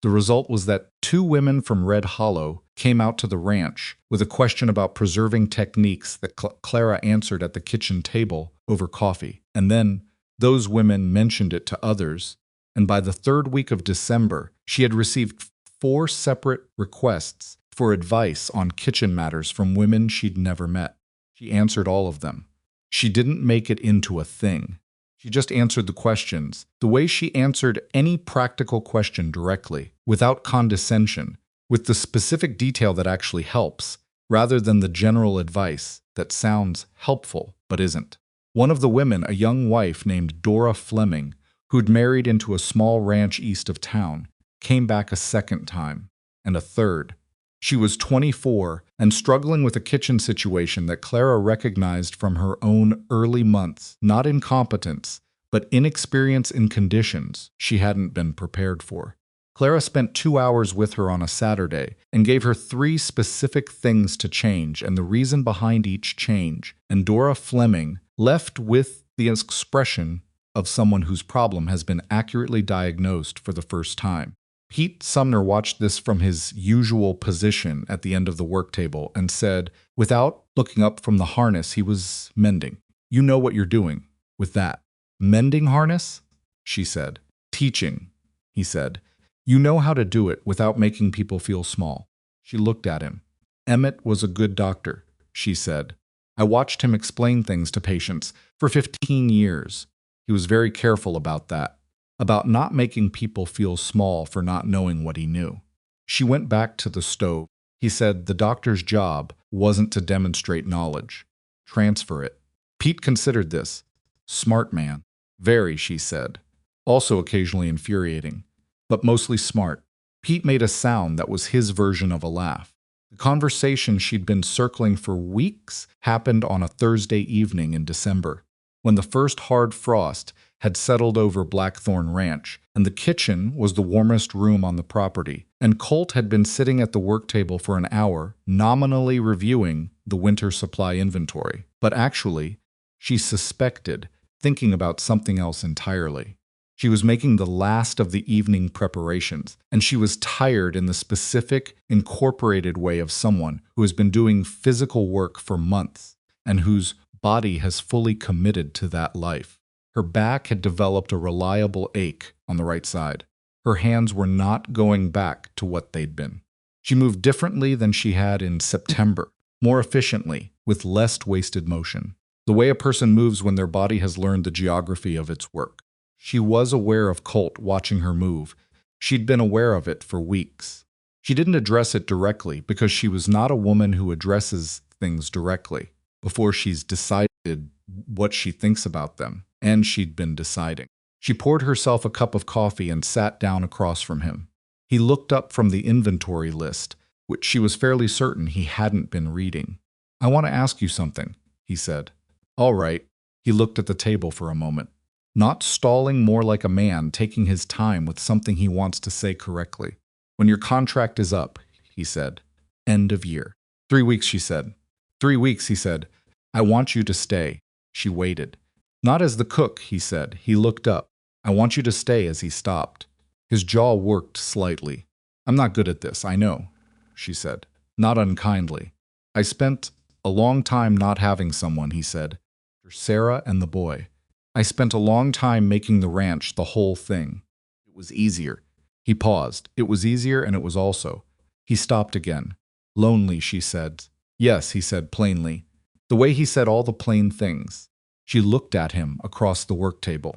The result was that two women from Red Hollow came out to the ranch with a question about preserving techniques that Clara answered at the kitchen table over coffee, and then those women mentioned it to others, and by the third week of December, she had received 4 separate requests for advice on kitchen matters from women she'd never met. She answered all of them. She didn't make it into a thing. She just answered the questions, the way she answered any practical question directly, without condescension, with the specific detail that actually helps, rather than the general advice that sounds helpful but isn't. One of the women, a young wife named Dora Fleming, who'd married into a small ranch east of town, came back a second time, and a third. She was 24 and struggling with a kitchen situation that Clara recognized from her own early months, not incompetence, but inexperience in conditions she hadn't been prepared for. Clara spent 2 hours with her on a Saturday and gave her 3 specific things to change and the reason behind each change, and Dora Fleming left with the expression of someone whose problem has been accurately diagnosed for the first time. Pete Sumner watched this from his usual position at the end of the work table and said, without looking up from the harness he was mending, "You know what you're doing with that." "Mending harness?" she said. "Teaching," he said. "You know how to do it without making people feel small." She looked at him. "Emmett was a good doctor," she said. "I watched him explain things to patients for 15 years. He was very careful about that, about not making people feel small for not knowing what he knew." She went back to the stove. He said the doctor's job wasn't to demonstrate knowledge. Transfer it. Pete considered this. Smart man. Very, she said. Also occasionally infuriating, but mostly smart. Pete made a sound that was his version of a laugh. The conversation she'd been circling for weeks happened on a Thursday evening in December, when the first hard frost had settled over Blackthorn Ranch, and the kitchen was the warmest room on the property, and Colt had been sitting at the work table for an hour, nominally reviewing the winter supply inventory. But actually, she suspected, thinking about something else entirely. She was making the last of the evening preparations, and she was tired in the specific, incorporated way of someone who has been doing physical work for months, and whose body has fully committed to that life. Her back had developed a reliable ache on the right side. Her hands were not going back to what they'd been. She moved differently than she had in September, more efficiently, with less wasted motion. The way a person moves when their body has learned the geography of its work. She was aware of Colt watching her move. She'd been aware of it for weeks. She didn't address it directly because she was not a woman who addresses things directly before she's decided what she thinks about them. And she'd been deciding. She poured herself a cup of coffee and sat down across from him. He looked up from the inventory list, which she was fairly certain he hadn't been reading. "I want to ask you something," he said. "All right." He looked at the table for a moment, not stalling, more like a man taking his time with something he wants to say correctly. "When your contract is up," he said. "End of year." 3 weeks, she said. 3 weeks, he said. "I want you to stay." She waited. Not as the cook, he said. He looked up. I want you to stay as he stopped. His jaw worked slightly. I'm not good at this, I know, she said, not unkindly. I spent a long time not having someone, he said. Sarah and the boy. I spent a long time making the ranch the whole thing. It was easier. He paused. It was easier and it was also. He stopped again. Lonely, she said. Yes, he said plainly. The way he said all the plain things. She looked at him across the work table.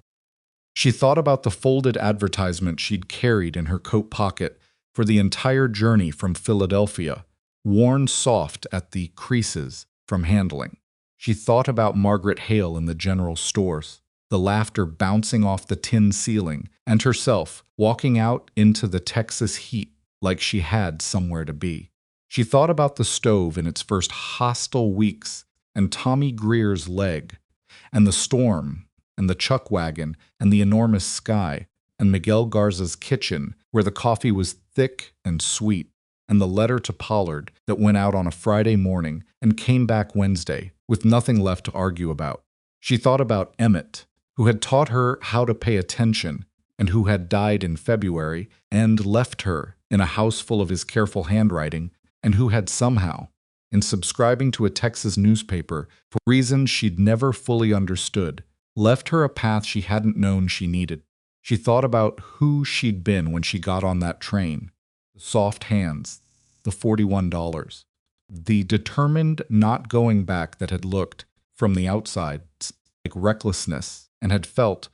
She thought about the folded advertisement she'd carried in her coat pocket for the entire journey from Philadelphia, worn soft at the creases from handling. She thought about Margaret Hale in the general stores, the laughter bouncing off the tin ceiling, and herself walking out into the Texas heat like she had somewhere to be. She thought about the stove in its first hostile weeks, and Tommy Greer's leg, and the storm, and the chuck wagon, and the enormous sky, and Miguel Garza's kitchen, where the coffee was thick and sweet, and the letter to Pollard that went out on a Friday morning and came back Wednesday, with nothing left to argue about. She thought about Emmett, who had taught her how to pay attention, and who had died in February and left her in a house full of his careful handwriting, and who had somehow, in subscribing to a Texas newspaper for reasons she'd never fully understood, left her a path she hadn't known she needed. She thought about who she'd been when she got on that train. The soft hands, the $41, the determined not going back that had looked, from the outside, like recklessness, and had felt,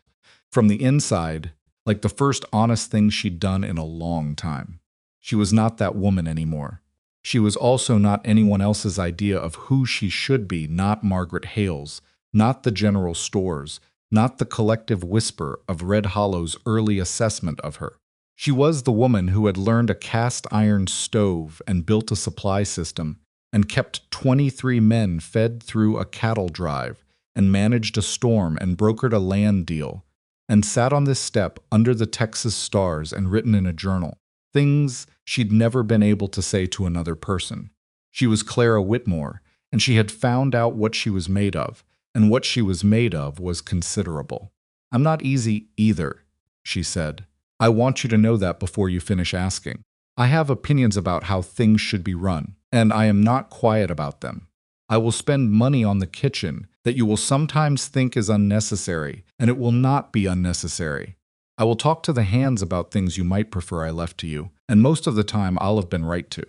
from the inside, like the first honest thing she'd done in a long time. She was not that woman anymore. She was also not anyone else's idea of who she should be, not Margaret Hale's, not the general stores, not the collective whisper of Red Hollow's early assessment of her. She was the woman who had learned a cast iron stove and built a supply system, and kept 23 men fed through a cattle drive, and managed a storm and brokered a land deal, and sat on this step under the Texas stars and written in a journal things she'd never been able to say to another person. She was Clara Whitmore, and she had found out what she was made of, and what she was made of was considerable. I'm not easy either, she said. I want you to know that before you finish asking. I have opinions about how things should be run, and I am not quiet about them. I will spend money on the kitchen that you will sometimes think is unnecessary, and it will not be unnecessary. I will talk to the hands about things you might prefer I left to you, and most of the time I'll have been right to.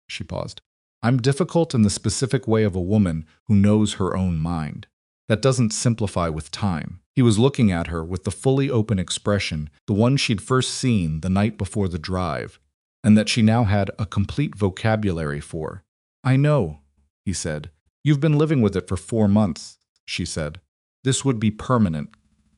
She paused. I'm difficult in the specific way of a woman who knows her own mind. That doesn't simplify with time. He was looking at her with the fully open expression, the one she'd first seen the night before the drive, and that she now had a complete vocabulary for. I know, he said. You've been living with it for 4 months, she said. This would be permanent.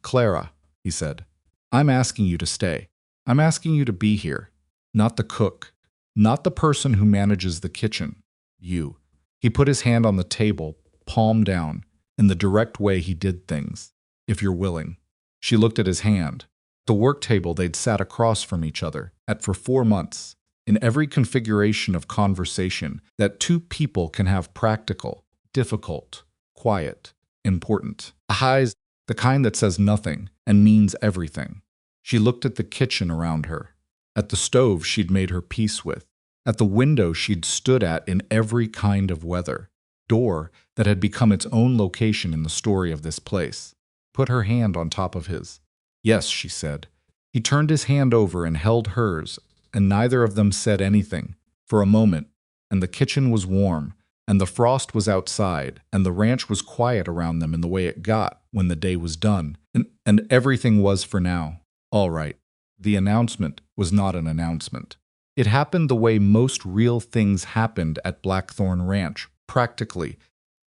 Clara, he said. I'm asking you to stay. I'm asking you to be here. Not the cook. Not the person who manages the kitchen. You. He put his hand on the table, palm down, in the direct way he did things. If you're willing. She looked at his hand. The work table they'd sat across from each other at for 4 months, in every configuration of conversation that two people can have practical, difficult, quiet, important. Highs, the kind that says nothing and means everything. She looked at the kitchen around her, at the stove she'd made her peace with, at the window she'd stood at in every kind of weather, door that had become its own location in the story of this place. Put her hand on top of his. Yes, she said. He turned his hand over and held hers, and neither of them said anything, for a moment, and the kitchen was warm, and the frost was outside, and the ranch was quiet around them in the way it got when the day was done, and everything was for now. All right. The announcement was not an announcement. It happened the way most real things happened at Blackthorn Ranch, practically,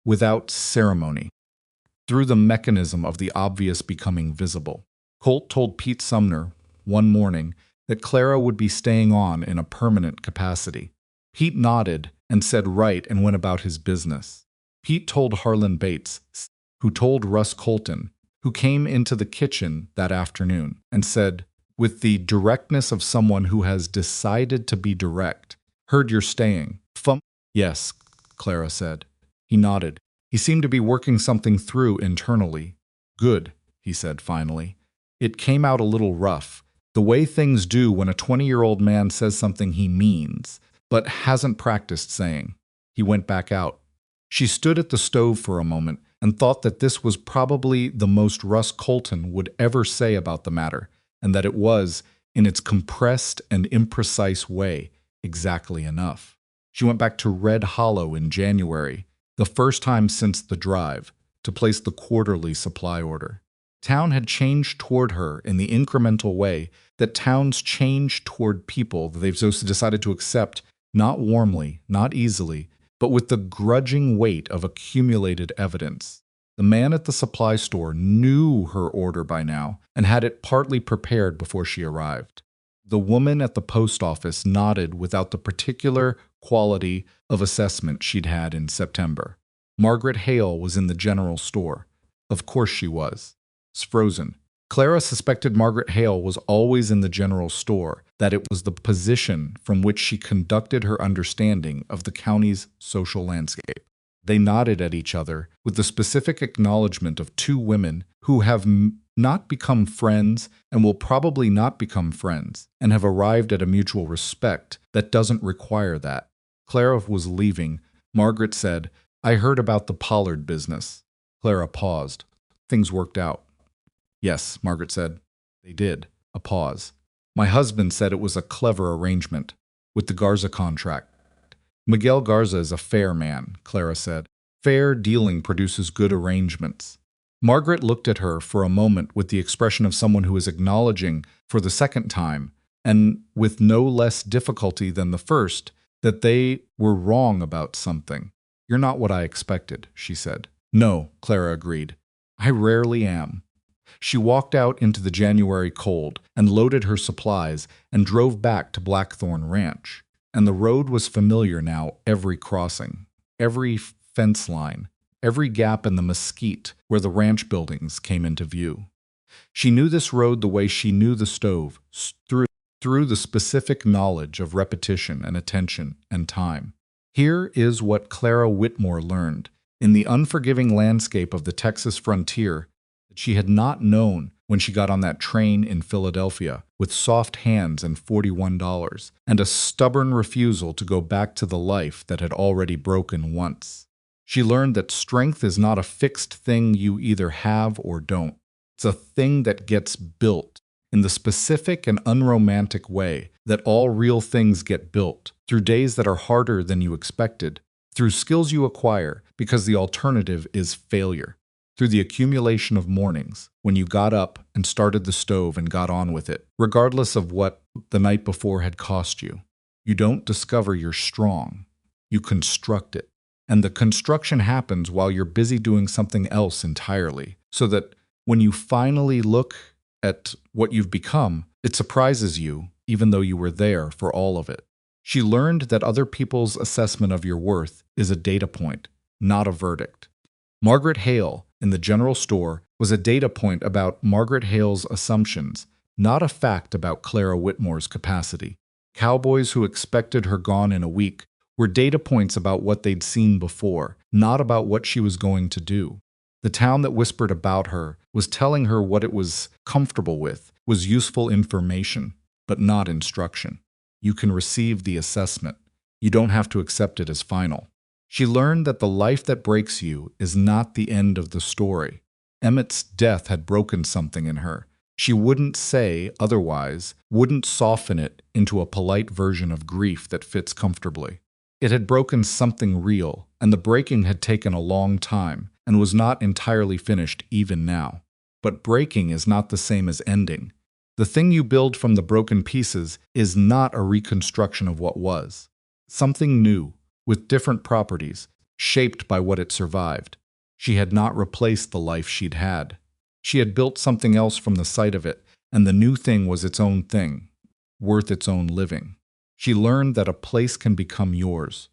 without ceremony, through the mechanism of the obvious becoming visible. Colt told Pete Sumner, one morning, that Clara would be staying on in a permanent capacity. Pete nodded and said right and went about his business. Pete told Harlan Bates, who told Russ Colton, who came into the kitchen that afternoon, and said, with the directness of someone who has decided to be direct, heard you're staying. Yes, Clara said. He nodded. He seemed to be working something through internally. Good, he said finally. It came out a little rough, the way things do when a 20-year-old man says something he means, but hasn't practiced saying. He went back out. She stood at the stove for a moment and thought that this was probably the most Russ Colton would ever say about the matter, and that it was, in its compressed and imprecise way, exactly enough. She went back to Red Hollow in January, the first time since the drive, to place the quarterly supply order. Town had changed toward her in the incremental way that towns change toward people that they've just decided to accept, not warmly, not easily, but with the grudging weight of accumulated evidence. The man at the supply store knew her order by now and had it partly prepared before she arrived. The woman at the post office nodded without the particular quality of assessment she'd had in September. Margaret Hale was in the general store. Of course she was. It's frozen. Clara suspected Margaret Hale was always in the general store, that it was the position from which she conducted her understanding of the county's social landscape. They nodded at each other with the specific acknowledgement of two women who have not become friends and will probably not become friends and have arrived at a mutual respect that doesn't require that. Clara was leaving. Margaret said, "I heard about the Pollard business." Clara paused. Things worked out. "Yes," Margaret said. "They did." A pause. "My husband said it was a clever arrangement, with the Garza contract." "Miguel Garza is a fair man," Clara said. "Fair dealing produces good arrangements." Margaret looked at her for a moment with the expression of someone who is acknowledging, for the second time, and with no less difficulty than the first, that they were wrong about something. "You're not what I expected," she said. "No," Clara agreed. "I rarely am." She walked out into the January cold and loaded her supplies and drove back to Blackthorn Ranch. And the road was familiar now, every crossing, every fence line, every gap in the mesquite where the ranch buildings came into view. She knew this road the way she knew the stove, through the specific knowledge of repetition and attention and time. Here is what Clara Whitmore learned. In the unforgiving landscape of the Texas frontier, that she had not known when she got on that train in Philadelphia with soft hands and $41 and a stubborn refusal to go back to the life that had already broken once. She learned that strength is not a fixed thing you either have or don't. It's a thing that gets built in the specific and unromantic way that all real things get built, through days that are harder than you expected, through skills you acquire because the alternative is failure, through the accumulation of mornings when you got up and started the stove and got on with it, regardless of what the night before had cost you. You don't discover you're strong. You construct it. And the construction happens while you're busy doing something else entirely, so that when you finally look at what you've become, it surprises you, even though you were there for all of it. She learned that other people's assessment of your worth is a data point, not a verdict. Margaret Hale, in the general store, was a data point about Margaret Hale's assumptions, not a fact about Clara Whitmore's capacity. Cowboys who expected her gone in a week were data points about what they'd seen before, not about what she was going to do. The town that whispered about her was telling her what it was comfortable with, was useful information, but not instruction. You can receive the assessment. You don't have to accept it as final. She learned that the life that breaks you is not the end of the story. Emmett's death had broken something in her. She wouldn't say otherwise, wouldn't soften it into a polite version of grief that fits comfortably. It had broken something real, and the breaking had taken a long time and was not entirely finished even now. But breaking is not the same as ending. The thing you build from the broken pieces is not a reconstruction of what was. Something new, with different properties, shaped by what it survived. She had not replaced the life she'd had. She had built something else from the sight of it, and the new thing was its own thing, worth its own living. She learned that a place can become yours,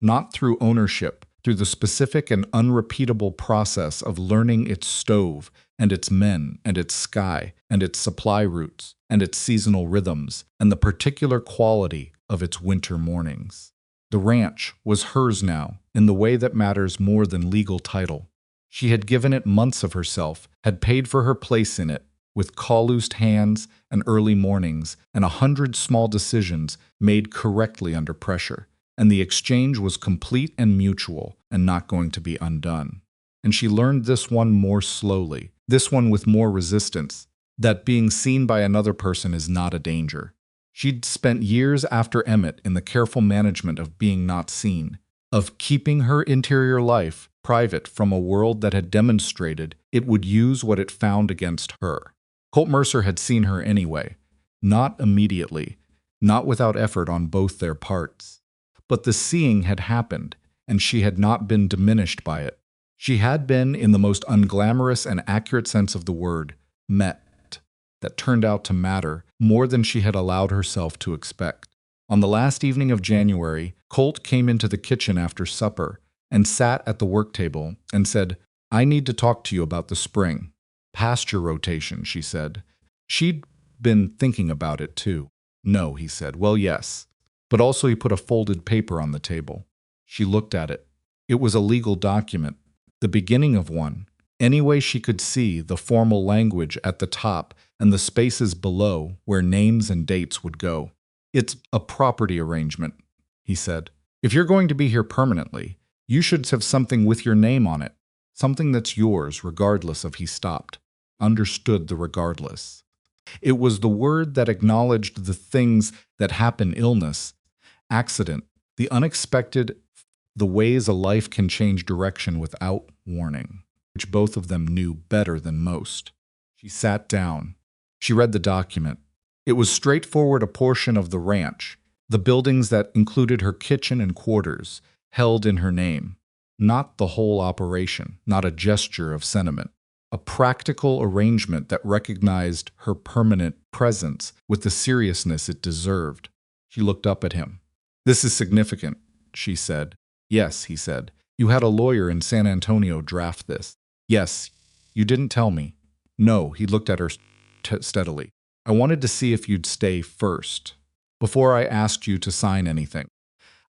not through ownership, through the specific and unrepeatable process of learning its stove and its men and its sky and its supply routes and its seasonal rhythms and the particular quality of its winter mornings. The ranch was hers now in the way that matters more than legal title. She had given it months of herself, had paid for her place in it, with calloused hands and early mornings and 100 small decisions made correctly under pressure. And the exchange was complete and mutual and not going to be undone. And she learned this one more slowly, this one with more resistance, that being seen by another person is not a danger. She'd spent years after Emmett in the careful management of being not seen, of keeping her interior life private from a world that had demonstrated it would use what it found against her. Colt Mercer had seen her anyway, not immediately, not without effort on both their parts. But the seeing had happened, and she had not been diminished by it. She had been, in the most unglamorous and accurate sense of the word, met, that turned out to matter more than she had allowed herself to expect. On the last evening of January, Colt came into the kitchen after supper and sat at the work table and said, "I need to talk to you about the spring. Pasture rotation," she said. She'd been thinking about it, too. "No," he said. "Well, yes." But also he put a folded paper on the table. She looked at it. It was a legal document, the beginning of one. Anyway, she could see the formal language at the top and the spaces below where names and dates would go. "It's a property arrangement," he said. "If you're going to be here permanently, you should have something with your name on it, something that's yours regardless of." He stopped, understood the regardless. It was the word that acknowledged the things that happen: illness, accident, the unexpected, the ways a life can change direction without warning, which both of them knew better than most. She sat down. She read the document. It was straightforward: a portion of the ranch, the buildings that included her kitchen and quarters, held in her name. Not the whole operation, not a gesture of sentiment. A practical arrangement that recognized her permanent presence with the seriousness it deserved. She looked up at him. "This is significant," she said. "Yes," he said. "You had a lawyer in San Antonio draft this." "Yes. You didn't tell me." "No," he looked at her steadily. "I wanted to see if you'd stay first, before I asked you to sign anything.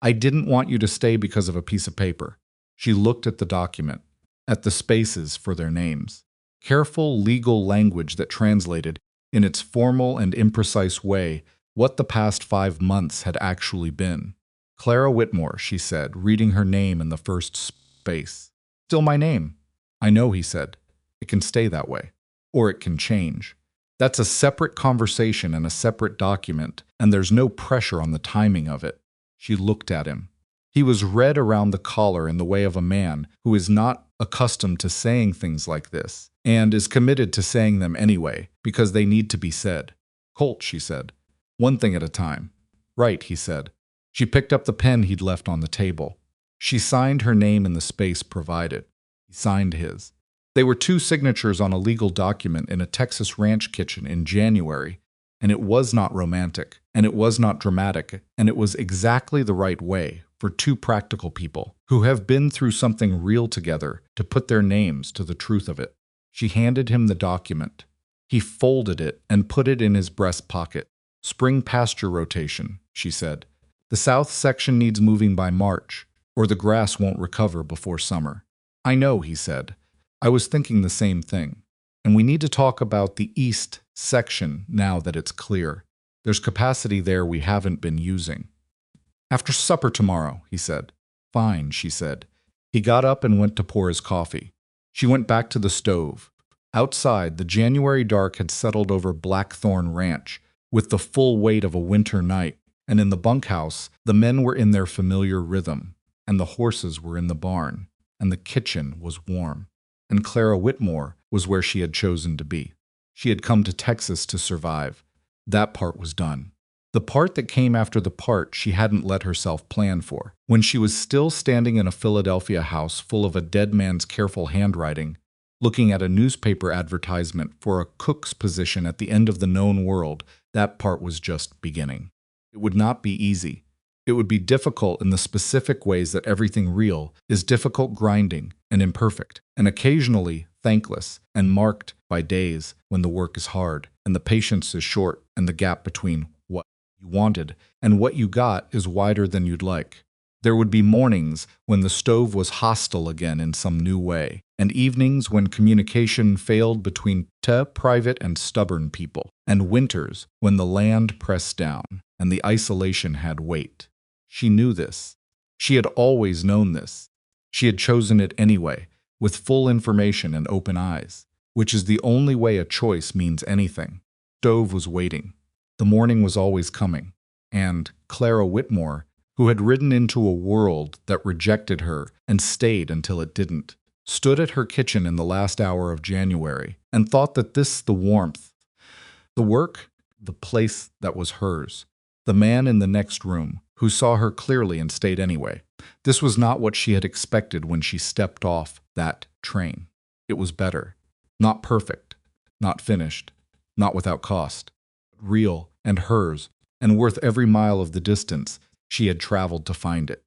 I didn't want you to stay because of a piece of paper." She looked at the document, at the spaces for their names. Careful legal language that translated, in its formal and imprecise way, what the past 5 months had actually been. "Clara Whitmore," she said, reading her name in the first space. "Still my name." "I know," he said. "It can stay that way. Or it can change. That's a separate conversation and a separate document, and there's no pressure on the timing of it." She looked at him. He was red around the collar in the way of a man who is not accustomed to saying things like this, and is committed to saying them anyway, because they need to be said. "Colt," she said. "One thing at a time." "Right," he said. She picked up the pen he'd left on the table. She signed her name in the space provided. He signed his. They were 2 signatures on a legal document in a Texas ranch kitchen in January, and it was not romantic, and it was not dramatic, and it was exactly the right way for 2 practical people who have been through something real together to put their names to the truth of it. She handed him the document. He folded it and put it in his breast pocket. "Spring pasture rotation," she said. "The south section needs moving by March, or the grass won't recover before summer." "I know," he said. "I was thinking the same thing. And we need to talk about the east section now that it's clear. There's capacity there we haven't been using." "After supper tomorrow," he said. "Fine," she said. He got up and went to pour his coffee. She went back to the stove. Outside, the January dark had settled over Blackthorn Ranch with the full weight of a winter night, and in the bunkhouse, the men were in their familiar rhythm, and the horses were in the barn, and the kitchen was warm, and Clara Whitmore was where she had chosen to be. She had come to Texas to survive. That part was done. The part that came after the part she hadn't let herself plan for. When she was still standing in a Philadelphia house full of a dead man's careful handwriting, looking at a newspaper advertisement for a cook's position at the end of the known world, that part was just beginning. It would not be easy. It would be difficult in the specific ways that everything real is difficult, grinding, and imperfect, and occasionally thankless, and marked by days when the work is hard, and the patience is short, and the gap between what you wanted and what you got is wider than you'd like. There would be mornings when the stove was hostile again in some new way, and evenings when communication failed between private and stubborn people, and winters when the land pressed down and the isolation had weight. She knew this. She had always known this. She had chosen it anyway, with full information and open eyes, which is the only way a choice means anything. Stove was waiting. The morning was always coming, and Clara Whitmore, who had ridden into a world that rejected her and stayed until it didn't, stood at her kitchen in the last hour of January and thought that the warmth, the work, the place that was hers, the man in the next room who saw her clearly and stayed anyway. This was not what she had expected when she stepped off that train. It was better. Not perfect, not finished, not without cost. Real and hers, and worth every mile of the distance she had traveled to find it.